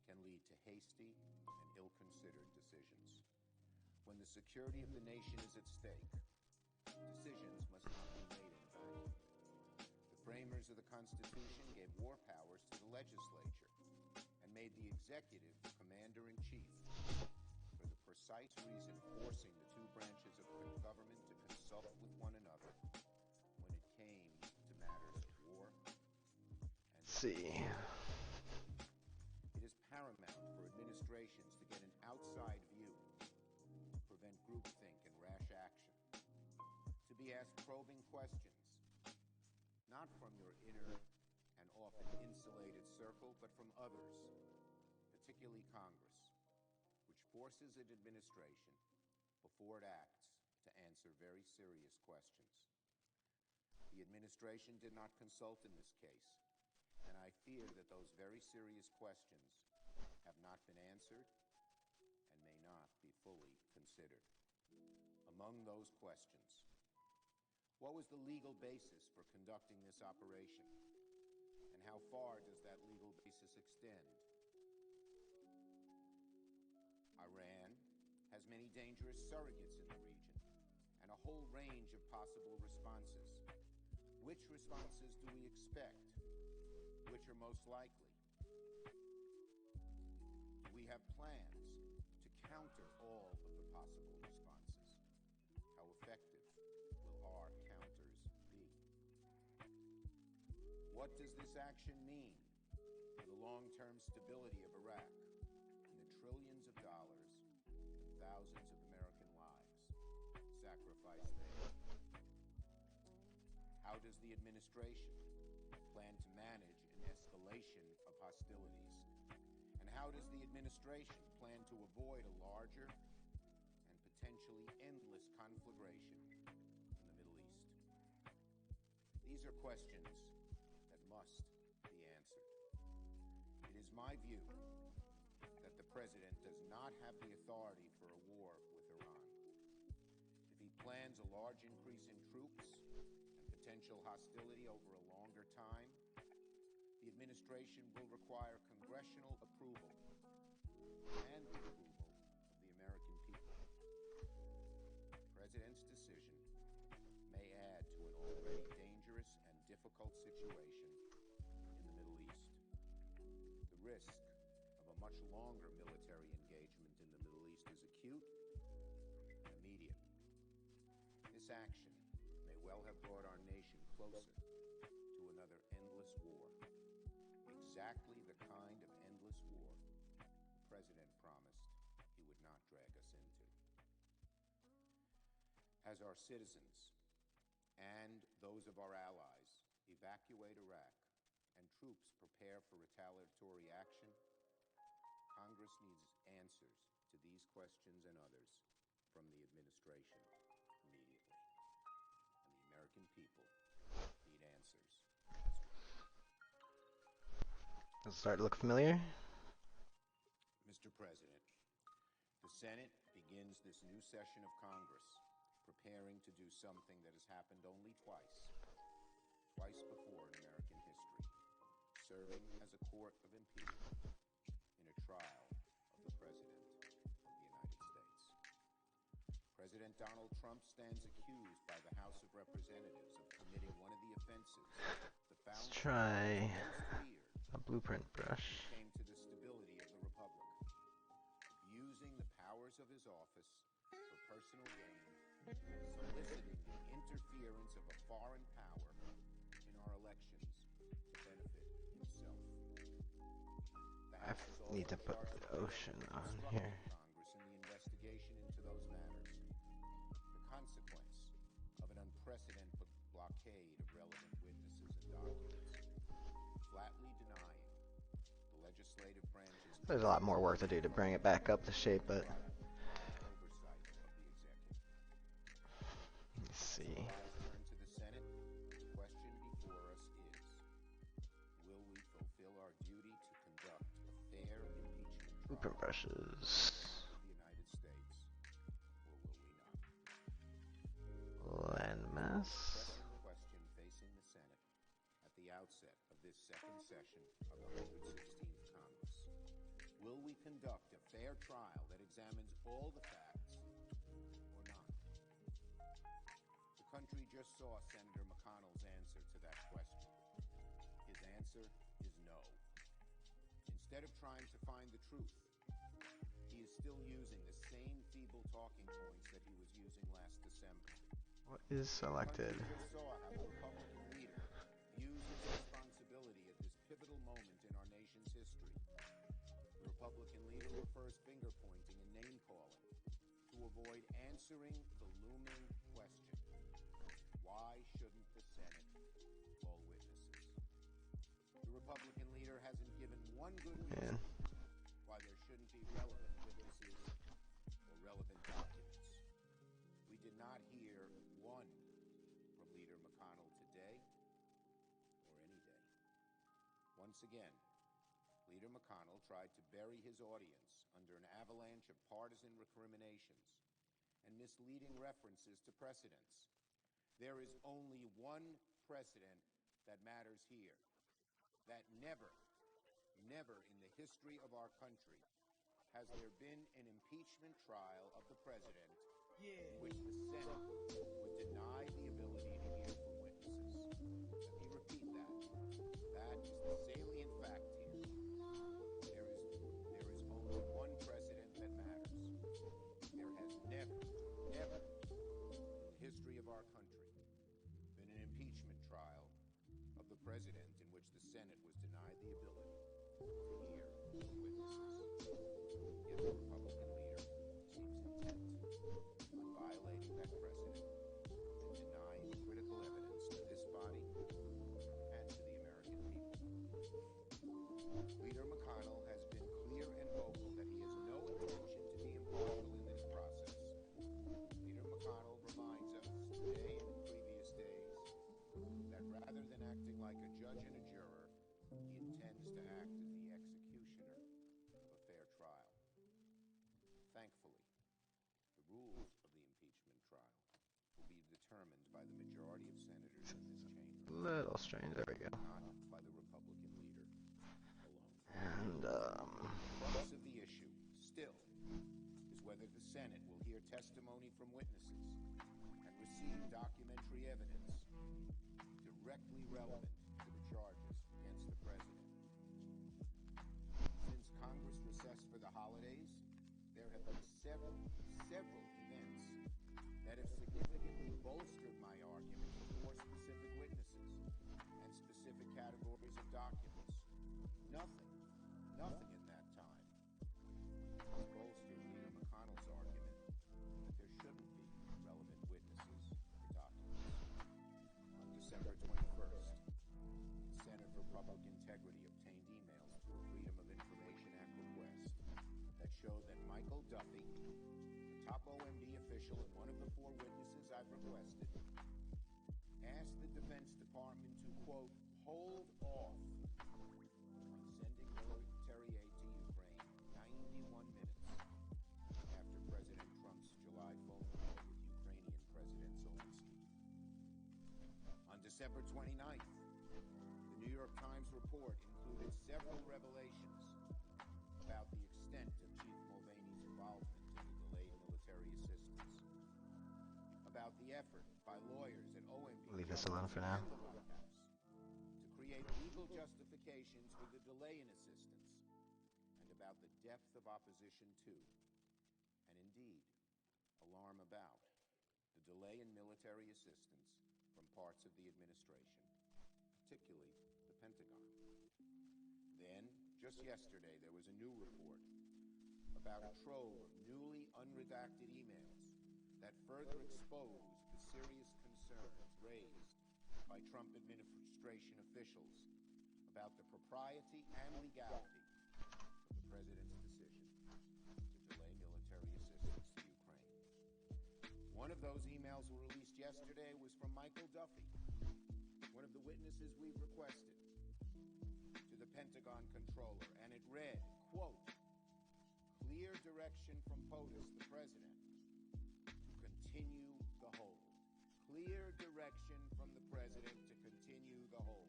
can lead to hasty and ill-considered decisions. When the security of the nation is at stake, decisions must not be made in a vacuum. The framers of the Constitution gave war powers to the legislature and made the executive the commander-in-chief for the precise reason forcing the two branches of government to consult with one another when it came to matters of war and see. It is paramount for administrations to get an outside view to prevent groupthink and rash action, to be asked probing questions, not from your inner and often insulated circle, but from others, particularly Congress, which forces an administration, before it acts, to answer very serious questions. The administration did not consult in this case, and I fear that those very serious questions have not been answered and may not be fully considered. Among those questions, what was the legal basis for conducting this operation, and how far does that legal basis extend? Iran has many dangerous surrogates in the region and a whole range of possible responses. Which responses do we expect? Which are most likely? Do we have plans to counter all of the possible responses? How effective will our counters be? What does this action mean for the long-term stability of Iraq and the trillions of dollars and thousands of American lives sacrificed there? How does the administration plan to manage an escalation of hostilities? And how does the administration plan to avoid a larger and potentially endless conflagration in the Middle East? These are questions that must be answered. It is my view that the President does not have the authority for a war with Iran. If he plans a large increase in troops and potential hostility over a longer time, the administration will require congressional approval and the approval of the American people. The President's decision may add to an already dangerous and difficult situation in the Middle East. The risk of a much longer military engagement in the Middle East is acute and immediate. This action may well have brought our nation closer to another endless war. Exactly the kind of endless war the President promised he would not drag us into. As our citizens and those of our allies evacuate Iraq and troops prepare for retaliatory action, Congress needs answers to these questions and others from the administration immediately. And the American people need answers as well. Does it start to look familiar? Mr. President, the Senate begins this new session of Congress preparing to do something that has happened only twice before in American history, serving as a court of impeachment in a trial of the President of the United States. President Donald Trump stands accused by the House of Representatives of committing one of the offenses the Let's founders try most feared a blueprint brush. when it came to the stability of the Republic, abusing the powers of his office for personal gain, soliciting the interference of a foreign power in our elections to benefit himself. I need to put the ocean on here. Congress in the investigation into those matters. The consequence of an unprecedented blockade of relevant witnesses and documents, flatly denying the legislation legislative branches. There's a lot more work to do to bring it back up to shape, but Oversight of the executive. let's see. So eyes turn to the Senate. The question before us is, will we fulfill our duty to conduct a fair impeachment trial Brushes. of the United States, or will we not? Landmass. Pressing question facing the Senate at the outset of this second session of the 116th Congress. Will we conduct a fair trial that examines all the facts, or not? The country just saw Senator McConnell's answer to that question. His answer is no. Instead of trying to find the truth, he is still using the same feeble talking points that he was using last December. What is selected? The country just saw how the Republican leader views his responsibility at this pivotal moment in our nation's history. The Republican leader prefers finger-pointing and name-calling to avoid answering the looming question. Why shouldn't the Senate call witnesses? The Republican leader hasn't given one good reason why there shouldn't be relevant witnesses or relevant documents. We did not hear one from Leader McConnell today or any day. Once again, Leader McConnell tried to bury his audience under an avalanche of partisan recriminations and misleading references to precedents. There is only one precedent that matters here. That never in the history of our country has there been an impeachment trial of the president in which the Senate would deny the ability to hear from witnesses. Let me repeat that. That is the salient fact here. There is only one precedent that matters. There has never in the history of our country been an impeachment trial of the president in which the Senate was denied the ability to hear from witnesses. Yet the Republican leader seems intent on violating that precedent and denying critical evidence to this body and to the American people. Leader McConnell has been clear and vocal that he has no intention to be impartial in this process. Leader McConnell reminds us today and in previous days that rather than acting like a judge and a juror, he intends to act as the executioner of a fair trial. Thankfully, the rules of the impeachment trial will be determined by the majority of senators in this chamber. Little strange. There we go. Not by the Republican leader alone. And The crux of the issue, still, is whether the Senate will hear testimony from witnesses and receive documentary evidence directly relevant to the charges against the president. Since Congress recessed for the holidays, there have been several events that have significantly bolstered my argument for specific witnesses and specific categories of documents. Nothing in that time has bolstered Leader McConnell's argument that there shouldn't be relevant witnesses or documents. On December 21st, the Center for Public Integrity obtained emails through a Freedom of Information Act request that show that Michael Duffy, a top OMB official and one of the four witnesses I've requested, asked the Defense Department to, quote, hold off on sending military aid to Ukraine 91 minutes after President Trump's July phone call with Ukrainian President Zelensky. On December 29th, the New York Times report included several revelations about the extent of Chief Mulvaney's involvement in the delayed military assistance, about the effort by lawyers at OMB leave this alone for now. and the White House to create legal justifications for the delay in assistance, and about the depth of opposition to, and indeed, alarm about, the delay in military assistance from parts of the administration, particularly the Pentagon. Then, just yesterday, there was a new report about a trove of newly unredacted emails that further exposed the serious concerns raised by Trump administration officials about the propriety and legality president's decision to delay military assistance to Ukraine. One of those emails released yesterday was from Michael Duffy, one of the witnesses we've requested, to the Pentagon controller, and it read, quote, "Clear direction from POTUS, the president, to continue the hold. Clear direction from the president to continue the hold."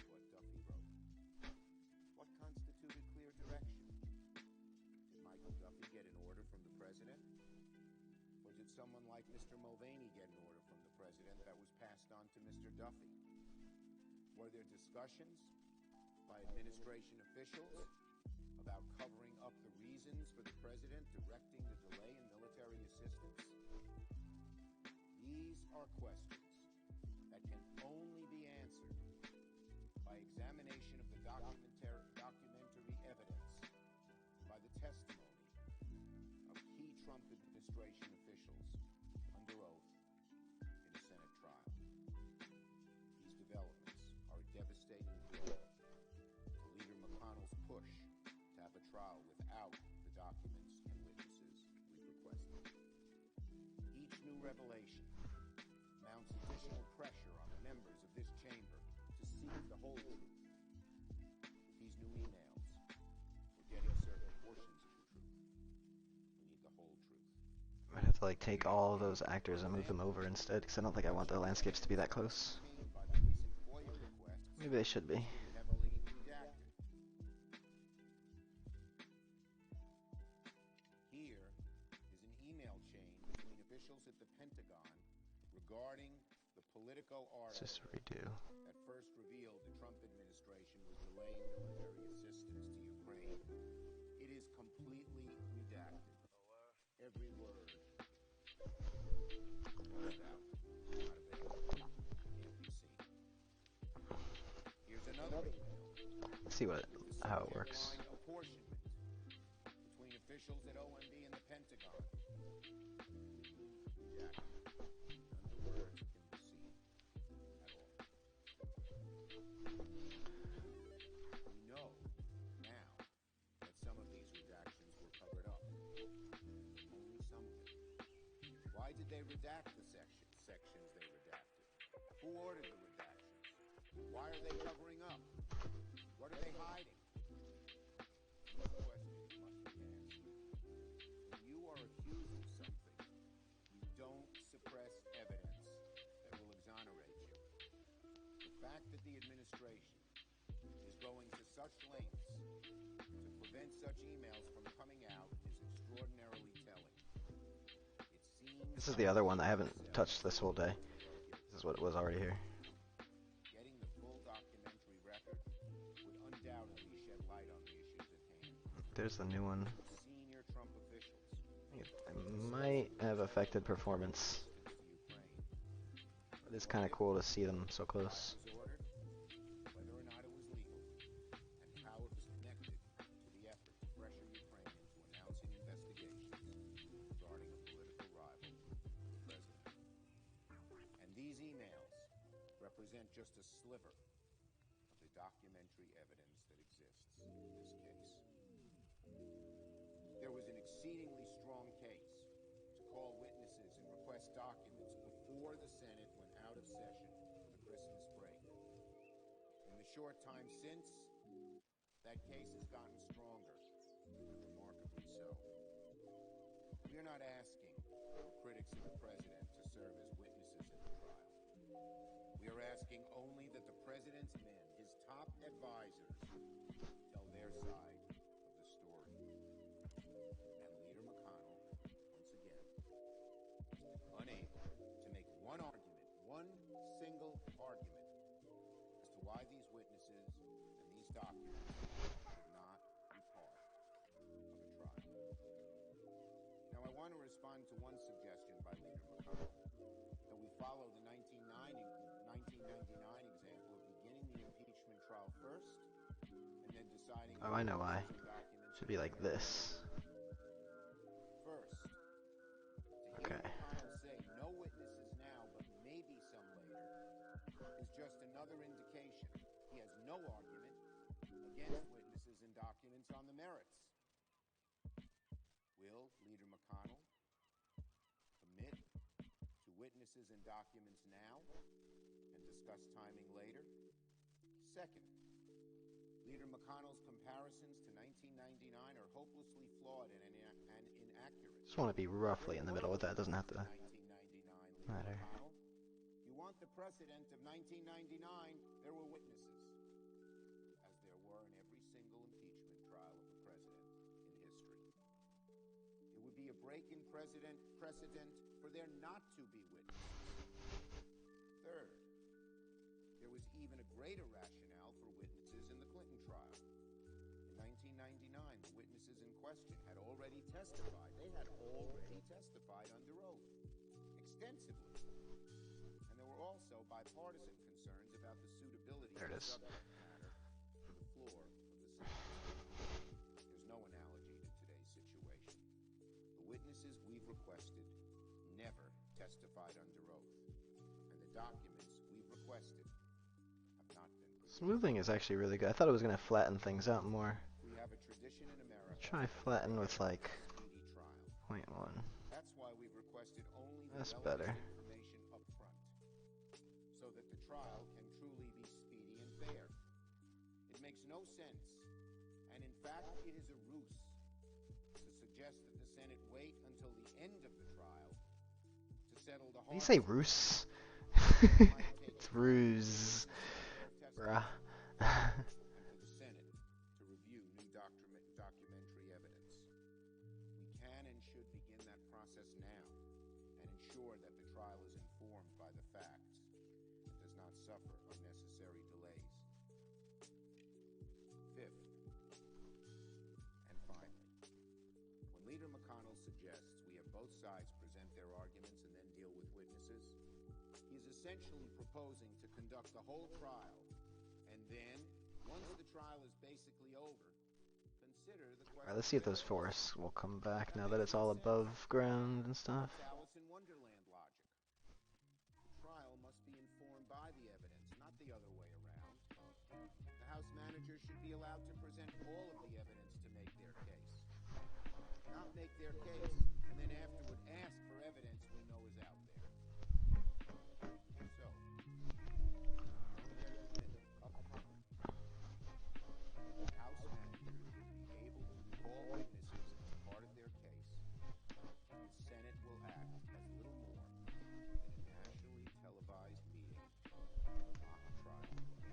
What Duffy wrote. What constituted clear direction? Did Michael Duffy get an order from the president? Or did someone like Mr. Mulvaney get an order from the president that was passed on to Mr. Duffy? Were there discussions by administration officials about covering up the reasons for the president directing the delay in military assistance? These are questions that can only be answered by examination of the documentary evidence, by the testimony of key Trump administration officials under oath in a Senate trial. These developments are a devastating blow to Leader McConnell's push to have a trial without the documents and witnesses we've requested. Each new revelation mounts additional pressure on the members of this chamber to seek the whole truth. These new emails will get us certain portions of the truth. We need the whole truth. I'd have to like take all of those actors and move them over instead, because I don't think I want the landscapes to be that close. Maybe they should be. Here is an email chain between officials at the Pentagon regarding the political article Let's just redo. that first revealed the Trump administration was delaying military assistance to Ukraine. It is completely redacted. Every word. Crossed out. Not available. Can't be seen. Here's another email. Let's see how it works. Apportionment between officials at OMB and the Pentagon. Redacted. None of the words can be seen at all. We know now that some of these redactions were covered up. Only some of it. Why did they redact the sections they redacted? Who ordered the redactions? Why are they covering up? What are they hiding? These questions must be answered. When you are accused of something, you don't suppress evidence that will exonerate you. The fact that the administration is going to such lengths to prevent such emails from coming out is extraordinarily telling. It seems This is the other one I haven't touched this whole day. This is what it was already here. getting the full documentary record would undoubtedly shed light on the issues at hand. There's the new one. Senior Trump officials It might have affected performance. But it's kind of cool to see them so close. ordered, whether or not it was legal, and how it was connected to the effort to pressure Ukraine into announcing investigations regarding a political rival, the president. And these emails represent just a sliver of the documentary evidence that exists in this case. There was an exceedingly strong case to call witnesses and request documents before the Senate went out of session for the Christmas break. In the short time since, that case has gotten stronger, and remarkably so. We are not asking for critics of the president to serve as witnesses in the trial. We are asking only that the president's men, his top advisors, tell their side of the story. And Leader McConnell, once again, unable to make one argument, one single argument, as to why these witnesses and these documents should not be part of a trial. Now, I want to respond to one suggestion by Leader McConnell, that we follow the 1999 example of beginning the impeachment trial first, and then deciding... Oh, I know why. It should be like this. First, to hear McConnell say no witnesses now, but maybe some later, is just another indication he has no argument against witnesses and documents on the merits. Will Leader McConnell commit to witnesses and documents now and discuss timing later? Second, Leader McConnell's comparisons to 1999 are hopelessly flawed and inaccurate. Just want to be roughly in the middle with that. It doesn't have to matter. You want the precedent of 1999, there were witnesses, as there were in every single impeachment trial of a president in history. It would be a break in precedent for there not to be witnesses. Third, there was even a greater rationale for witnesses in the Clinton trial. In 1999, the witnesses in question had already testified. They had already testified under oath, extensively. And there were also bipartisan concerns about the suitability of the subject matter for the floor of the Senate. There's no analogy to today's situation. The witnesses we've requested never testified under oath, and the documents we've requested have not been produced. Smoothing is actually really good. I thought it was going to flatten things out more. We have a tradition in America. Try flatten with like 0.1. That's why we've requested only the That's better. information up front, so that the trial can truly be speedy and fair. It makes no sense, and in fact it is a ruse, to suggest that the Senate wait until the end of the trial to settle the Did you say ruse? It's ruse, bruh. and for the Senate to review new documentary evidence. We can and should begin that process now and ensure that the trial is informed by the facts and does not suffer unnecessary delays. Fifth, and finally, when Leader McConnell suggests we have both sides present their arguments and then deal with witnesses, he is essentially proposing to conduct the whole trial, and then, once the trial is basically over, consider the question. Alright, let's see if those forests will come back now that it's all above ground and stuff. It's Alice in Wonderland logic. The trial must be informed by the evidence, not the other way around. The House manager should be allowed to present all of the evidence to make their case. Not make their case, and then afterward ask for evidence we know is out there. So, up front, the House manager will be able to call witnesses as part of their case. The Senate will act as little more than a nationally televised meeting, not a trial play.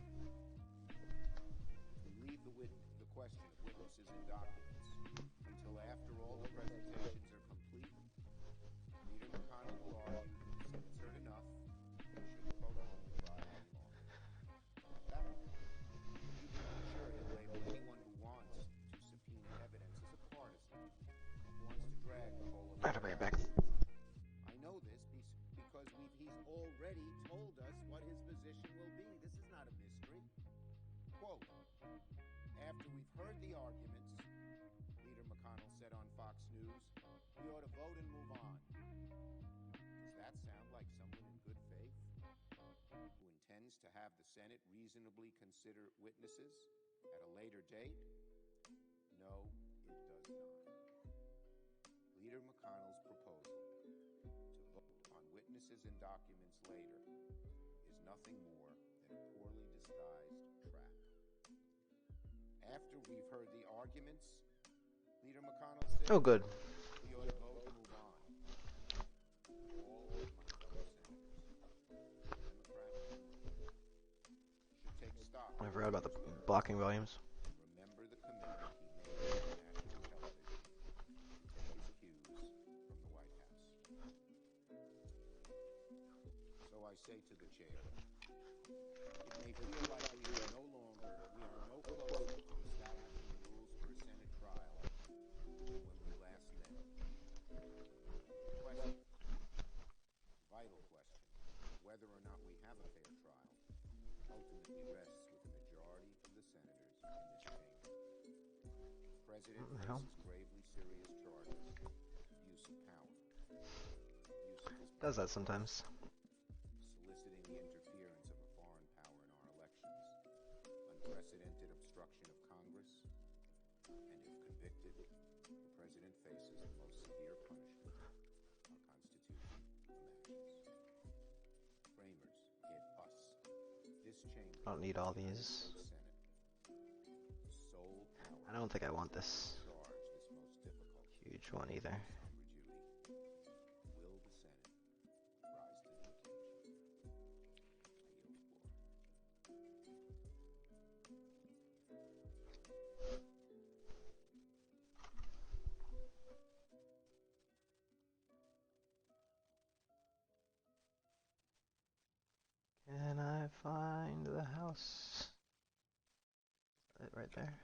If we leave the question of witnesses and documents until after all the presentations are complete, Leader McConnell will argue that the Senate's heard enough and shouldn't prolong the trial any longer. At that point, you can be sure he'll label anyone who wants to subpoena evidence as a partisan, who wants to drag the whole affair Back. I know this because he's already told us what his position will be. This is not a mystery. Quote, after we've heard the arguments, Leader McConnell said on Fox News, we ought to vote and move on. Does that sound like someone in good faith who intends to have the Senate reasonably consider witnesses at a later date? No, it does not. Leader McConnell's proposal to vote on witnesses and documents later is nothing more than a poorly disguised trap. After we've heard the arguments, Leader McConnell said, oh, good. we ought to vote and move on. All of my fellow senators, Democrat, should take stock. I forgot about the blocking volumes. Remember the commitment he made on national television to take his cues from the White House. So I say to the chair, it may feel like we are no closer to establishing the rules for a Senate trial than when we last met. The question, vital question, whether or not we have a fair trial, ultimately rests with the majority of the senators in this chamber. The President faces gravely serious charges of abuse of power. Does that sometimes. Soliciting the interference of a foreign power in our elections. Unprecedented obstruction of chamber I don't need all of the United these. States Senate. The sole power I don't think I want to this charge this most difficult huge one either. Congress under duty. Will the Senate rise to the occasion? I yield the floor. Can I find the house? Right there.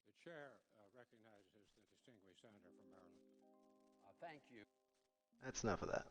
The chair recognizes the distinguished senator from Maryland. Thank you. That's enough of that.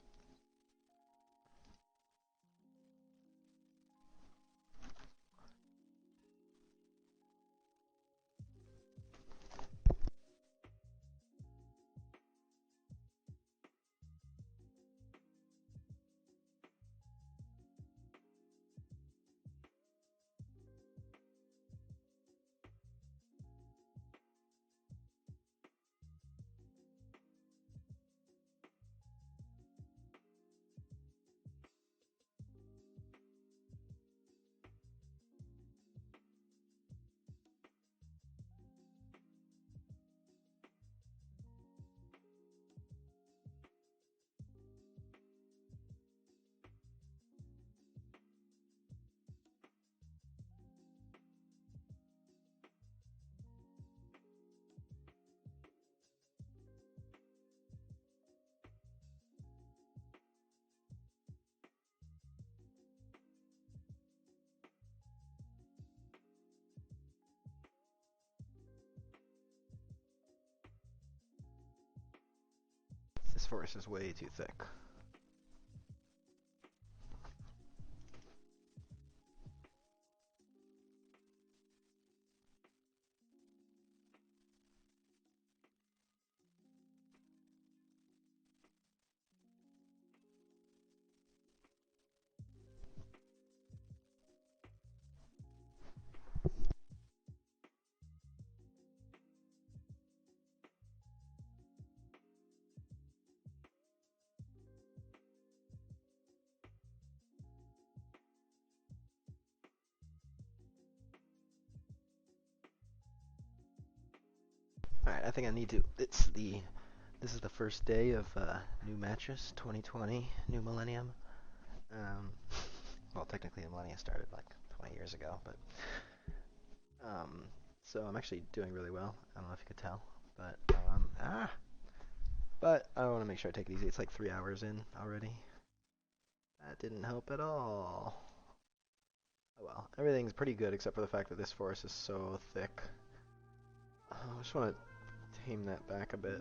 This forest is way too thick. Alright, I think I need to, this is the first day of new matches, 2020, new millennium. Well, technically the millennium started like 20 years ago, but, so I'm actually doing really well. I don't know if you could tell, but I want to make sure I take it easy. It's like 3 hours in already. That didn't help at all. Oh well, everything's pretty good except for the fact that this forest is so thick. I just want to tame that back a bit.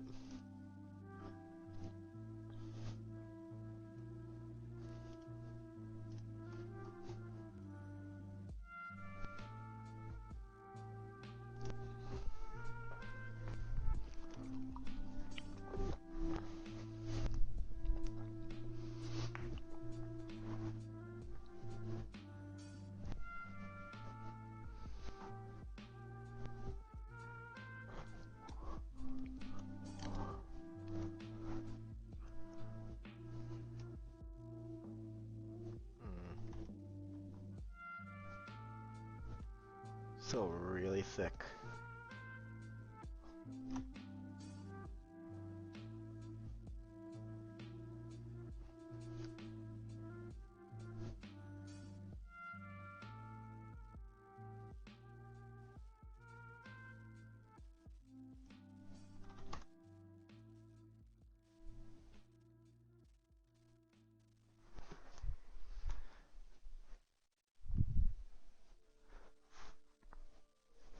Still really thick.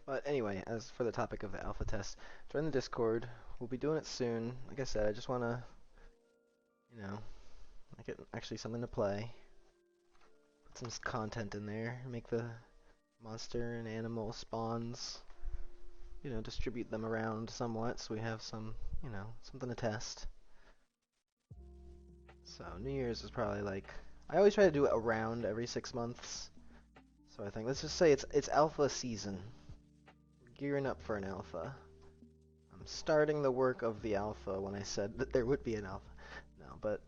But anyway, as for the topic of the alpha test, join the Discord. We'll be doing it soon. Like I said, I just want to, make it actually something to play. Put some content in there. Make the monster and animal spawns, distribute them around somewhat so we have some, something to test. So New Year's is probably like, I always try to do it around every 6 months. So I think, let's just say it's alpha season. Gearing up for an alpha. I'm starting the work of the alpha when I said that there would be an alpha. No, but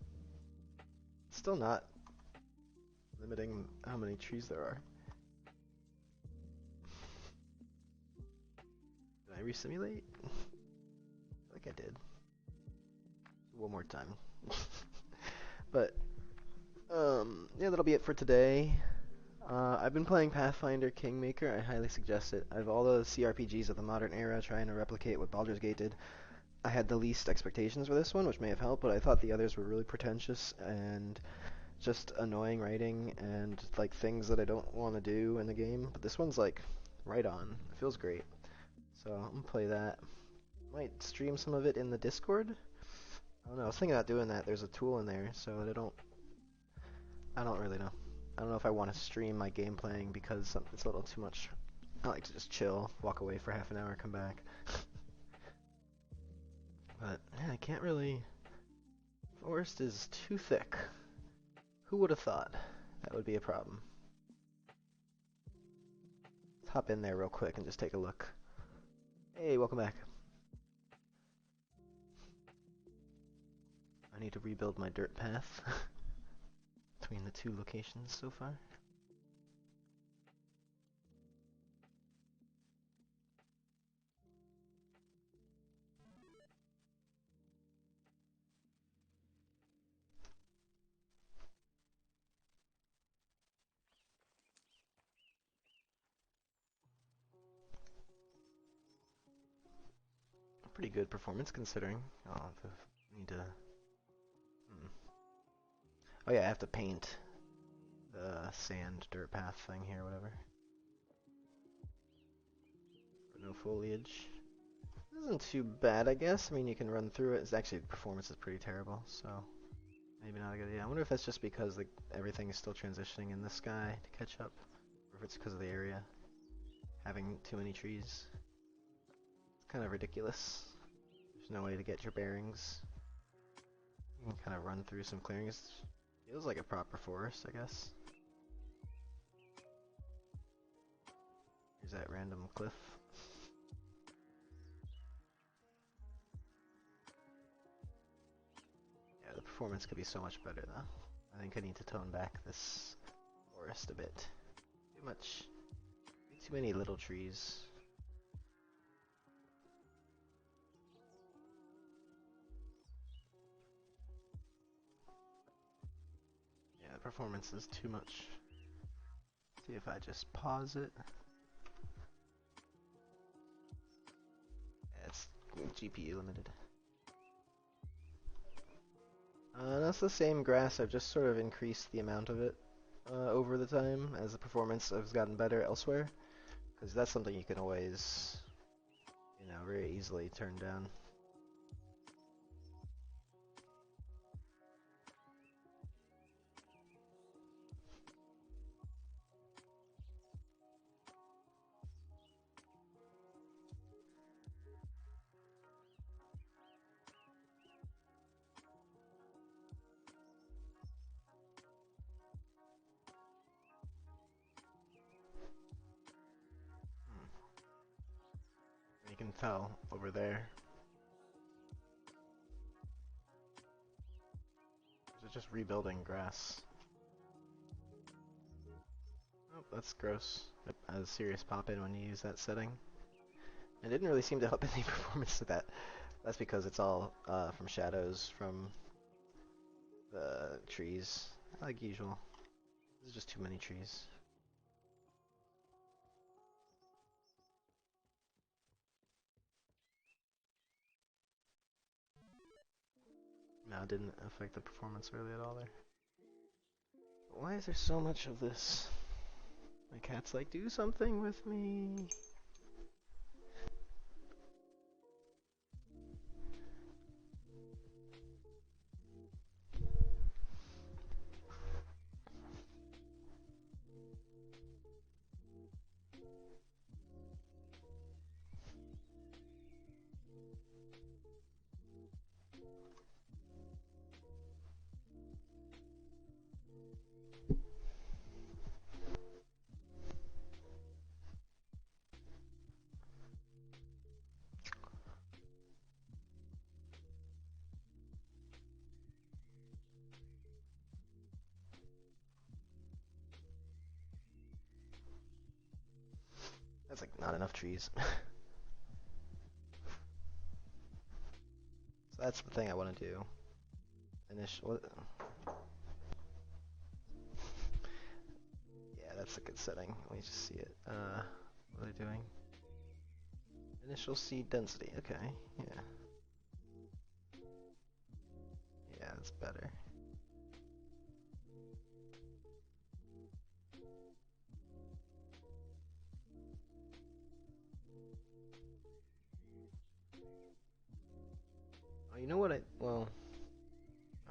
still not limiting how many trees there are. Did I resimulate? I feel like I did. One more time. But, yeah, that'll be it for today. I've been playing Pathfinder Kingmaker. I highly suggest it. Out of all the CRPGs of the modern era trying to replicate what Baldur's Gate did, I had the least expectations for this one, which may have helped, but I thought the others were really pretentious and just annoying writing and like things that I don't want to do in the game. But this one's like right on. It feels great. So I'm gonna play that. Might stream some of it in the Discord. I don't know. I was thinking about doing that. There's a tool in there, so I don't really know. I don't know if I want to stream my game playing because it's a little too much. I like to just chill, walk away for half an hour, come back. But yeah, I can't really. Forest is too thick. Who would have thought that would be a problem? Let's hop in there real quick and just take a look. Hey, welcome back. I need to rebuild my dirt path between the two locations so far. Pretty good performance considering. Oh, I need to. Oh yeah, I have to paint the sand dirt path thing here, whatever. No foliage. Isn't too bad, I guess. I mean, you can run through it. It's actually, the performance is pretty terrible, so maybe not a good idea. I wonder if that's just because everything is still transitioning in the sky to catch up, or if it's because of the area having too many trees. It's kind of ridiculous. There's no way to get your bearings. You can kind of run through some clearings. Feels like a proper forest, I guess. Here's that random cliff. Yeah, the performance could be so much better though. I think I need to tone back this forest a bit. Too much. Too many little trees. Yeah, the performance is too much. See if I just pause it. Yeah, it's GPU limited. That's the same grass. I've just sort of increased the amount of it over the time as the performance has gotten better elsewhere. Because that's something you can always, very easily turn down. You can tell over there. It's just rebuilding grass. Oh, that's gross. It has serious pop-in when you use that setting. It didn't really seem to help any performance with that. That's because it's all from shadows from the trees, like usual. There's just too many trees. No, it didn't affect the performance really at all there. Why is there so much of this? My cat's like, do something with me. enough trees. So that's the thing I want to do. Initial. Yeah, that's a good setting. Let me just see it. What are they doing? Initial seed density. Okay, yeah. Yeah, that's better. Oh, you know what well,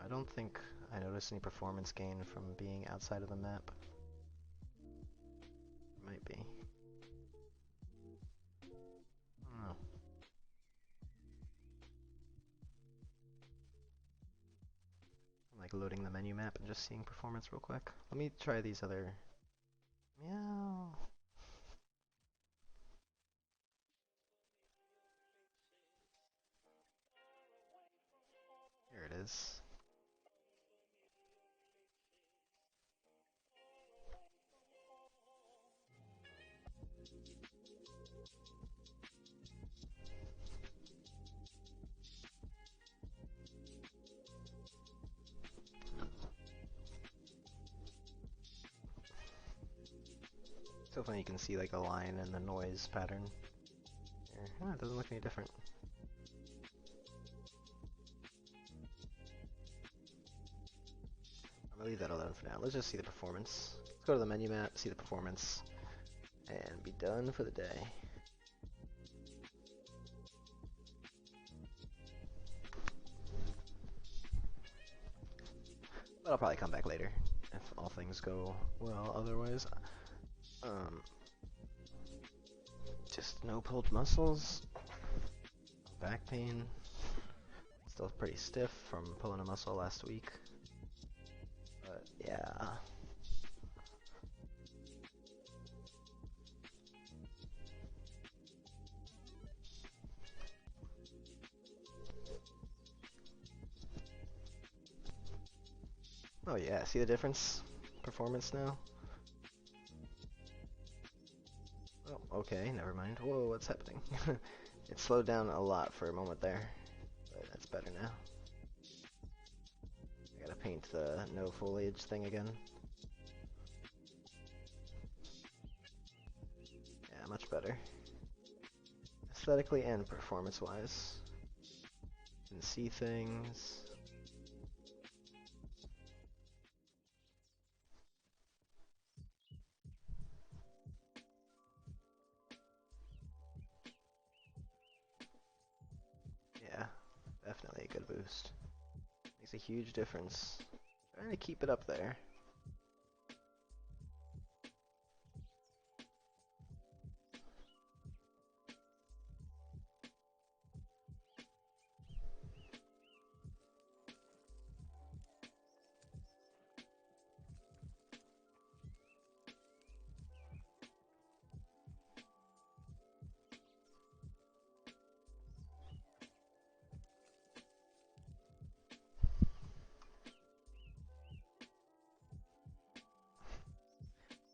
I don't think I noticed any performance gain from being outside of the map. Might be. I don't know. I'm like loading the menu map and just seeing performance real quick. Let me try these other. Meow. Here it is. So funny you can see like a line and the noise pattern. Here. Oh, it doesn't look any different. I'm gonna leave that alone for now. Let's just see the performance. Let's go to the menu map, see the performance, and be done for the day. But I'll probably come back later if all things go well otherwise. Just no pulled muscles, back pain, still pretty stiff from pulling a muscle last week, but yeah. Oh yeah, see the difference? Performance now? Oh, okay, never mind. Whoa, what's happening? It slowed down a lot for a moment there, but that's better now. I gotta paint the no foliage thing again. Yeah, much better. Aesthetically and performance-wise. You can see things. Yeah, definitely a good boost. Makes a huge difference. Trying to keep it up there.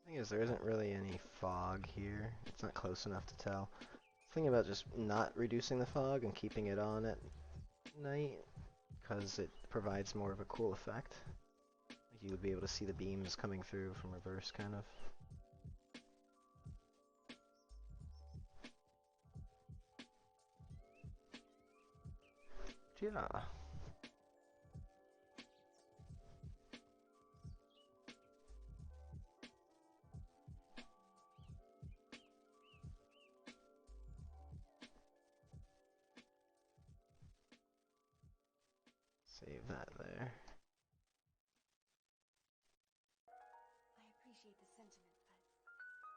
Thing is, there isn't really any fog here. It's not close enough to tell. Thinking about just not reducing the fog and keeping it on at night, because it provides more of a cool effect. Like you would be able to see the beams coming through from reverse, kind of. Yeah. Save that there. I appreciate the sentiment, but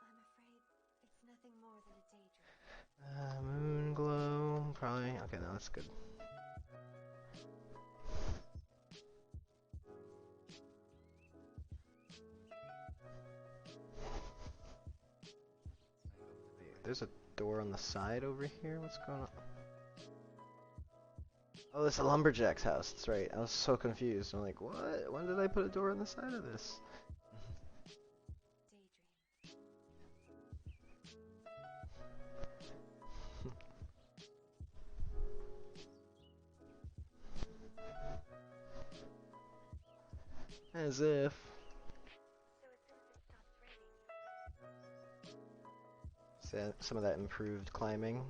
I'm afraid it's nothing more than a daydream. Moon glow, probably. Okay, no, that's good. There's a door on the side over here. What's going on? Oh, it's a lumberjack's house. That's right. I was so confused. I'm like, what? When did I put a door on the side of this? As if. So some of that improved climbing.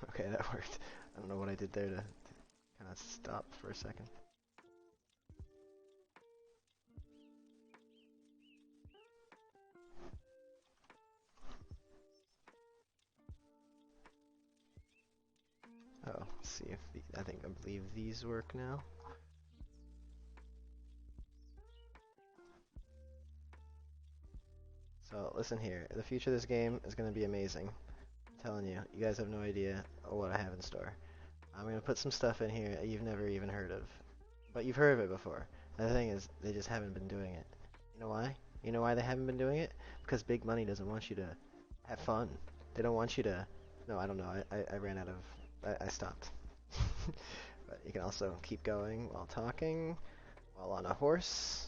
Okay, that worked. I don't know what I did there to kind of stop for a second. Oh, let's see if I believe these work now. So listen here, the future of this game is going to be amazing. I'm telling you, you guys have no idea what I have in store. I'm going to put some stuff in here that you've never even heard of. But you've heard of it before. And the thing is, they just haven't been doing it. You know why? You know why they haven't been doing it? Because big money doesn't want you to have fun. They don't want you to... No, I don't know. I ran out of... I stopped. But you can also keep going while talking, while on a horse.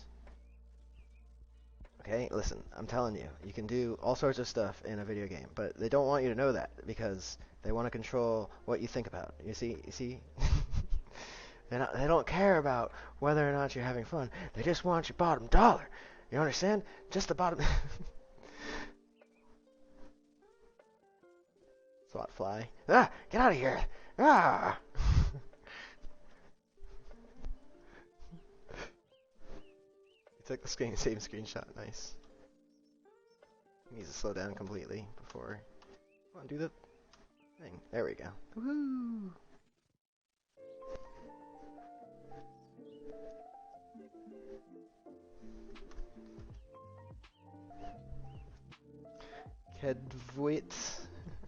Okay, listen, I'm telling you, you can do all sorts of stuff in a video game, but they don't want you to know that because they want to control what you think about. You see? They don't care about whether or not you're having fun. They just want your bottom dollar. You understand? Just the bottom. Swat fly. Ah! Get out of here! Ah! You took the same screenshot. Nice. He needs to slow down completely before. Come on, do the thing. There we go. Woohoo! Kedvwit.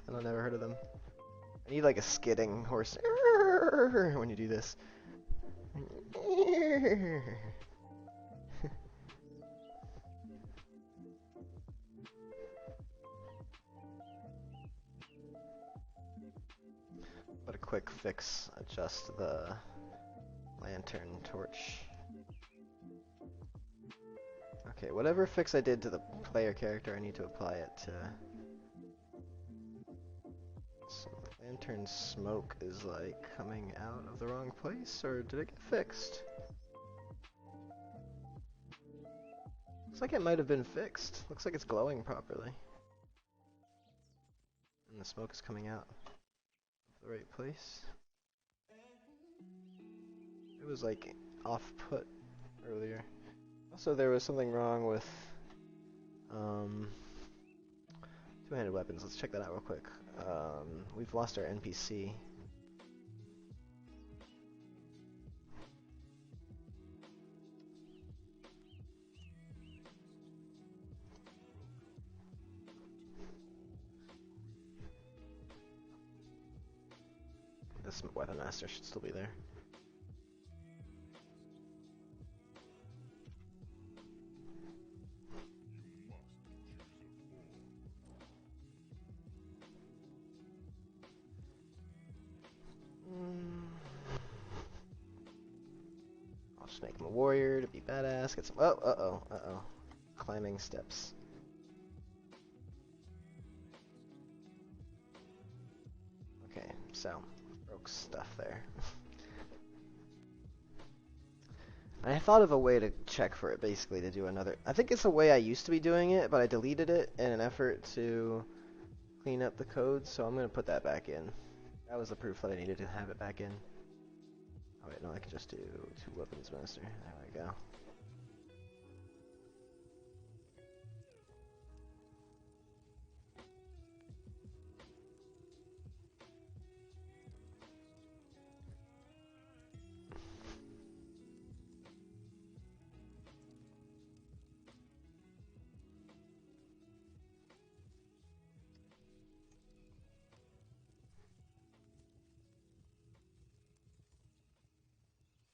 I don't never heard of them. I need like a skidding horse when you do this. But a quick fix, adjust the lantern torch. Okay, whatever fix I did to the player character, I need to apply it to... So the lantern smoke is like coming out of the wrong place, or did it get fixed? Looks like it might have been fixed. Looks like it's glowing properly. And the smoke is coming out of the right place. It was like off-put earlier. Also, there was something wrong with two-handed weapons. Let's check that out real quick. We've lost our NPC. This weapon master should still be there. I'll just make him a warrior to be badass. Get some. Oh, uh-oh. Climbing steps. Okay, so broke stuff there. I thought of a way to check for it, basically, to do another... I think it's a way I used to be doing it, but I deleted it in an effort to clean up the code, so I'm going to put that back in. That was the proof that I needed to have it back in. Oh wait, no, I can just do two weapons master. There we go.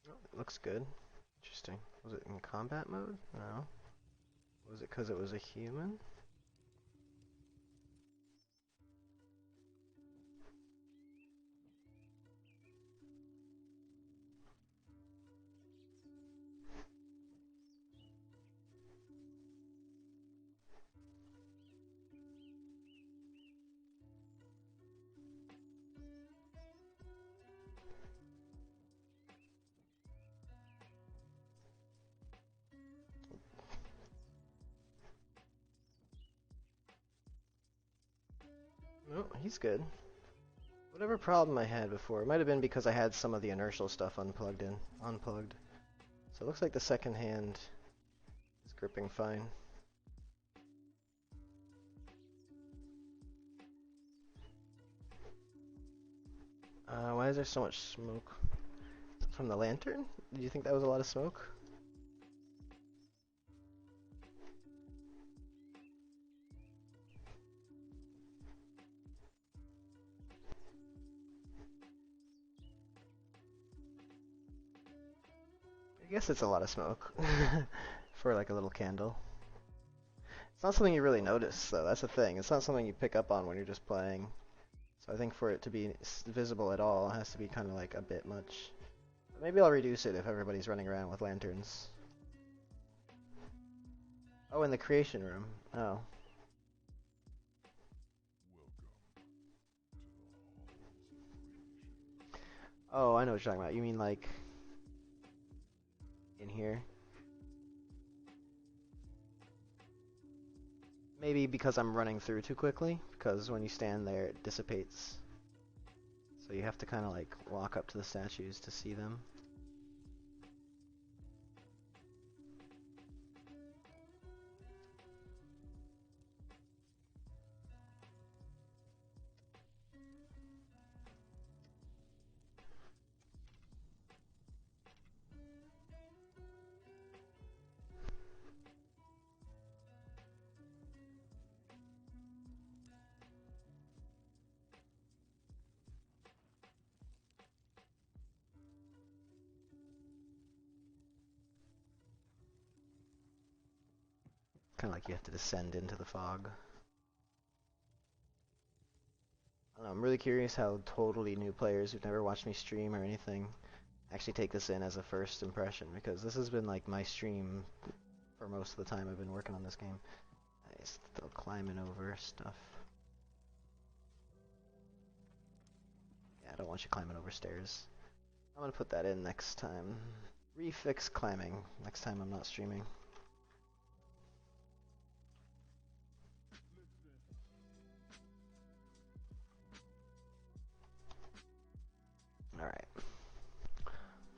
Oh, it looks good. Interesting. Was it in combat mode? No. Was it because it was a human? he's good. Whatever problem I had before, it might have been because I had some of the inertial stuff unplugged. So it looks like the second hand is gripping fine. Why is there so much smoke? From the lantern? Did you think that was a lot of smoke? I guess it's a lot of smoke for like a little candle. It's not something you really notice though, that's the thing. It's not something you pick up on when you're just playing. So I think for it to be visible at all, it has to be kind of like a bit much. But maybe I'll reduce it if everybody's running around with lanterns. Oh, in the creation room. Oh. Oh, I know what you're talking about. You mean like in here? Maybe because I'm running through too quickly, because when you stand there it dissipates. So you have to kind of like walk up to the statues to see them. Kind of like you have to descend into the fog. I don't know, I'm really curious how totally new players who've never watched me stream or anything actually take this in as a first impression, because this has been like my stream for most of the time I've been working on this game. I'm still climbing over stuff. Yeah, I don't want you climbing over stairs. I'm gonna put that in next time. Refix climbing next time I'm not streaming.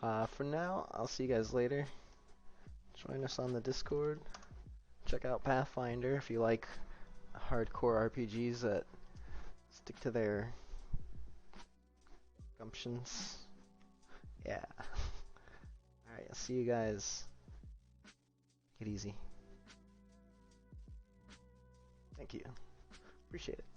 Alright. For now, I'll see you guys later. Join us on the Discord. Check out Pathfinder if you like hardcore RPGs that stick to their gumptions. Yeah. Alright, I'll see you guys. Take it easy. Thank you. Appreciate it.